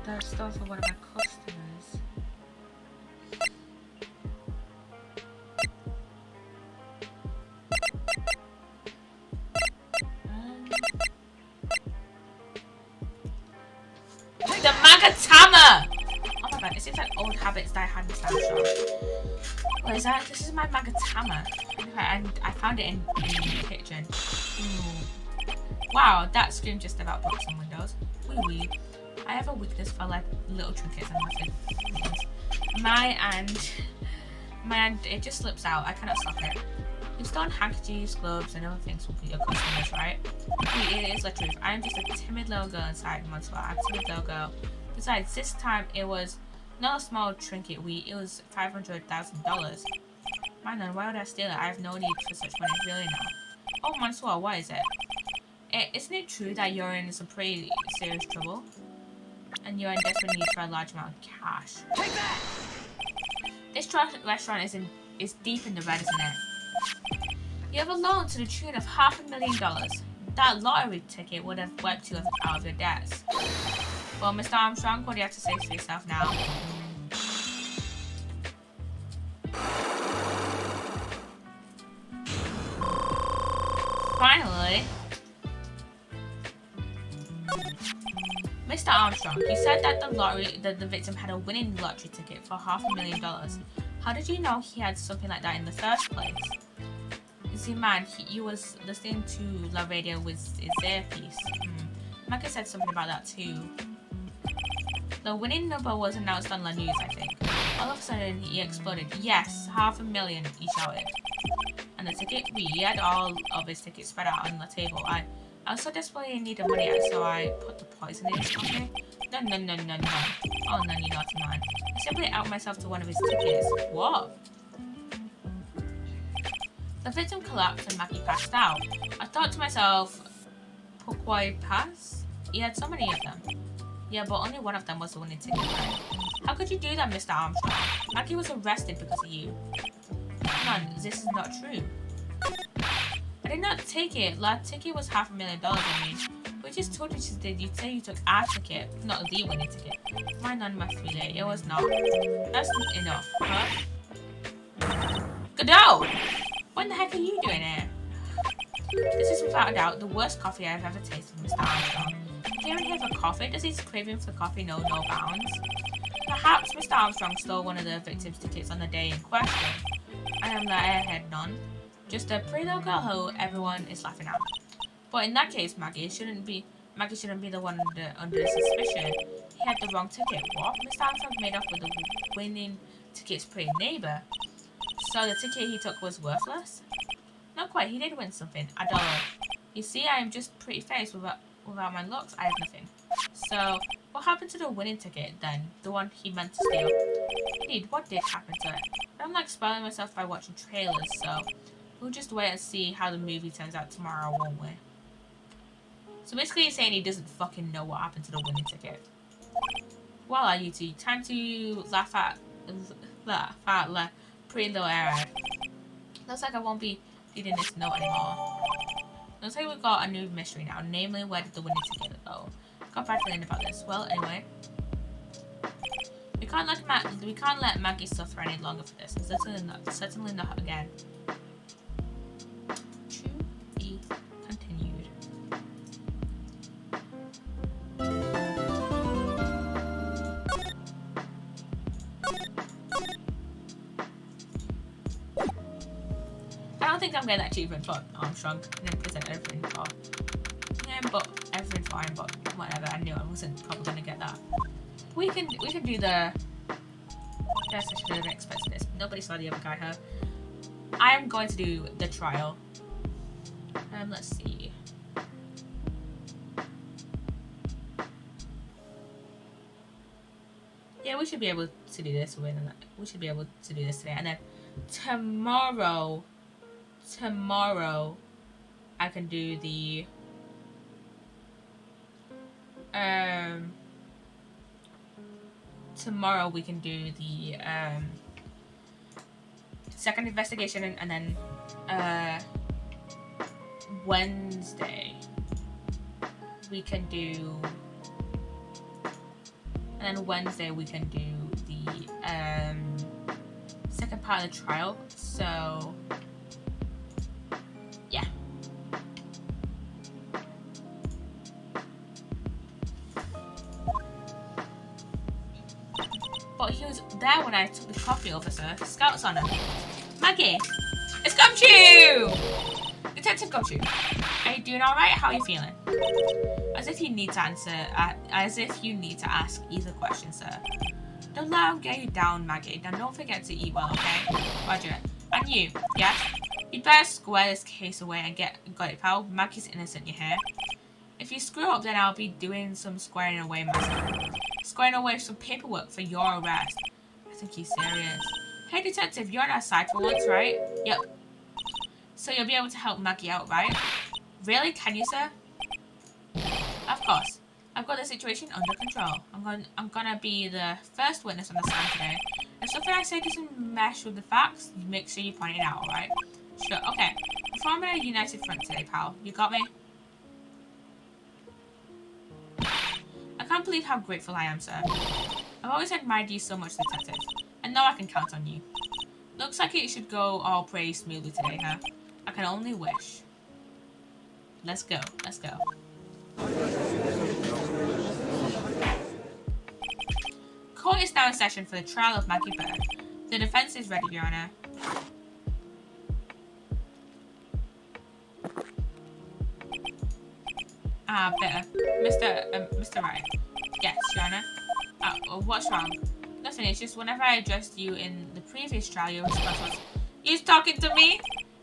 That stole from one of my customers. The Magatama! Oh my god, it seems like old habits that I had in Snapshot. What is that? This is my Magatama. And I found it in the kitchen. Ooh. Wow, that scream just about broke some windows. Wee wee. I have a weakness for like little trinkets and massive things. My hand, it just slips out. I cannot stop it. You've stolen handkerchiefs, gloves, and other things from your customers, right? It is the truth. I am just a timid little girl inside Monster. I'm a timid little girl. Besides, this time it was not a small trinket. It was $500,000. Man, why would I steal it? I have no need for such money, really now. Oh, Mansoor, what is it? Isn't it true that you're in some pretty serious trouble? And you're in desperate need for a large amount of cash? Take that! This restaurant is deep in the red, isn't it? You have a loan to the tune of $500,000. That lottery ticket would have wiped you out of your debts. Well, Mr. Armstrong, what do you have to say for yourself now? Finally. Mr. Armstrong, you said that the victim had a winning lottery ticket for $500,000. How did you know he had something like that in the first place? You see, man, he was listening to the radio with his earpiece. Micah said something about that too. The winning number was announced on the news, I think. All of a sudden, he exploded. Yes, $500,000, he shouted. And the ticket, he had all of his tickets spread out on the table. I was so desperately in need of money, so I put the poison in his coffee. No. Oh, no, you naughty man. I simply out myself to one of his tickets. What? The victim collapsed and Maggie passed out. I thought to myself, pourquoi pass? He had so many of them. Yeah, but only one of them was the winning ticket, right? How could you do that, Mr. Armstrong? Maggie was arrested because of you. Come on, this is not true. I did not take it. That ticket was $500,000, I mean. We just told you did. You say you took our ticket, not the winning ticket. My none must be late. It was not. That's not enough, huh? Godot! What the heck are you doing here? This is without a doubt the worst coffee I've ever tasted, Mr. Armstrong. Came in here for coffee? Does his craving for coffee know no bounds? Perhaps Mr. Armstrong stole one of the victim's tickets on the day in question. I am the airhead none. Just a pretty little girl who everyone is laughing at. But in that case, Maggie shouldn't be the one under suspicion. He had the wrong ticket. What? Mr. Armstrong made off with the winning ticket's pretty neighbour. So the ticket he took was worthless? Not quite. He did win something. $1. You see, I am just pretty faced without my looks. I have nothing. So, what happened to the winning ticket then? The one he meant to steal? Indeed, what did happen to it? I'm like spoiling myself by watching trailers, so we'll just wait and see how the movie turns out tomorrow, won't we? So basically he's saying he doesn't fucking know what happened to the winning ticket. Well, are you two? Time to laugh at the pretty little airhead. Looks like I won't be reading this note anymore. Looks like we've got a new mystery now, namely where did the winning ticket go? Got a bad feeling about this. Well, anyway. We can't let Maggie suffer any longer for this. Certainly not again. To be continued. I don't think I'm getting that achievement for Armstrong. And then present everything for him, but everything's fine, but whatever. I knew I wasn't probably gonna get that. We can do the. Yes, I should have expected this. Nobody saw the other guy, huh? I am going to do the trial. Let's see. Yeah, we should be able to do this. We should be able to do this today, and then tomorrow, I can do the. Tomorrow we can do the second investigation, and then Wednesday we can do, the second part of the trial. So yeah. But he was there when I took the coffee over, sir. Scouts on him. Maggie! It's come true! Detective Gumshoe, are you doing alright? How are you feeling? As if you need to ask either question, sir. Don't let him get you down, Maggie. Now don't forget to eat well, okay? Roger. And you, yes? You'd better square this case away and got it, pal? Maggie's innocent, you hear? If you screw up, then I'll be doing some squaring away myself. Squaring away some paperwork for your arrest. I think he's serious. Hey, detective, you're on our side for once, right? Yep. So you'll be able to help Maggie out, right? Really? Can you, sir? Of course. I've got the situation under control. I'm gonna be the first witness on the stand today. If something I say doesn't mesh with the facts, you make sure you point it out, alright? Sure, okay. We're forming a united front today, pal. You got me? I can't believe how grateful I am, sir. I've always admired you so much, detective. And now I can count on you. Looks like it should go all pretty smoothly today, huh? I can only wish. Let's go. Let's go. Court is now in session for the trial of Maggie Bird. The defense is ready, Your Honor. Better. Mr. Wright. Yes, Your Honor. What's wrong? Nothing, it's just whenever I addressed you in the previous trial, your response was, "You talking to me?"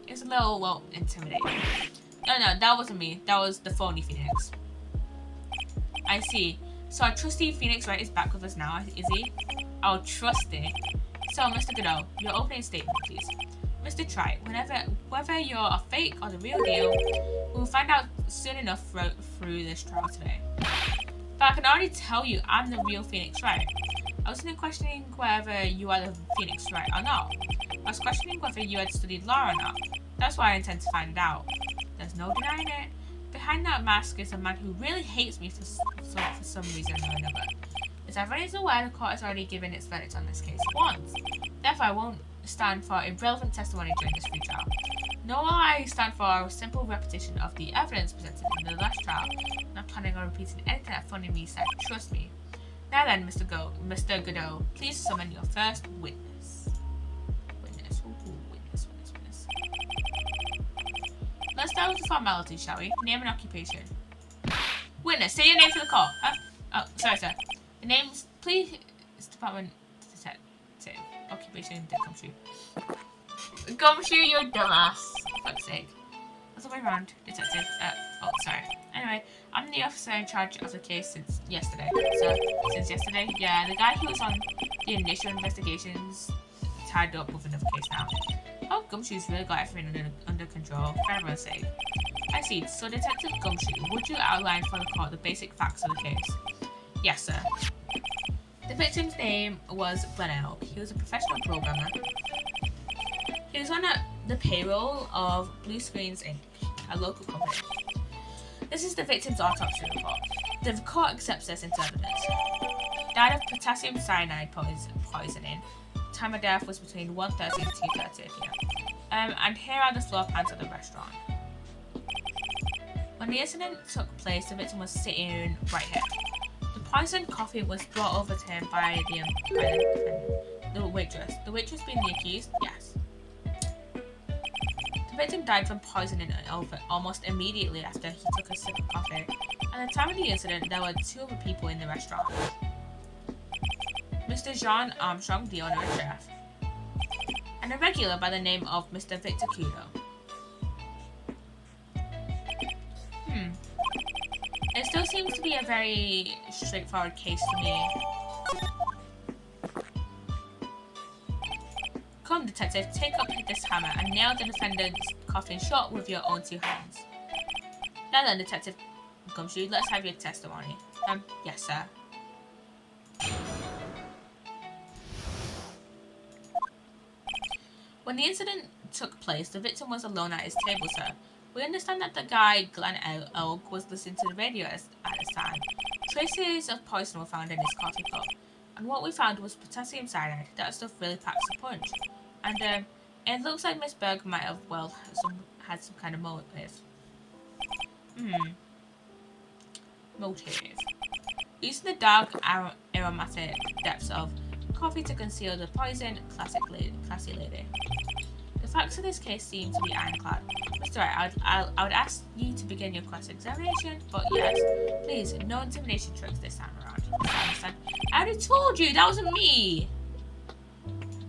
It's a little, well, intimidating. No, that wasn't me. That was the phony Phoenix. I see. So our trusty Phoenix Wright is back with us now, is he? Our trusty. So, Mr. Godot, your opening statement, please. Mr. Trite, whether you're a fake or the real deal, we'll find out soon enough through this trial today. But I can already tell you I'm the real Phoenix Wright. I wasn't questioning whether you are the Phoenix Wright or not. I was questioning whether you had studied law or not. That's why I intend to find out. There's no denying it. Behind that mask is a man who really hates me for some reason or another. As everyone is aware, the court has already given its verdict on this case once. Therefore, I won't stand for irrelevant testimony during this retrial. Nor will I stand for a simple repetition of the evidence presented in the last trial. I'm not planning on repeating anything that funny me said. Trust me. Now then, Mr. Godot, please summon your first witness. Witness. Let's start with the formalities, shall we? Name and occupation. Witness, say your name for the court. Oh, sorry, sir. The name's, please, Department Detective. Occupation, Gumshoe. Gumshoe, you're dumbass. For fuck's sake. Other way around, detective. Sorry. Anyway, I'm the officer in charge of the case since yesterday. So, since yesterday? Yeah, the guy who was on the initial investigations tied up with another case now. Oh, Gumshoe's really got everything under control, for everyone's sake. I see. So, Detective Gumshoe, would you outline for the court the basic facts of the case? Yes, sir. The victim's name was Glenn. He was a professional programmer. He was on the payroll of Blue Screens Inc., a local company. This is the victim's autopsy report. The court accepts this into evidence. Died of potassium cyanide poisoning. Time of death was between 1:30 and 2:30 p.m. And here are the floor plans of the restaurant. When the incident took place, the victim was sitting right here. The poisoned coffee was brought over to him by the waitress. The waitress being the accused? Yes. The victim died from poisoning almost immediately after he took a sip of coffee. At the time of the incident, there were 2 other people in the restaurant. Mr. John Armstrong, the owner and chef, and a regular by the name of Mr. Victor Kudo. It still seems to be a very straightforward case to me. Come, detective, take up this hammer and nail the defendant's coffin shut with your own 2 hands. Now then, Detective Gumshoe, let's have your testimony. Yes, sir. When the incident took place, the victim was alone at his table, sir. We understand that the guy, Glenn Elk, was listening to the radio at this time. Traces of poison were found in his coffee cup, and what we found was potassium cyanide. That stuff really packs a punch. And it looks like Miss Berg might have, well, had some kind of motive. Motive. Using the dark aromatic depths of coffee to conceal the poison, classy lady. The facts of this case seem to be ironclad. Mr. Wright, I would ask you to begin your cross-examination, but yes, please, no intimidation tricks this time around. I understand. I already told you, that wasn't me.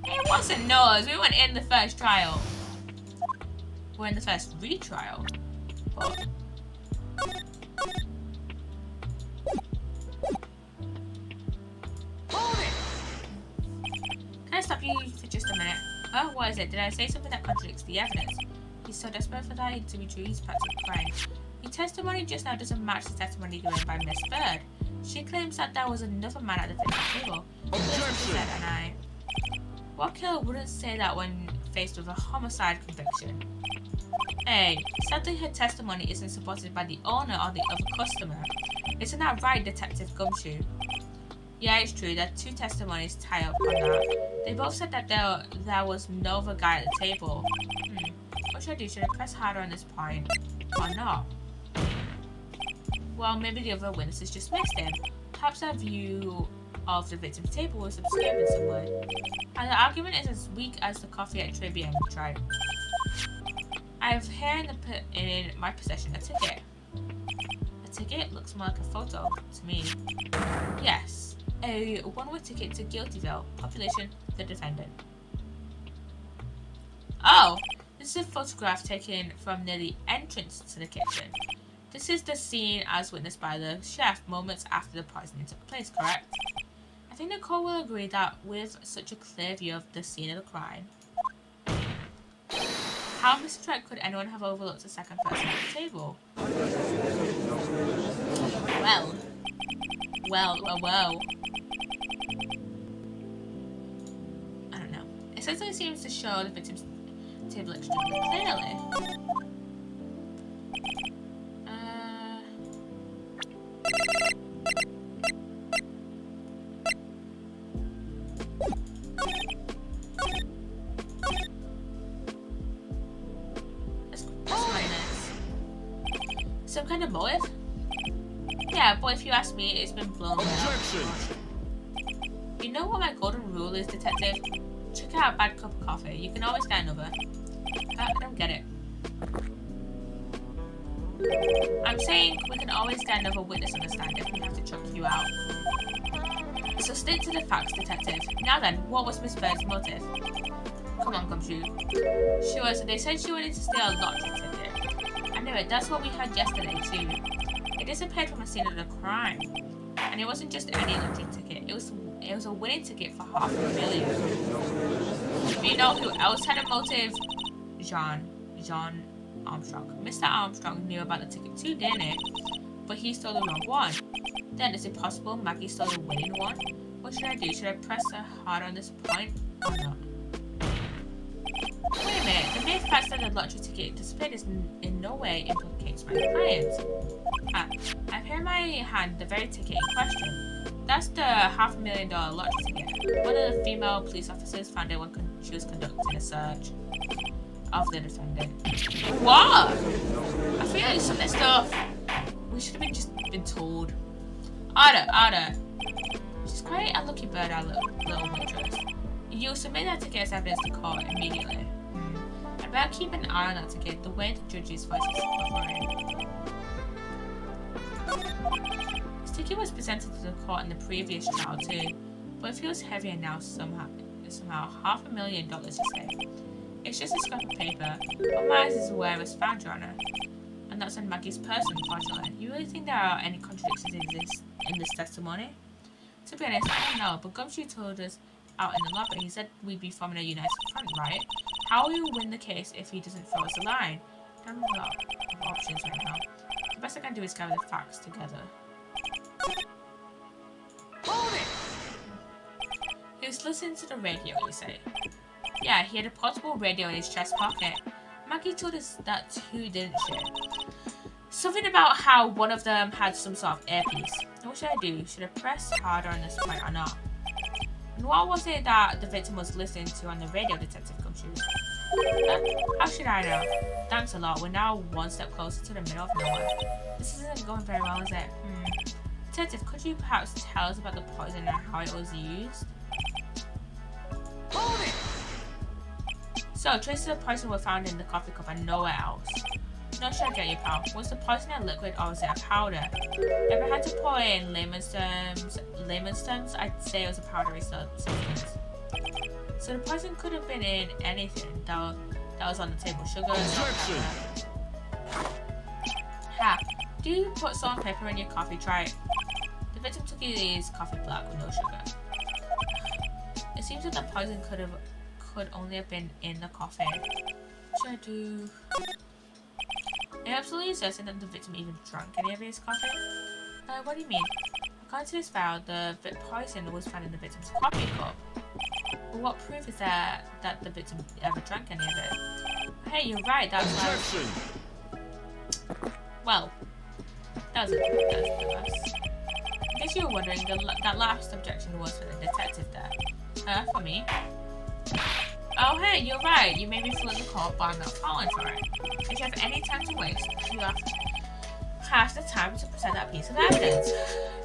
It wasn't us. We weren't in the first trial. We're in the first retrial. But... hold it! Can I stop you for just a minute? Oh, what is it? Did I say something that contradicts the evidence? He's so desperate for that to be true, he's practicing crime. Your testimony just now doesn't match the testimony given by Miss Bird. She claims that there was another man at the fitness table. Objection! And I... what killer wouldn't say that when faced with a homicide conviction? Hey, sadly her testimony isn't supported by the owner or the other customer. Isn't that right, Detective Gumshoe? Yeah, it's true. There are two testimonies tie up on that. They both said that there was no other guy at the table. What should I do? Should I press harder on this point or not? Well, maybe the other witnesses just missed him. Perhaps their view of the victim's table was obscured in some way. And the argument is as weak as the coffee at Tribune tried. I have here in my possession a ticket. A ticket looks more like a photo to me. Yes, a one-way ticket to Guiltyville. Population, the defendant. Oh, this is a photograph taken from near the entrance to the kitchen. This is the scene as witnessed by the chef moments after the poisoning took place, correct? I think the court will agree that with such a clear view of the scene of the crime, how, Mr. Trent, could anyone have overlooked a second person at the table? Well. I don't know. It says that it seems to show the victim's table extremely clearly. Some kind of motive? Yeah, but if you ask me, it's been blown Objection! You know what my golden rule is, Detective? Check out a bad cup of coffee. You can always get another. I don't get it. I'm saying we can always get another witness on the stand if we have to chuck you out. So stick to the facts, Detective. Now then, what was Miss Bird's motive? Come on, Gumshoe. They said she wanted to steal a lottery ticket. I knew it. That's what we heard yesterday too. It disappeared from the scene of the crime, and it wasn't just any lottery ticket. It was a winning ticket for $500,000. Do you know who else had a motive? John Armstrong. Mr. Armstrong knew about the ticket too, didn't he? But he stole the wrong one. Then is it possible Maggie stole the winning one? What should I do? Should I press her hard on this point or not? Wait a minute, the mere fact that the lottery ticket disappeared in no way implicates my client. I've here in my hand the very ticket in question. That's the $500,000 lottery ticket. One of the female police officers found it when she was conducting a search of the defendant. What? I feel like some of this stuff we should have just been told. Ada. She's quite a lucky bird, our little waitress. You'll submit that ticket as evidence to court immediately. I better keep an eye on that ticket, the way the judge's voice is covering. This ticket was presented to the court in the previous trial too, but it feels heavier now somehow $500,000 you say. It's just a scrap of paper, but Myers is aware it was found, Your Honor. And that's on Maggie's person, unfortunately. You really think there are any contradictions in this testimony? To be honest, I don't know, but Gumshoe told us out in the lobby, he said we'd be forming a united front, right? How will you win the case if he doesn't throw us a line? I don't have a lot of options right now. The best I can do is gather the facts together. Hold it! He was listening to the radio, you say? Yeah, he had a portable radio in his chest pocket. Maggie told us that too, didn't she? Something about how one of them had some sort of earpiece. What should I do? Should I press harder on this point or not? And what was it that the victim was listening to on the radio, Detective Gumshoe? How should I know? Thanks a lot. We're now one step closer to the middle of nowhere. This isn't going very well, is it? Detective, could you perhaps tell us about the poison and how it was used? Hold it! So, traces of poison were found in the coffee cup and nowhere else. Not sure I get you, pal. Was the poison a liquid or was it a powder? If I had to put it in layman's terms, I'd say it was a powdery substance. So the poison could have been in anything that was on the table. Sugar, salt, Ha! Do you put salt and pepper in your coffee? Try it. The victim took his coffee black with no sugar. It seems that the poison could only have been in the coffee. Should I do? Are you absolutely certain that the victim even drank any of his coffee? What do you mean? According to this file, the poison was found in the victim's coffee cup. But what proof is there that the victim ever drank any of it? Hey, you're right, that was well, that was the last. I guess you were wondering, that last objection was for the detective there. For me. Oh hey, you're right, you may be full of the court, but I'm not falling for it. If you have any time to waste, you have the time to present that piece of evidence.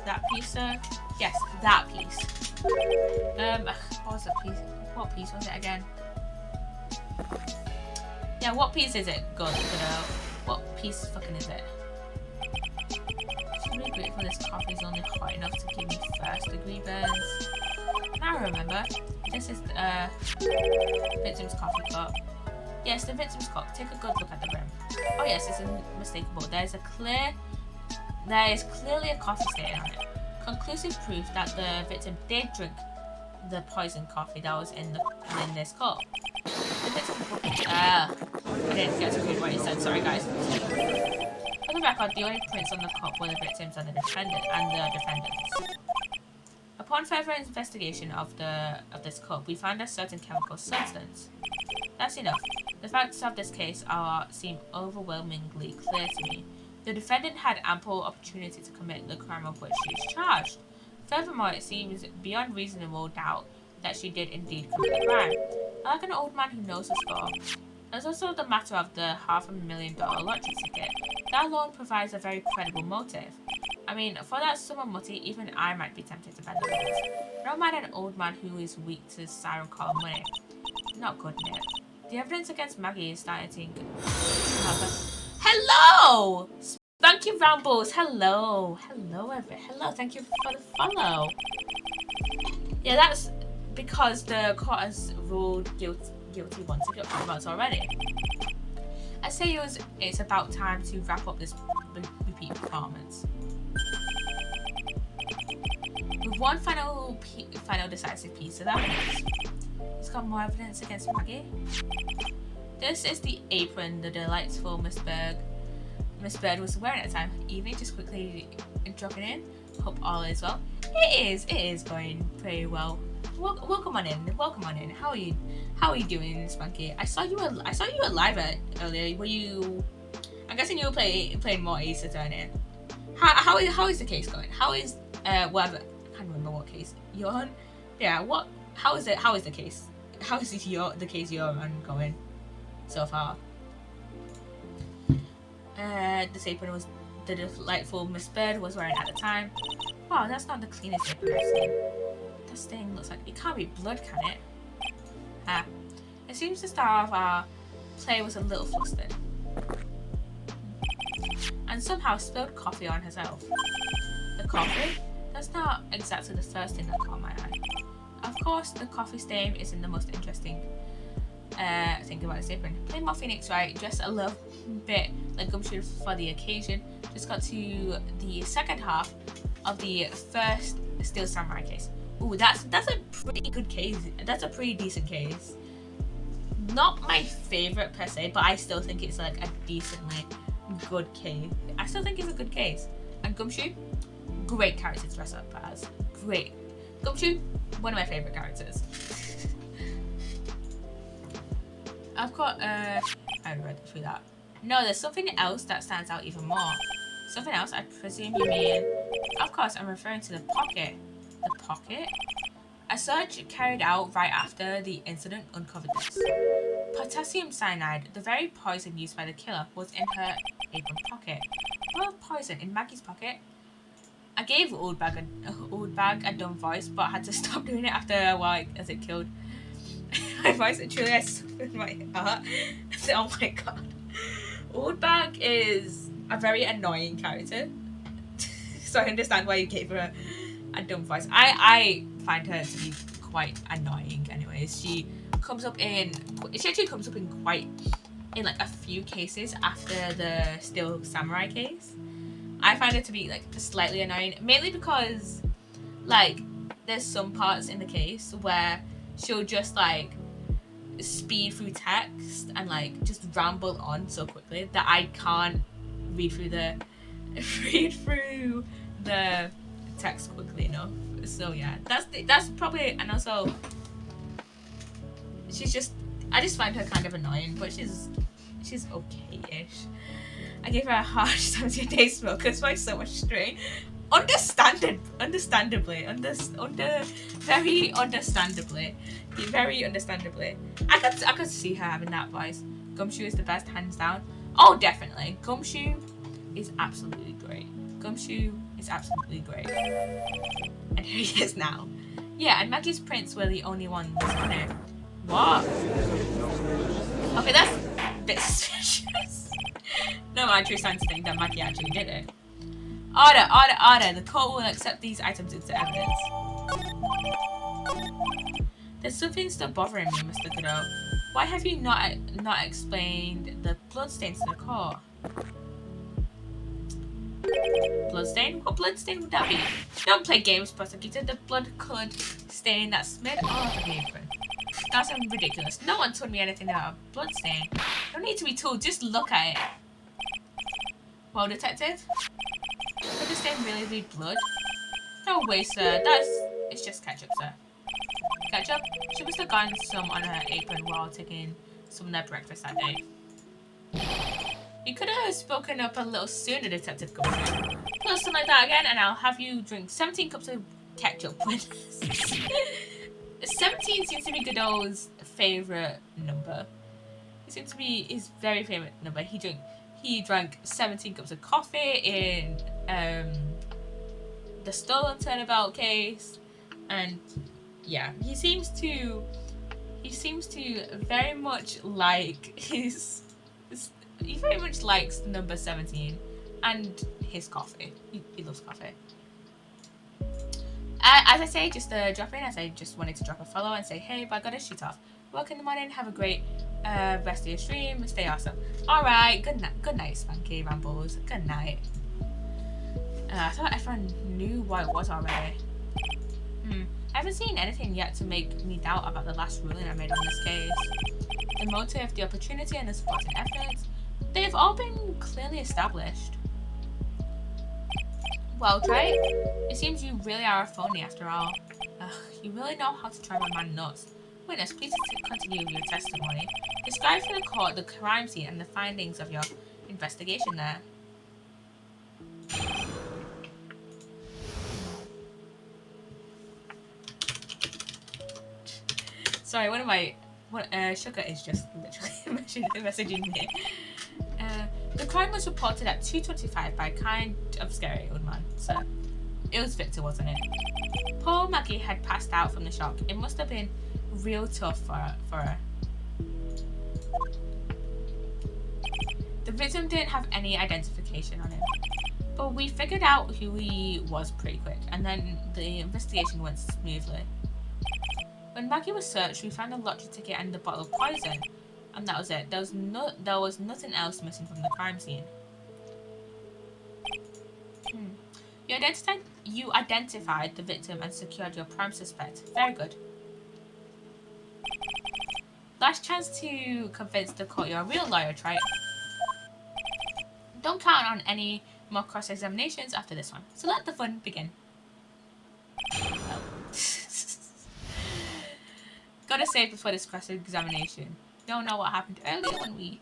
That piece of... yes, that piece. What was that piece? What piece was it again? Yeah, what piece is it? Good, what piece fucking is it? I'm really grateful this coffee is only hot enough to give me first degree burns. Now I remember. This is the victim's coffee cup. Yes, the victim's cup. Take a good look at the rim. Oh yes, it's unmistakable. There is clearly a coffee stain on it. Conclusive proof that the victim did drink the poisoned coffee that was in this cup. The victim, I didn't get to read what he said. Sorry, guys. For the record, the only prints on the cup were the victims and the defendants. Upon further investigation of this cup, we found a certain chemical substance. That's enough. The facts of this case seem overwhelmingly clear to me. The defendant had ample opportunity to commit the crime of which she is charged. Furthermore, it seems beyond reasonable doubt that she did indeed commit the crime. Like an old man who knows the score. There's also the matter of the $500,000 lottery ticket. That alone provides a very credible motive. I mean, for that sum of money, even I might be tempted to bend the rules. I don't mind an old man who is weak to siren call money. Not good, Nick. The evidence against Maggie is starting to... Hello! Spunky Rambles, hello! Hello, thank you for the follow. Yeah, that's because the court has ruled guilty once already. I say it's about time to wrap up this repeat performance. With one final decisive piece of evidence. It's got more evidence against Maggie. This is the apron the delightful Miss Bird was wearing at the time. Evening, just quickly dropping in. Hope all is well. It is going pretty well. Welcome on in. How are you doing, Spunky? I saw you were live earlier. Were you? I'm guessing you were playing more Ace Attorney. How is the case going? How is whatever? I can't remember what case you're on. Yeah. How is the case? How is the case you're on going so far? This apron was the delightful Miss Bird was wearing at the time. Wow, that's not the cleanest apron I've seen. This thing looks like it can't be blood, can it? It seems the star of our play was a little flustered and somehow spilled coffee on herself. The coffee? That's not exactly the first thing that caught my eye. Of course, the coffee stain isn't the most interesting thing about this apron. Plain more Phoenix, right? Just a little bit like Gumshoe for the occasion. Just got to the second half of the first Steel Samurai case. Ooh, that's a pretty good case. That's a pretty decent case. Not my favorite per se, but I still think it's like a decently good case. I still think it's a good case. And Gumshoe, great character to dress up as. Great. Gumshoe, one of my favorite characters. I've got I read through that. No, there's something else that stands out even more. Something else, I presume you mean. Of course, I'm referring to the pocket. The pocket? A search carried out right after the incident uncovered this. Potassium cyanide, the very poison used by the killer, was in her apron pocket. Well, poison in Maggie's pocket. I gave Oldbag a dumb voice, but had to stop doing it after a while as it killed. my voice and truly I suffered my heart. Oh my god. Oldbag is a very annoying character. So I understand why you gave her a dumb voice. I find her to be quite annoying anyways. She actually comes up in like a few cases after the Still Samurai case. I find it to be like slightly annoying, mainly because like there's some parts in the case where she'll just like speed through text and like just ramble on so quickly that I can't read through the text quickly enough. So yeah, that's probably, and also I just find her kind of annoying, but she's okay-ish. I gave her a harsh 70-day smokers by so much strain. Very understandably. I could see her having that voice. Gumshoe is the best, hands down. Oh, definitely. Gumshoe is absolutely great. Gumshoe is absolutely great. And here he is now. Yeah, and Maggie's prints were the only ones on it. What? Okay, that's a bit suspicious. No, I actually starting to think that Maggie actually did it. Order. The court will accept these items into evidence. There's something still bothering me, Mr. Godot. Why have you not explained the bloodstain to the court? Bloodstain? What bloodstain would that be? Don't play games, prosecutor. The blood-coloured stain that smeared all over the apron. That's ridiculous. No one told me anything about a bloodstain. Don't need to be told. Just look at it. Well, detective? Could the stain really be blood? No way, sir. It's just ketchup, sir. Ketchup? She must have gotten some on her apron while taking some of their breakfast that day. You could have spoken up a little sooner, Detective Gumshoe. Pull something like that again, and I'll have you drink 17 cups of ketchup with 17 seems to be Godot's favourite number. It seems to be his very favourite number. He drank 17 cups of coffee in the stolen turnabout case, and yeah, he seems to very much like he very much likes the number 17 and his coffee. He loves coffee. As I say, just drop in, as I just wanted to drop a follow and say, hey, but I gotta shoot off. Work in the morning, have a great rest of your stream, stay awesome. Alright, good night, Spanky Rambles. Good night. I thought everyone knew what it was already. I haven't seen anything yet to make me doubt about the last ruling I made on this case. The motive, the opportunity, and the supporting evidence, they've all been clearly established. Well, Drake, it seems you really are a phony after all. You really know how to drive a man nuts. Witness, please continue with your testimony. Describe for the court the crime scene and the findings of your investigation there. Sorry, Sugar is just literally messaging me. The crime was reported at 2:25 by a kind of scary old man, so it was Victor, wasn't it? Poor Maggie had passed out from the shock. It must have been real tough for her. The victim didn't have any identification on him, but we figured out who he was pretty quick, and then the investigation went smoothly. When Maggie was searched, we found a lottery ticket and a bottle of poison, and that was it. There was nothing else missing from the crime scene. You identified the victim and secured your prime suspect. Very good. Last chance to convince the court you're a real lawyer, right? Don't count on any more cross-examinations after this one, so let the fun begin. Oh. Gotta say before this cross-examination, don't know what happened earlier when we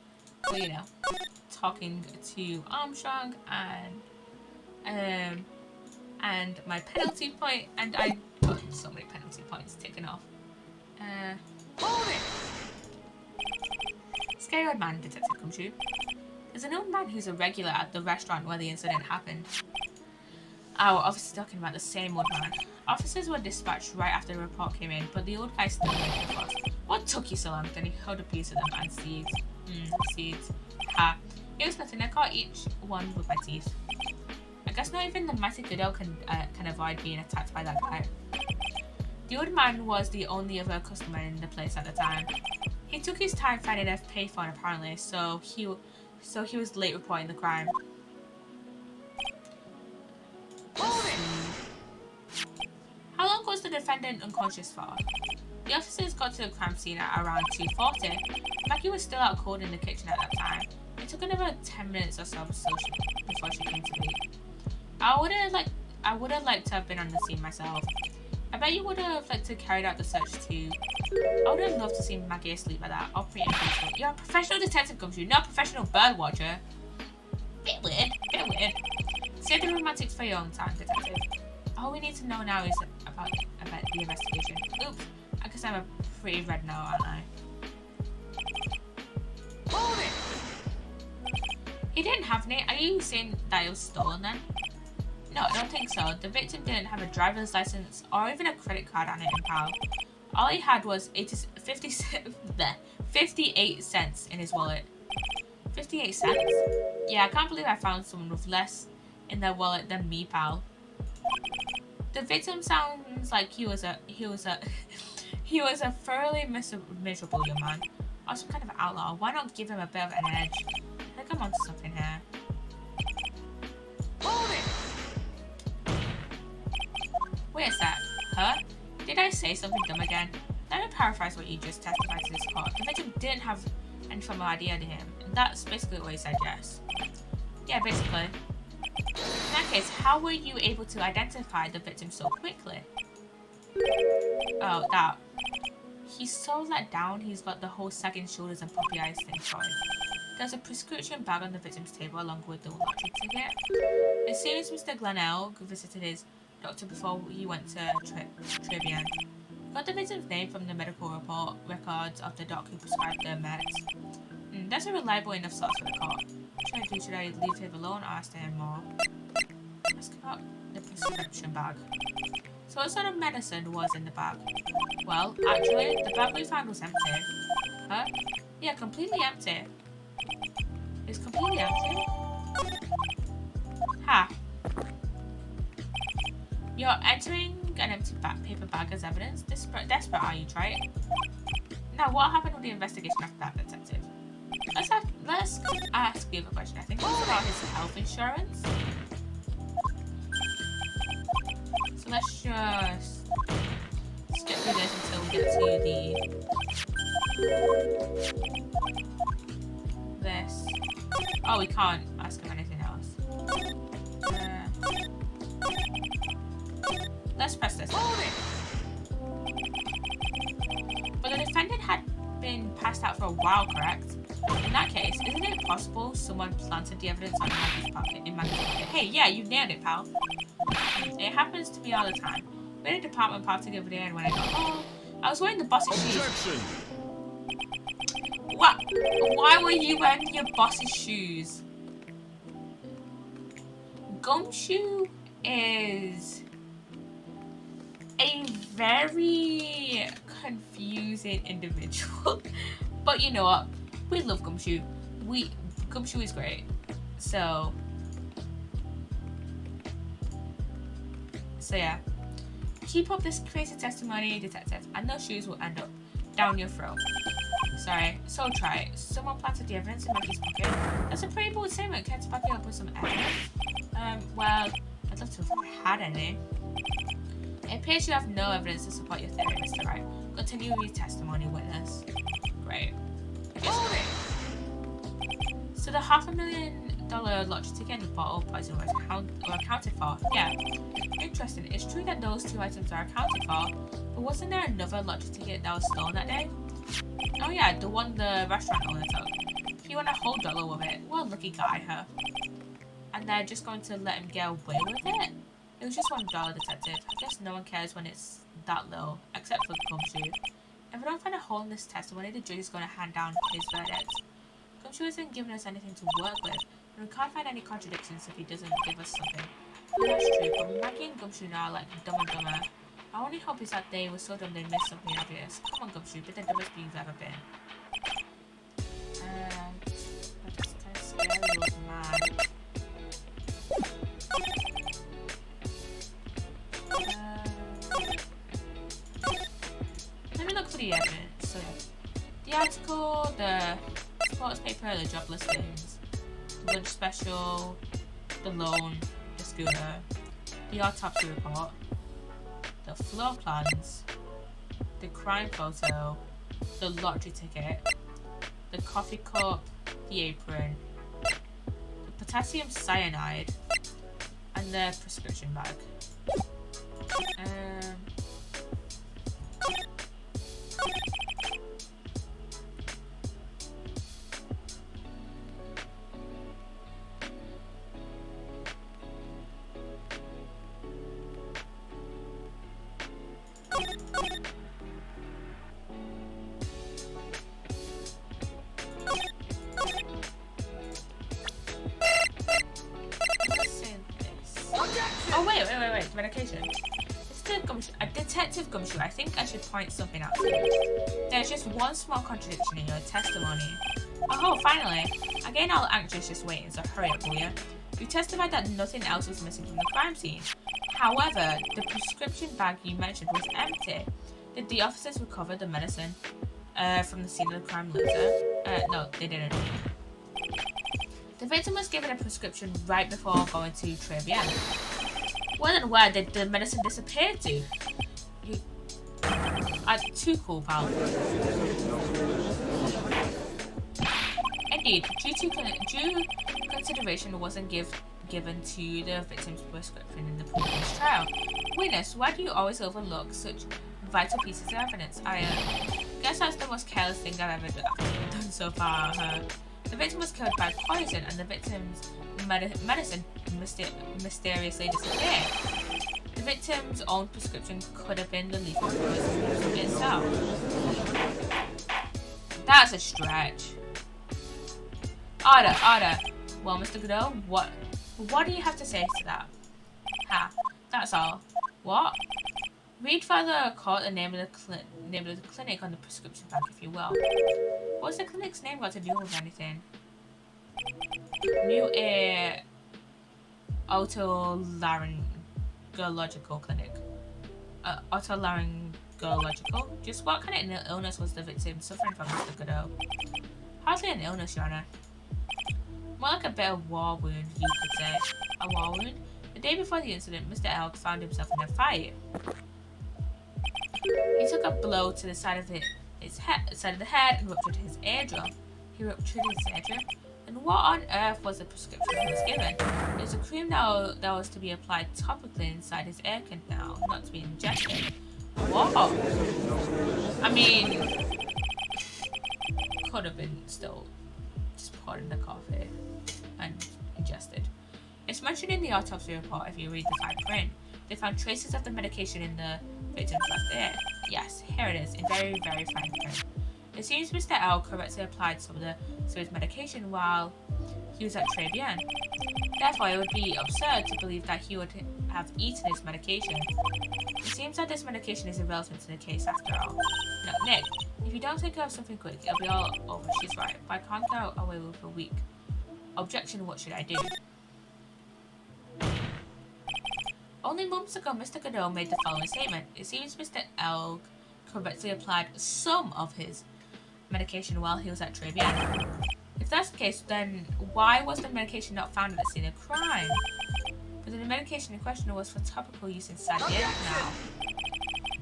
were, you know, talking to Armstrong and my penalty point, and I got so many penalty points taken off. Hold it! Scary old man, Detective Gumshoe. There's an old man who's a regular at the restaurant where the incident happened. Oh, we're obviously talking about the same old man. Officers were dispatched right after the report came in, but the old guy still waited for us. What took you so long? Then he held a piece of them and seeds. Seeds. Ha. It was nothing. I caught each one with my teeth. I guess not even the mighty Goodell can avoid being attacked by that guy. The old man was the only other customer in the place at the time. He took his time finding a payphone apparently, so he was late reporting the crime. How long was the defendant unconscious for? The officers got to the crime scene at around 2:40. Maggie was still out cold in the kitchen at that time. It took another 10 minutes or so before she came to me. I would have liked to have been on the scene myself. I bet you would have liked to carry out the search too. I would have loved to see Maggie asleep like that, or pretty unusual. You're a professional detective, Gumshoe, not a professional bird watcher. Bit weird. Save the romantics for your own time, detective. All we need to know now is about the investigation. Oops, I guess I'm a pretty red now, aren't I? Hold it! He didn't have any. Are you saying that it was stolen then? No, I don't think so. The victim didn't have a driver's license or even a credit card on it in pal. All he had was 58 cents in his wallet. 58 cents? Yeah, I can't believe I found someone with less in their wallet than me, pal. The victim sounds like he was a thoroughly miserable young man, or some kind of outlaw. Why not give him a bit of an edge? I think I'm onto something here. Hold it! Wait a sec. Huh? Did I say something dumb again? Let me paraphrase what you just testified to this court. The victim didn't have any formal ID to him. And that's basically what he said, yes. Yeah, basically. In that case, how were you able to identify the victim so quickly? Oh, that. He's so let down, he's got the whole sagging shoulders and puppy eyes thing for him. There's a prescription bag on the victim's table along with the lottery ticket. As soon as Mr. Glenelg visited his doctor before he went to Trivian, got the victim's name from the medical report records of the doc who prescribed the meds. That's a reliable enough source for the court. Should I leave him alone or ask him more? Ask about the prescription bag. So what sort of medicine was in the bag? Well, actually, the bag we found was empty. Huh? Yeah, completely empty. It's completely empty? Ha. You're entering an empty paper bag as evidence? Desperate are you, try it? Now, what happened with the investigation after that, detective? Let's ask the other question. I think it was about his health insurance. So let's just skip through this until we get to this. Oh, we can't ask him anything else. Let's press this. But the defendant had been passed out for a while, correct? In that case, isn't it possible someone planted the evidence on Maggie's pocket? Hey, yeah, you nailed it, pal. It happens to me all the time. We had a department party the other day, and when I got home, I was wearing the boss's shoes. What? Why were you wearing your boss's shoes? Gumshoe is a very confusing individual. But you know what? We love Gumshoe. Gumshoe is great. So yeah. Keep up this crazy testimony, detective, and those shoes will end up down your throat. Sorry, so try it. Someone planted the evidence in Maggie's pocket. That's a pretty bold statement. Can't back it up with some evidence? Well, I'd love to have had any. It appears you have no evidence to support your theory, Mr. Wright. Continue with your testimony, witness. Great. Yes, great. So the $500,000 lottery ticket and the bottle of poison were accounted for? Yeah. Interesting. It's true that those two items are accounted for, but wasn't there another lottery ticket that was stolen that day? Oh yeah, the one the restaurant owner took. He won a whole dollar with it. What a lucky guy, huh? And they're just going to let him get away with it? It was just $1, detective. I guess no one cares when it's that little, except for Gumshoe. If we don't find a hole in this testimony, the jury's going to hand down his verdict. Gumshoe isn't giving us anything to work with, and we can't find any contradictions if he doesn't give us something. Well, that's true, but Maggie and Gumshoe now are like Dumb and Dumber. I only hope is that they were so dumb they missed something obvious. Come on, Gumshoe, be the dumbest bee you've ever been. That's kind of scary, old man. Let me look for the evidence. So, the article, the sports paper, the job listings, the lunch special, the loan, the scooter, the autopsy report, the floor plans, the crime photo, the lottery ticket, the coffee cup, the apron, the potassium cyanide, and the prescription bag. Oh wait, medication. It's the Gumshoe, a detective Gumshoe. I think I should point something out to you. There's just one small contradiction in your testimony. Oh, finally. Again, all anxious just waiting, so hurry up, will you? You testified that nothing else was missing from the crime scene. However, the prescription bag you mentioned was empty. Did the officers recover the medicine from the scene of the crime later? No, they didn't. The victim was given a prescription right before going to Trevian. Well, then where did the medicine disappear to? You are too cool, pal. Indeed, due consideration wasn't given to the victim's prescription in the previous trial. Witness, why do you always overlook such vital pieces of evidence? I guess that's the most careless thing I've ever done so far. The victim was killed by poison, and the victim's medicine mysteriously disappeared. The victim's own prescription could have been the lethal poison itself. That's a stretch. Order. Well, Mr. Godot, what do you have to say to that? Ha, that's all. What? Read for the court the name of the clinic on the prescription bag, if you will. What's the clinic's name got to do with anything? New Air Otolaryngological Clinic. Otolaryngological? Just what kind of illness was the victim suffering from, Mr. Godot? Hardly an illness, Your Honor. More like a bit of war wound, you could say. A war wound? The day before the incident, Mr. Elk found himself in a fight. He took a blow to the side of the head and ruptured his eardrum. He ruptured his eardrum? And what on earth was the prescription he was given? It was a cream that was to be applied topically inside his ear canal, not to be injected. What? I mean, could have been still just poured in the coffee and ingested. It's mentioned in the autopsy report if you read the fine print. They found traces of the medication in the victim's left ear. Yes, here it is, in very, very fine print. It seems Mr. L correctly applied some of his medication while he was at Trevian. Therefore, it would be absurd to believe that he would have eaten his medication. It seems that this medication is irrelevant to the case after all. No, Nick, if you don't take care of something quick, it'll be all over. She's right, but I can't go away with a week. Objection, what should I do? Only months ago, Mr. Godot made the following statement. It seems Mr. L correctly applied some of his medication while he was at Trevian. If that's the case, then why was the medication not found at the scene of crime? But the medication in question was for topical use inside the ear canal.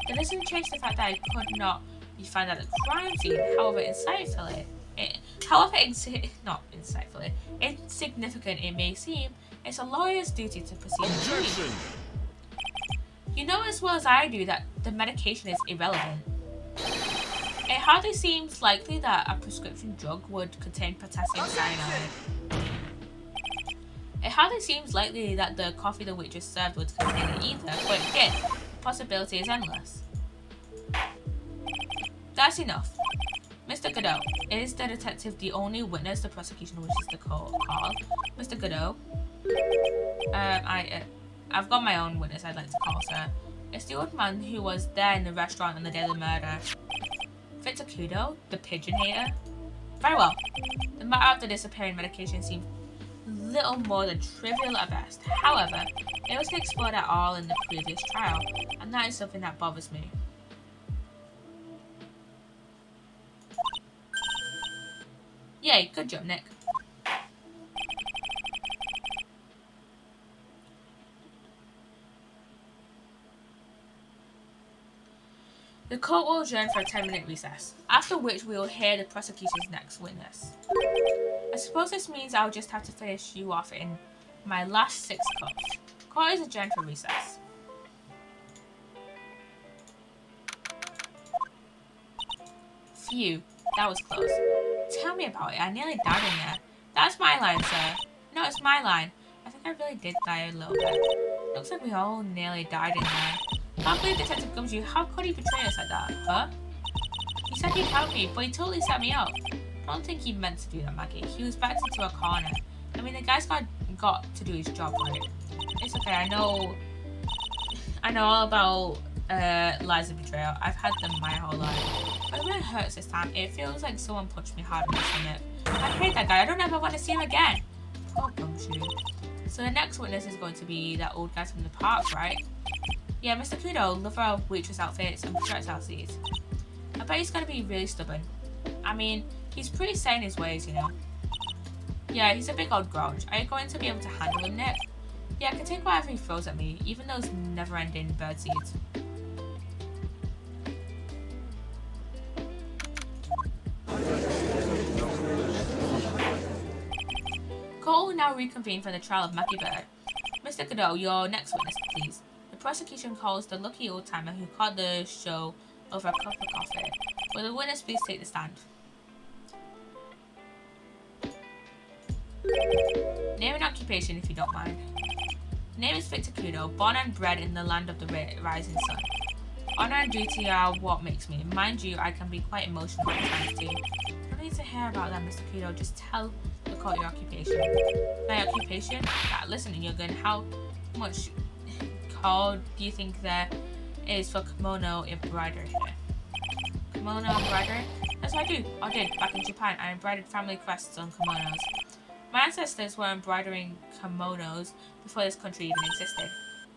It doesn't change the fact that it could not be found at the crime scene. However, insignificant it may seem, it's a lawyer's duty to proceed. Objection! You know as well as I do that the medication is irrelevant. It hardly seems likely that a prescription drug would contain potassium cyanide. It hardly seems likely that the coffee the waitress served would contain it either, but again, the possibility is endless. That's enough. Mr. Godot, is the detective the only witness the prosecution wishes to call? Mr. Godot? I've got my own witness I'd like to call, sir. It's the old man who was there in the restaurant on the day of the murder. Victor Kudo, the pigeon hater? Very well. The matter of the disappearing medication seemed little more than trivial at best. However, it wasn't explored at all in the previous trial, and that is something that bothers me. Yay, good job, Nick. The court will adjourn for a 10-minute recess, after which we will hear the prosecution's next witness. I suppose this means I'll just have to finish you off in my last 6 cups. Court is adjourned for recess. Phew, that was close. Tell me about it, I nearly died in there. That's my line, sir. No, it's my line. I think I really did die a little bit. Looks like we all nearly died in there. Can't believe Detective Gumshoe, how could he betray us like that, huh? He said he'd help me, but he totally set me up. I don't think he meant to do that, Maggie. He was backed into a corner. I mean, the guy's got to do his job, right? It's okay, I know all about lies and betrayal. I've had them my whole life. But it really hurts this time. It feels like someone punched me hard in the stomach. I hate that guy. I don't ever want to see him again. Poor Gumshoe. So the next witness is going to be that old guy from the park, right? Yeah, Mr. Kudo, lover of waitress outfits and projectile houses. I bet he's going to be really stubborn. I mean, he's pretty set in his ways, you know. Yeah, he's a big old grouch. Are you going to be able to handle him, Nick? Yeah, I can take whatever he throws at me, even those never-ending bird seeds. Court will now reconvene for the trial of Maggie Bird. Mr. Kudo, your next witness, please. The prosecution calls the lucky old-timer who caught the show over a cup of coffee. Will the witness please take the stand? Name and occupation if you don't mind. Name is Victor Kudo, born and bred in the land of the rising sun. Honor and duty are what makes me. Mind you, I can be quite emotional at times too. I don't need to hear about that, Mr. Kudo. Just tell the court your occupation. My occupation? Listen, Yogun, how much call do you think there is for kimono embroidery here? Kimono embroidery? That's what I did back in Japan. I embroidered family crests on kimonos. My ancestors were embroidering kimonos before this country even existed.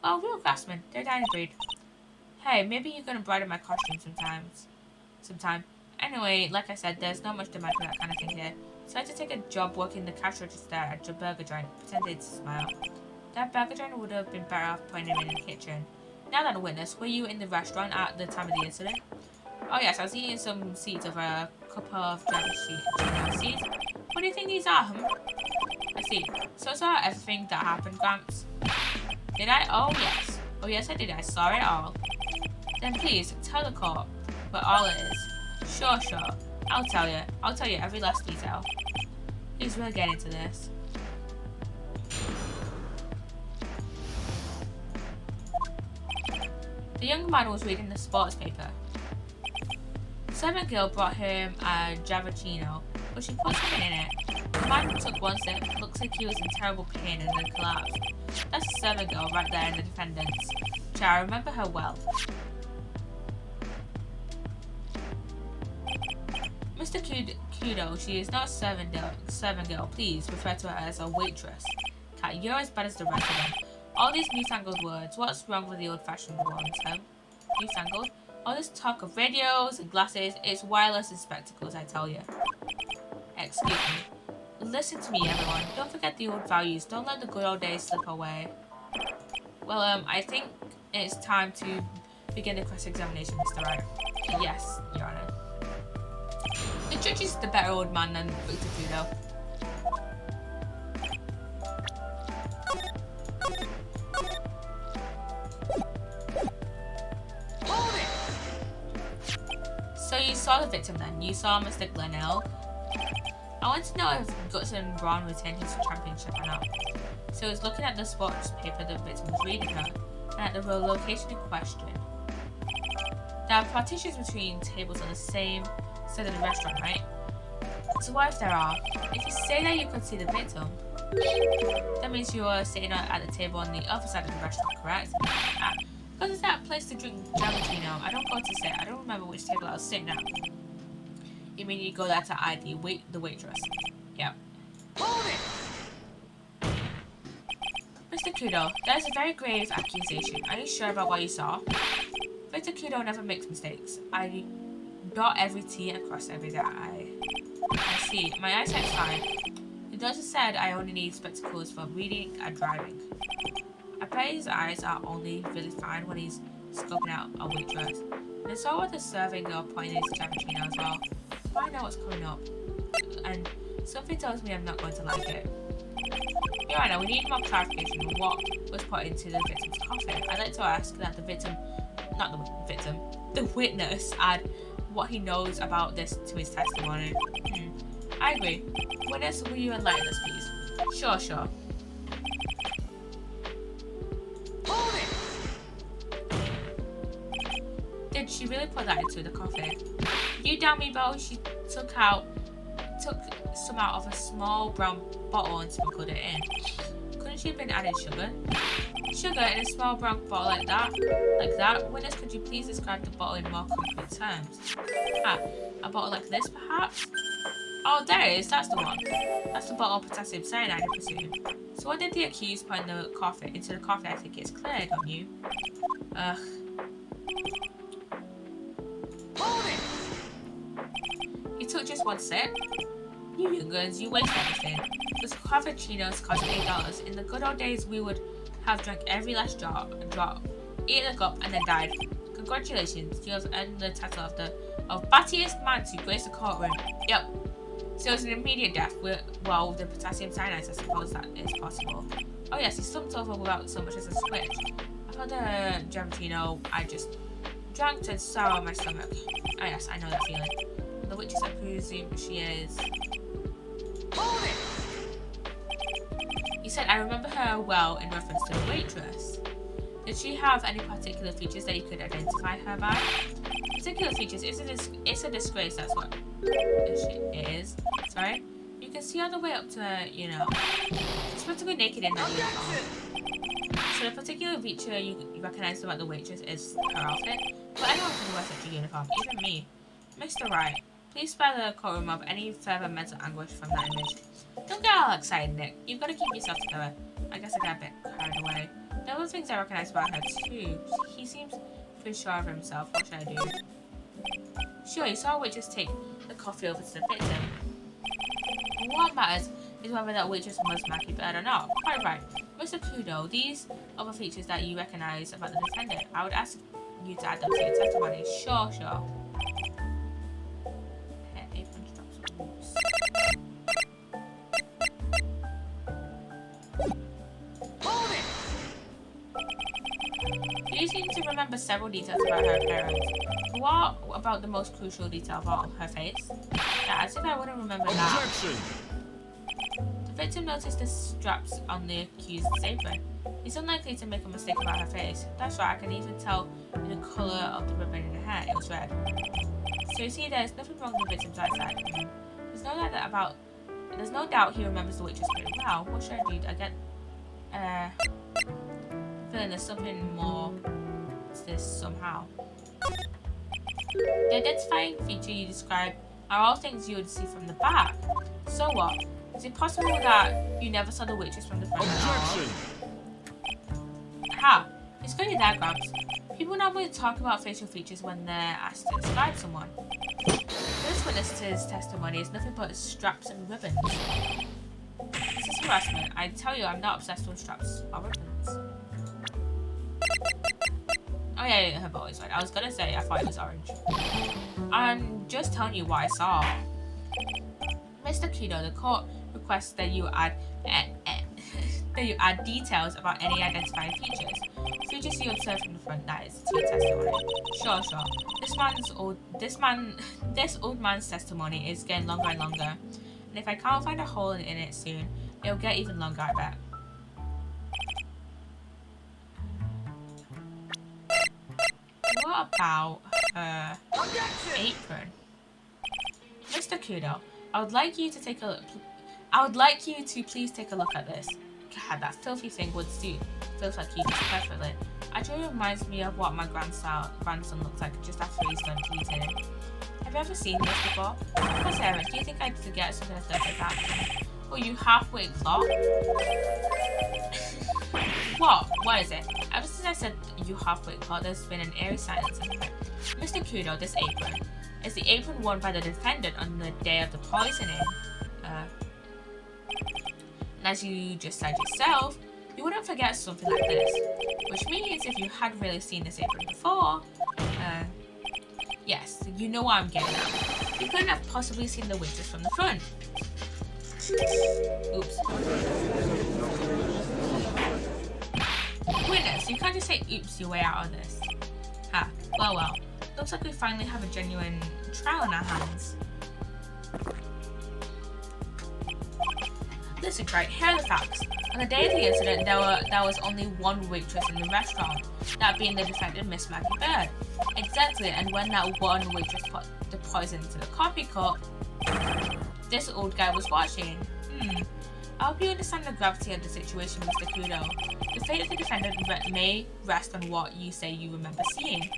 Well, real craftsmen, they're a dying breed. Hey, maybe you can embroider my costume sometime. Anyway, like I said, there's not much demand for that kind of thing here. So I had to take a job working the cash register at your burger joint. Pretended to smile. That burger joint would have been better off putting him in the kitchen. Now that a witness, were you in the restaurant at the time of the incident? Oh yes, I was eating some seeds of a couple of Java seeds. What do you think these are, I see. So saw everything that happened, Gramps. Did I? Oh yes. Oh yes I did, I saw it all. Then please, tell the court what all it is. Sure. I'll tell you every last detail. Please, we'll get into this. The young man was reading the sports paper. The servant girl brought him a Javachino, but she put something in it. The man took one sip, looks like he was in terrible pain and then collapsed. That's the servant girl right there in the defendant's chair. I remember her well. Mr. Kudo, she is not a servant girl. Please refer to her as a waitress. Cat, you're as bad as the rest of them. All these newfangled words. What's wrong with the old-fashioned ones, huh? Newfangled? All this talk of radios and glasses, it's wireless and spectacles, I tell you. Excuse me. Listen to me, everyone. Don't forget the old values. Don't let the good old days slip away. Well, I think it's time to begin the cross-examination, Mr. Wright. Yes, Your Honor. The judge is the better old man than Victor Kudo. So you saw the victim then? You saw Mr. Glenelg? I want to know if Guts and Braun retained his championship or not. So he was looking at the sports paper the victim was reading her, and at the location in question. There are partitions between tables on the same side of the restaurant, right? So what if there are? If you say that you could see the victim, that means you were sitting at the table on the other side of the restaurant, correct? Go to that place to drink Jamantino. I don't go to sit. I don't remember which table I was sitting at. You mean you go there to ID the waitress? Yep. Hold it! Mr. Kudo, that is a very grave accusation. Are you sure about what you saw? Mr. Kudo never makes mistakes. I dot every T and cross every I. I see. My eyesight's fine. The doctor said I only need spectacles for reading and driving. I bet his eyes are only really fine when he's scoping out a waitress. And so with the serving girl pointing his cappuccino as well. So I know what's coming up. And something tells me I'm not going to like it. Your Honor, we need more clarification on what was put into the victim's coffin. I'd like to ask that the victim, not the victim, the witness add what he knows about this to his testimony. I agree. Witness, will you enlighten us, please? Sure. Hold it! Did she really put that into the coffin? You doubt me, Bo? She took some out of a small brown bottle and sprinkled it in. Couldn't she have been adding sugar? Sugar in a small brown bottle like that? Witness, could you please describe the bottle in more concrete terms? A bottle like this, perhaps? Oh, there it is. That's the one. That's the bottle of potassium cyanide, I presume. So what did the accused put in the coffin? Into the coffin? I think it's clear, don't you? Ugh. Hold it! You took just one sip? You young'uns, you waste everything. Those cappuccinos cost $8. In the good old days, we would have drank every last drop, eaten a cup, and then died. Congratulations, you have earned the title of battiest man to grace the courtroom. Yep. So it was an immediate death. Well, with the potassium cyanide, I suppose that is possible. Oh yes, he slumped over without so much as a switch. I've had a Jamantino I just drank to sour my stomach. Oh yes, I know that feeling. The waitress, I presume she is... Hold it! You said I remember her well in reference to the waitress. Did she have any particular features that you could identify her by? Particular features? It's a disgrace, that's what it is. Sorry? You can see all the way up to, you know, you're supposed to go naked in that uniform. So the particular feature you recognize about the waitress is her outfit, but anyone can wear such a uniform, even me. Mr. Wright, please spare the courtroom of any further mental anguish from that image. Don't get all excited, Nick. You've got to keep yourself together. I guess I got a bit carried away. There were things I recognize about her too. He seems pretty sure of himself. What should I do? Sure, you saw a waitress take the coffee over to the victim. What matters is whether that waitress was Mackie Bird or not. Quite right. Mr. Kudo, these other features that you recognize about the defendant, I would ask you to add them to your testimony. Sure. You seem to remember several details about her appearance. What about the most crucial detail of all, her face? Yeah, as if I wouldn't remember that. The victim noticed the straps on the accused's apron. He's unlikely to make a mistake about her face. That's right, I can even tell in the colour of the ribbon in her hair. It was red. So you see, there's nothing wrong with the victim's eyesight. There's no doubt he remembers the waitress pretty well. What should I do? I get feeling there's something more to this somehow. The identifying feature you describe are all things you would see from the back. So what? Is it possible that you never saw the waitress from the front at all? Ha! It's got your diagrams. People normally talk about facial features when they're asked to describe someone. This witness's testimony is nothing but straps and ribbons. This is harassment. I tell you, I'm not obsessed with straps or ribbons. Oh yeah, her bow is right. I was gonna say I thought it was orange. I'm just telling you what I saw. Mr. Kudo, the court requests that you add details about any identifying features. Features you observed from the front, that is, to your testimony. Sure. This old man's testimony is getting longer and longer. And if I can't find a hole in it soon, it'll get even longer, I bet. What about her apron? Mr. Kudo, I would like you to please take a look at this. God, that filthy thing would suit filter keepers perfectly. Actually reminds me of what my grandson looks like just after he's done eating it. Have you ever seen this before? Of course, Aaron. Do you think I'd forget something as like that? Oh, you half-witted clock? What? What is it? Ever since I said you half-witted clock, there's been an eerie silence in it. Mr. Kudo, this apron. Is the apron worn by the defendant on the day of the poisoning? And as you just said yourself, you wouldn't forget something like this. Which means if you had really seen this apron before, yes, you know what I'm getting at. You couldn't have possibly seen the waitress from the front. Oops. Witness, you can't just say oops your way out of this. Ha, well. Looks like we finally have a genuine trial in our hands. Listen, right, here are the facts. On the day of the incident, there was only one waitress in the restaurant, that being the defendant, Miss Maggie Bird. Exactly, and when that one waitress put the poison into the coffee cup, this old guy was watching. I hope you understand the gravity of the situation, Mr. Kudo. The fate of the defendant may rest on what you say you remember seeing.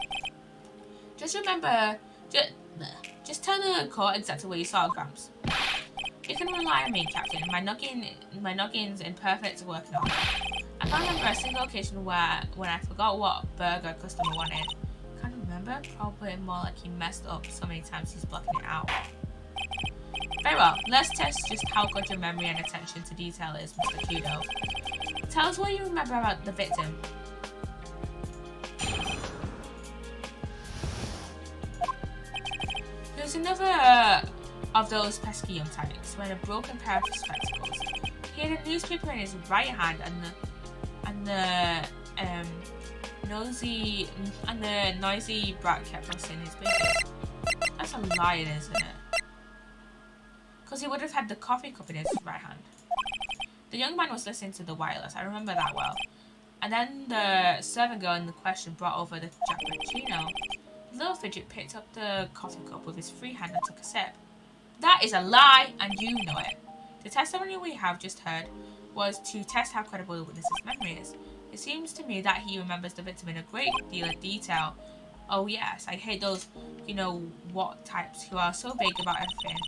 Just tell the court exactly what you saw, Gramps. You can rely on me, Captain. My noggin's in perfect working order. I can't remember a single occasion when I forgot what burger a customer wanted. Can't remember? Probably more like he messed up so many times he's blocking it out. Very well, let's test just how good your memory and attention to detail is, Mr. Kudo. Tell us what you remember about the victim. There's another of those pesky young types wearing a broken pair of spectacles. He had a newspaper in his right hand and the noisy brat kept rustling his pages. That's a lie, isn't it? Because he would have had the coffee cup in his right hand. The young man was listening to the wireless, I remember that well. And then the servant girl in the question brought over the cappuccino. The little fidget picked up the coffee cup with his free hand and took a sip. That is a lie, and you know it. The testimony we have just heard was to test how credible the witness's memory is. It seems to me that he remembers the victim in a great deal of detail. Oh yes, I hate those, you know what types who are so vague about everything.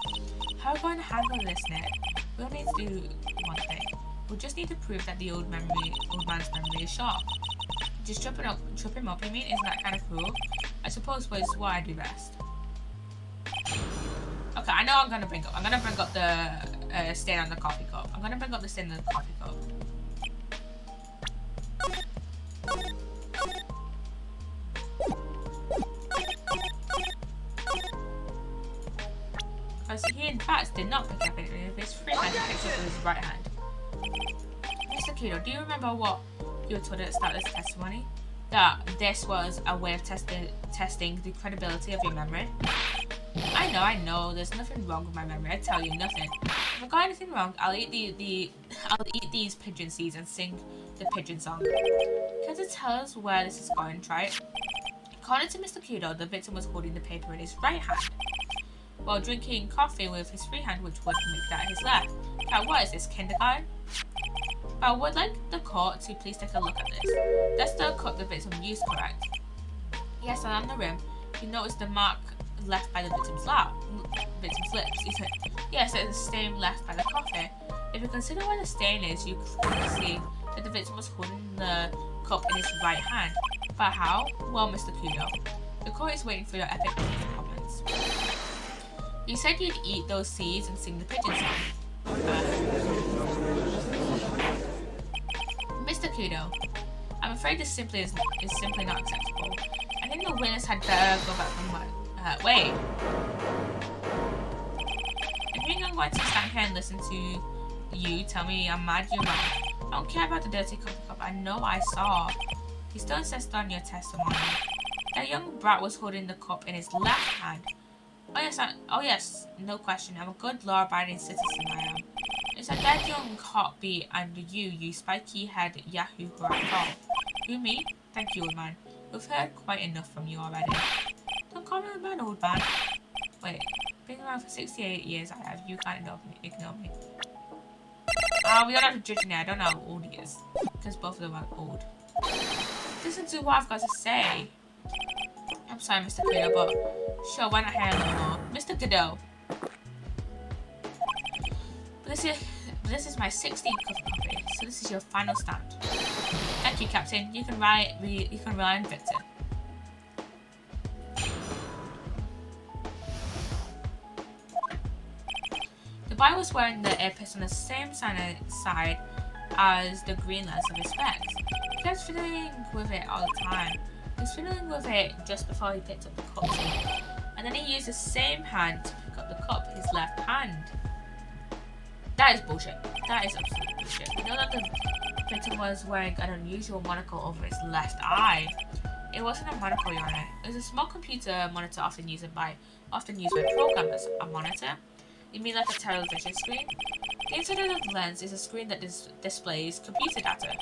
How are we going to handle this, Nick? We'll need to do one thing. We'll just need to prove that the old man's memory is short. Just trip him up, you mean? Isn't that kind of cruel? I suppose it's what I do best. Okay, I know I'm gonna bring up the stain on the coffee cup. I'm gonna bring up the stain on the coffee cup. Because he in fact did not pick up anything with his free hand, he picked up with his right hand. Mr. Kudo, do you remember what you were told at the start of this testimony? That this was a way of testing the credibility of your memory? I know, there's nothing wrong with my memory, I tell you, nothing. If I got anything wrong, I'll eat these pigeon seeds and sing the pigeon song. Can you tell us where this is going, right? According to Mr. Kudo, the victim was holding the paper in his right hand, while drinking coffee with his free hand, which would make that his left. Now, what is this, kindergarten? I would like the court to please take a look at this. That's the cup the victim used, correct? Yes, and on the rim, you notice the mark left by the victim's lips. Yes, it's the stain left by the coffee. If you consider where the stain is, you can see that the victim was holding the cup in his right hand. But how? Well, Mr. Kudo, the court is waiting for your epic comments. You said you'd eat those seeds and sing the pigeon song. Mr. Kudo, I'm afraid this is simply not acceptable. I think the witness had better go back from what. Wait. I think I'm going to stand here and listen to you tell me I'm mad, you're wrong. I don't care about the dirty coffee cup. I know I saw. You still insist on your testimony. That young brat was holding the cup in his left hand. Oh yes, no question. I'm a good law-abiding citizen, I am. It's a dead young heartbeat and you spiky head yahoo who I call. Who, me? Thank you, old man. We've heard quite enough from you already. Don't call me old man, old man. Wait, been around for 68 years I have. You can't ignore me. we don't have to judge him now. I don't know how old he is. Because both of them are old. Listen to what I've got to say. I'm sorry, Mr. Kudo, but sure, why not hear a little more? Mr. Kudo. This is my 16th cover copy, so this is your final stand. Thank you, Captain. You can rely on Victor. The boy was wearing the earpiece on the same side as the green lens of his specs. He kept fiddling with it all the time. He was fiddling with it just before he picked up the cup too. And then he used the same hand to pick up the cup, his left hand. That is bullshit. That is absolute bullshit. We know that the victim was wearing an unusual monocle over his left eye. It wasn't a monocle, Your Honor. It was a small computer monitor often used by programmers. A monitor? You mean like a television screen? The inside of the lens is a screen that displays computer data.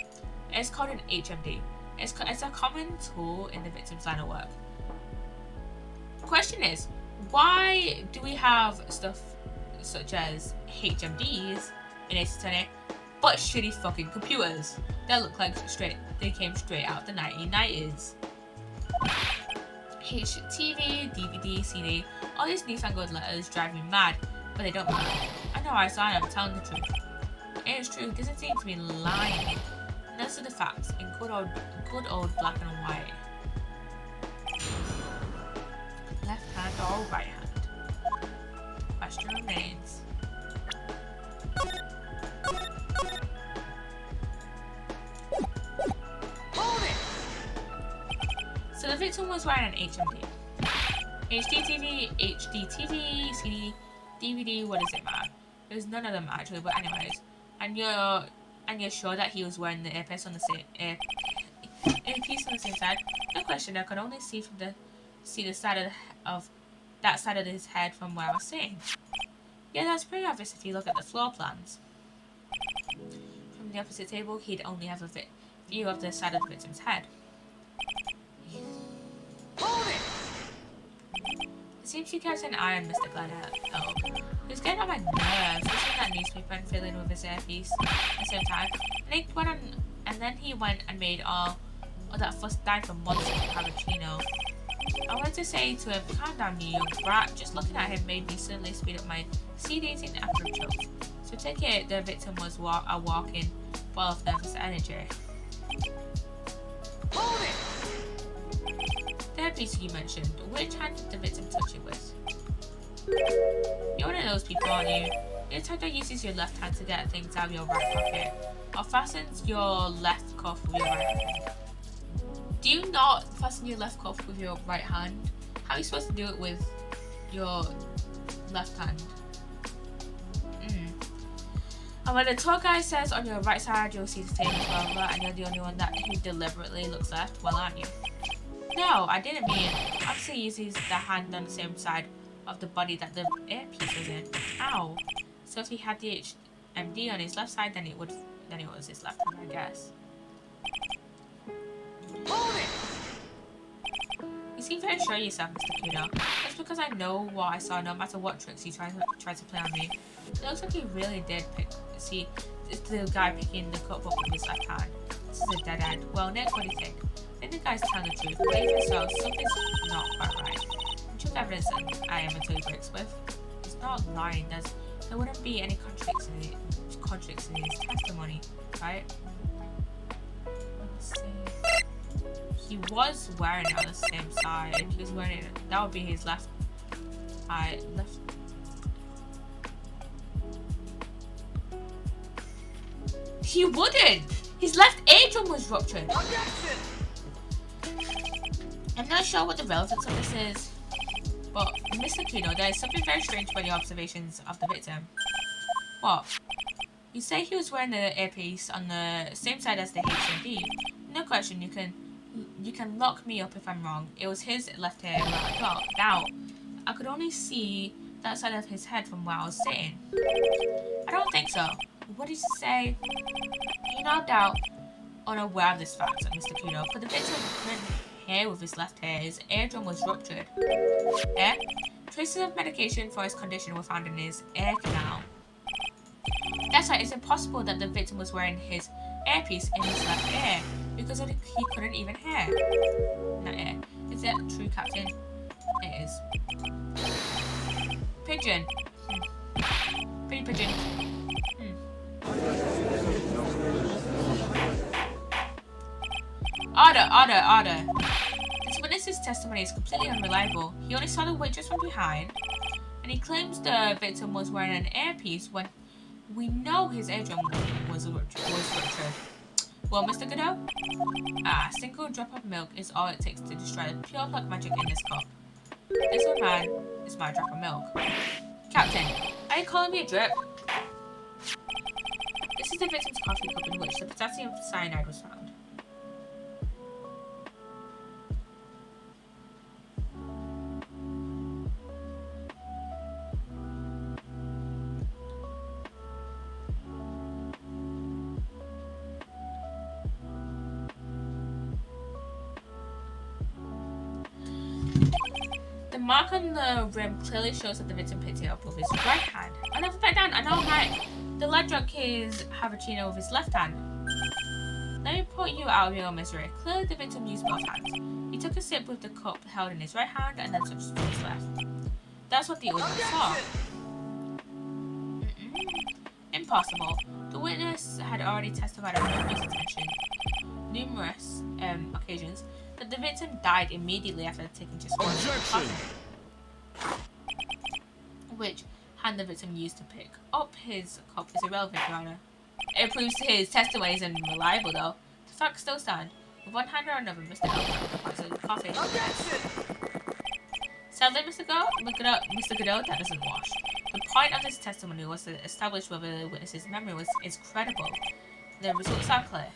It's called an HMD. It's a common tool in the victim's line of work. The question is, why do we have stuff such as HMDs in Psssttt, but shitty fucking computers that look like they came straight out of the 1990s? TV, DVD, CD, all these newfangled letters drive me mad, but they don't matter. I know I saw I'm telling the truth. It is true, he doesn't seem to be lying. And those are the facts in good old black and white. Left hand or right hand? Question remains. Hold it! So the victim was wearing an HMD. HDTV, CD, DVD, what does it matter? There's none of them actually, but anyways. And you're sure that he was wearing the earpiece on the same earpiece on the same side? No question, I could only see the side of that side of his head from where I was sitting. Yeah, that's pretty obvious if you look at the floor plans. From the opposite table, he'd only have a view of the side of the victim's head. Hold it! It seems you kept an eye on Mr. Gladell. He was getting on my nerves, listening to that newspaper and fiddling with his earpiece at the same time. And then he went and made all that fuss died for months in cappuccino. I wanted to say to him, calm down, you young brat. Just looking at him made me suddenly speed up my seed eating after a choke. So take it, the victim was a walking ball of nervous energy. Hold it! The earpiece you mentioned, which hand did the victim touch it with? You're one of those people, aren't you? You're the type that uses your left hand to get things out of your right pocket, or fastens your left cuff with your right hand. Do you not fasten your left cuff with your right hand? How are you supposed to do it with your left hand? And when the tour guide says on your right side you'll see the famous traveler and you're the only one that who deliberately looks left, well, aren't you? No, I didn't mean. Obviously he uses the hand on the same side of the body that the earpiece was in. Ow. So if he had the HMD on his left side, then it was his left hand, I guess. Hold it! You seem very sure of yourself, Mr. Kudo. That's because I know what I saw, no matter what tricks he tried to play on me. It looks like he really did see the guy picking the cup up with his left hand. This is a dead end. Well, Nick, what do you think? I think the guy's telling the truth, but even so, something's not quite right. The truth evidence that I am until he breaks with. He's not lying. There wouldn't be any contradicts in his testimony, right? Let's see. He was wearing it on the same side. He was wearing it. That would be his left eye. He wouldn't! His left eardrum was ruptured. I'm not sure what the relevance of this is, but Mr. Kudo, there is something very strange about your observations of the victim. What? You say he was wearing the earpiece on the same side as the HMD. No question, you can lock me up if I'm wrong. It was his left ear that I got. Now, I could only see that side of his head from where I was sitting. I don't think so. What did you say? You're no doubt unaware of this fact, Mr. Kudo, but the victim couldn't hear with his left ear. His eardrum was ruptured. Traces of medication for his condition were found in his ear canal. That's right, it's impossible that the victim was wearing his earpiece in his left ear because he couldn't even hear. Not ear. Is that true, Captain? It is. Pigeon. Pretty pigeon. Order. This witness's testimony is completely unreliable. He only saw the waitress from behind, and he claims the victim was wearing an earpiece when we know his eardrum was ruptured. Well, Mr. Godot? A single drop of milk is all it takes to destroy the pure black magic in this cup. This one man is my drop of milk. Captain, are you calling me a drip? This is the victim's coffee cup in which the potassium cyanide was found. The mark on the rim clearly shows that the victim picked it up with his right hand. I'll never back down. I know right. The lad drank his cappuccino with his left hand. Let me put you out of your misery. Clearly the victim used both hands. He took a sip with the cup held in his right hand and then switched to his left. That's what the audience saw. Impossible. The witness had already testified on numerous occasions that the victim died immediately after taking just one sip of coffee. Which hand the victim used to pick up his cup is irrelevant, Your Honor. It proves his testimony is unreliable, though. The facts still stand. With one hand or another, Mr. Elton the coffee. Sadly, Mr. Godot, that doesn't wash. The point of this testimony was to establish whether the witness's memory is credible. The results are clear.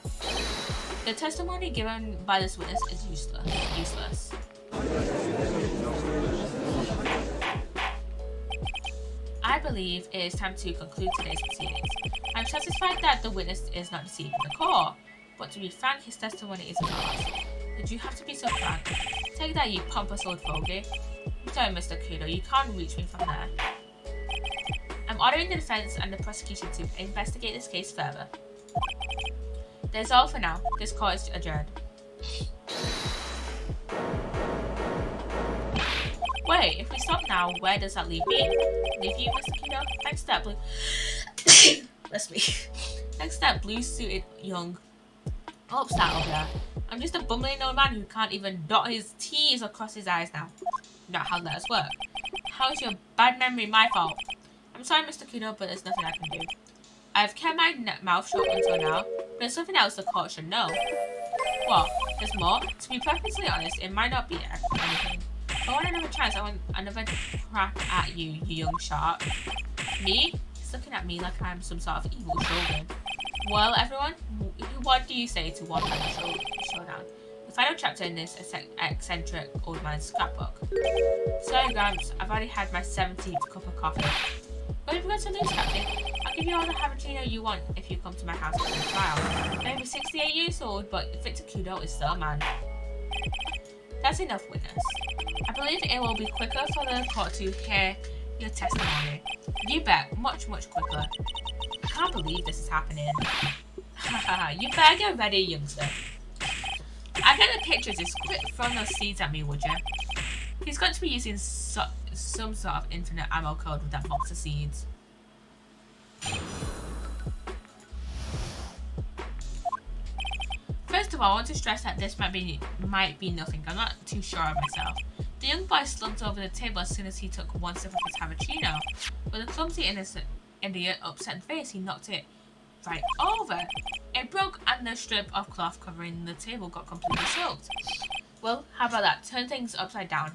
The testimony given by this witness is useless. I believe it is time to conclude today's proceedings. I'm satisfied that the witness is not deceiving the court, but to be frank, his testimony is a farce. Did you have to be so frank? Take that, you pompous old fogey. I'm sorry, Mr. Kudo, you can't reach me from there. I'm ordering the defense and the prosecution to investigate this case further. That's all for now. This court is adjourned. Wait, if we stop now, where does that leave me? Leave you, Mr. Kudo? Thanks to that blue... Bless me. Thanks to that blue-suited young upstart over there. I'm just a bumbling old man who can't even dot his T's or cross his I's now. Not how letters work. How is your bad memory my fault? I'm sorry, Mr. Kudo, but there's nothing I can do. I've kept my mouth shut until now, but there's something else the court should know. What? There's more? To be perfectly honest, it might not be anything. I want another chance. I want another crack at you, you young shark. Me? He's looking at me like I'm some sort of evil shogun. Well, everyone, what do you say to one final showdown? The final chapter in this eccentric old man's scrapbook. Sorry, Gramps, I've already had my 17th cup of coffee. What have you got to lose, Captain? I'll give you all the cappuccino you want if you come to my house for the trial. Maybe 68 years old, but Victor Kudo is still a man. That's enough, witness. I believe it will be quicker for the court to hear your testimony. You bet, much quicker. I can't believe this is happening. Haha, you better get ready, youngster. I get the pictures, just quit throwing those seeds at me, would you? He's got to be using some sort of infinite ammo code with that box of seeds. First of all, I want to stress that this might be nothing. I'm not too sure of myself. The young boy slumped over the table as soon as he took one sip of his cappuccino. With a clumsy innocent idiot upset face, he knocked it right over. It broke and the strip of cloth covering the table got completely soaked. Well, how about that? Turn things upside down,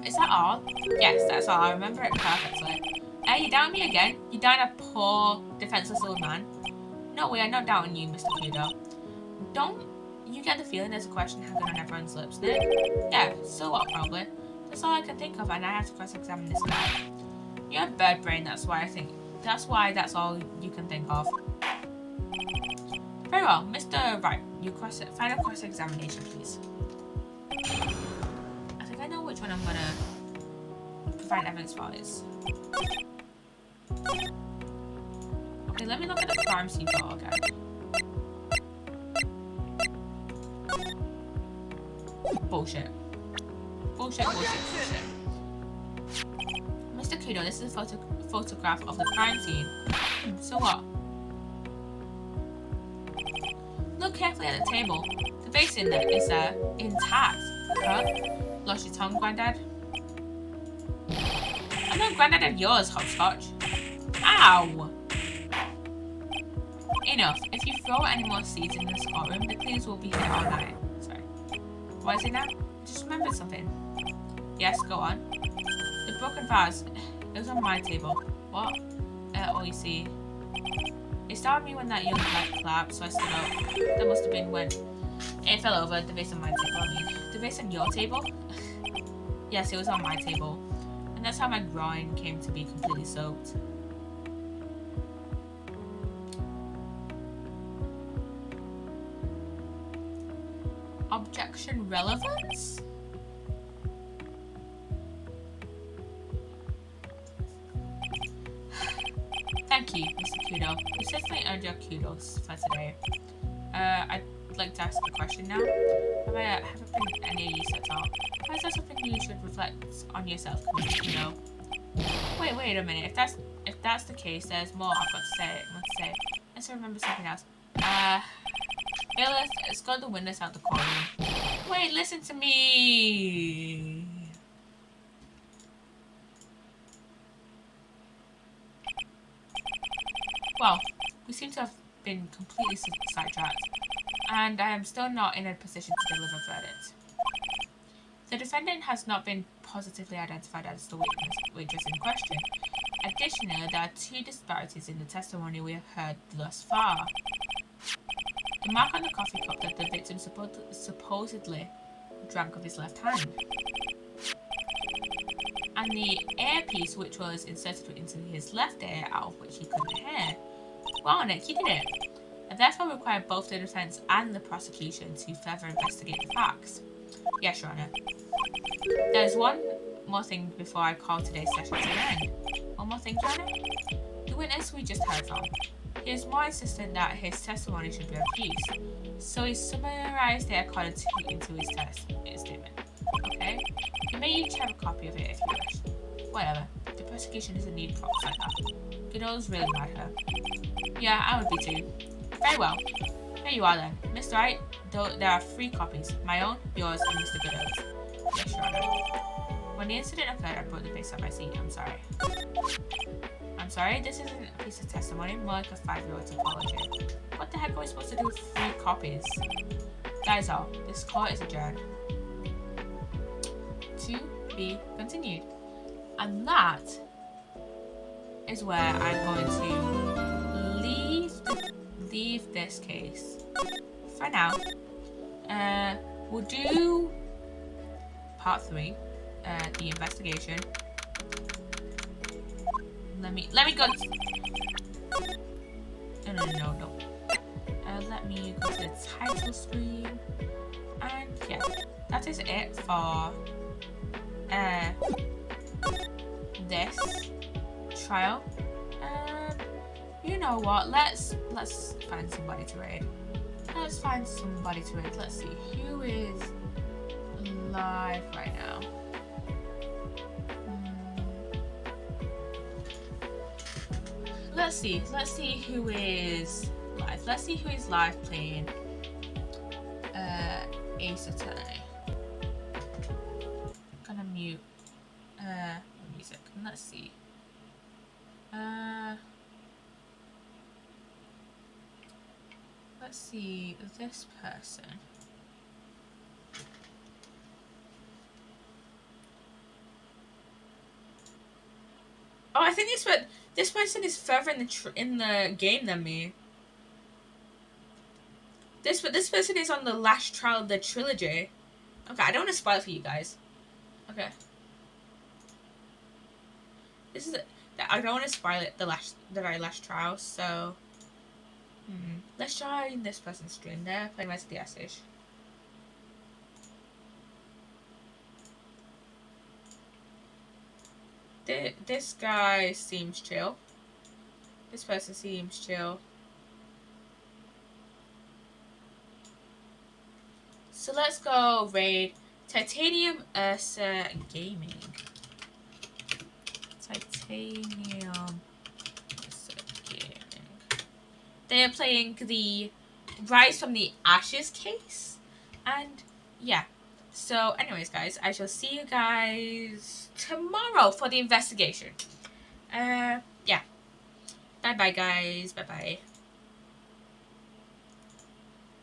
Is that all? Yes, that's all. I remember it perfectly. Hey, you doubting me again? You doubting a poor, defenseless old man? No, we are not doubting you, Mr. Kudo. Don't you get the feeling there's a question hanging on everyone's lips there? Yeah, so what, probably. That's all I can think of, and I have to cross-examine this guy. You have bird brain, that's why that's all you can think of. Very well, Mr. Wright, final cross-examination, please. I think I know which one I'm gonna find evidence files. Okay, let me look at the crime scene photo again. Bullshit. Bullshit, bullshit, bullshit. Mr. Kudo, this is a photograph of the crime scene. So what? Look carefully at the table. The basin is intact. Huh? Lost your tongue, Grandad? I know Grandad had yours, Hopscotch. Ow! Enough. If you throw any more seeds in this courtroom, the police will be here all night. Sorry. What is it now? I just remembered something. Yes, go on. The broken vase. It was on my table. What? Oh, you see. It started me when that young light collapsed, so I stood up. That must have been when it fell over. The vase on my table, I mean. The vase on your table? Yes, it was on my table. And that's how my groin came to be completely soaked. Objection relevance? Thank you, Mr. Kudo. You certainly earned your kudos for today. I'd like to ask a question now. Have I been any use at all? Or is that something you should reflect on yourself, Kudo? Wait a minute. If that's the case, there's more I've got to say. Let's remember something else. Bailiff, escort the witness out the courtroom. Wait, listen to me. Well, we seem to have been completely sidetracked, and I am still not in a position to deliver a verdict. The defendant has not been positively identified as the witness in question. Additionally, there are two disparities in the testimony we have heard thus far. The mark on the coffee cup that the victim supposedly drank with his left hand. And the earpiece which was inserted into his left ear, out of which he couldn't hear. Well, Nick, you did it. I therefore require both the defence and the prosecution to further investigate the facts. Yes, Your Honour. There's one more thing before I call today's session to an end. One more thing, Your Honour. The witness we just heard from. He is more insistent that his testimony should be refused, so he summarised it according to his statement. Okay? You may each have a copy of it if you wish. Whatever. The prosecution doesn't need props like that. Goodall's really mad at her. Yeah, I would be too. Very well. Here you are then. Mr. Wright, there are 3 copies. My own, yours, and Mr. Goodall's. Yes, Your Honour. When the incident occurred, I brought the base up my seat. I'm sorry. I'm sorry, this isn't a piece of testimony, more like a 5-year-old's apology. What the heck are we supposed to do with 3 copies? That is all. This court is adjourned. To be continued. And that is where I'm going to leave this case for now. We'll do part 3, the investigation. Let me go. No. Let me go to the title screen. And yeah, that is it for this trial. You know what? Let's find somebody to raid. Let's see who is live right now. Let's see who is live. Let's see who is live playing Ace Attorney. Gonna mute the music. Let's see. Let's see this person. Oh, I think this person is further in the game than me. This person is on the last trial of the trilogy. Okay, I don't want to spoil it for you guys. Okay. I don't want to spoil it. The very last trial. So, let's join this person's stream. They're playing Res of the Ashes. This guy seems chill. This person seems chill. So let's go raid Titanium Ursa Gaming. Titanium Ursa Gaming. They are playing the Rise from the Ashes case. And yeah. So anyways, guys, I shall see you guys tomorrow for the investigation. Yeah. Bye-bye, guys. Bye-bye.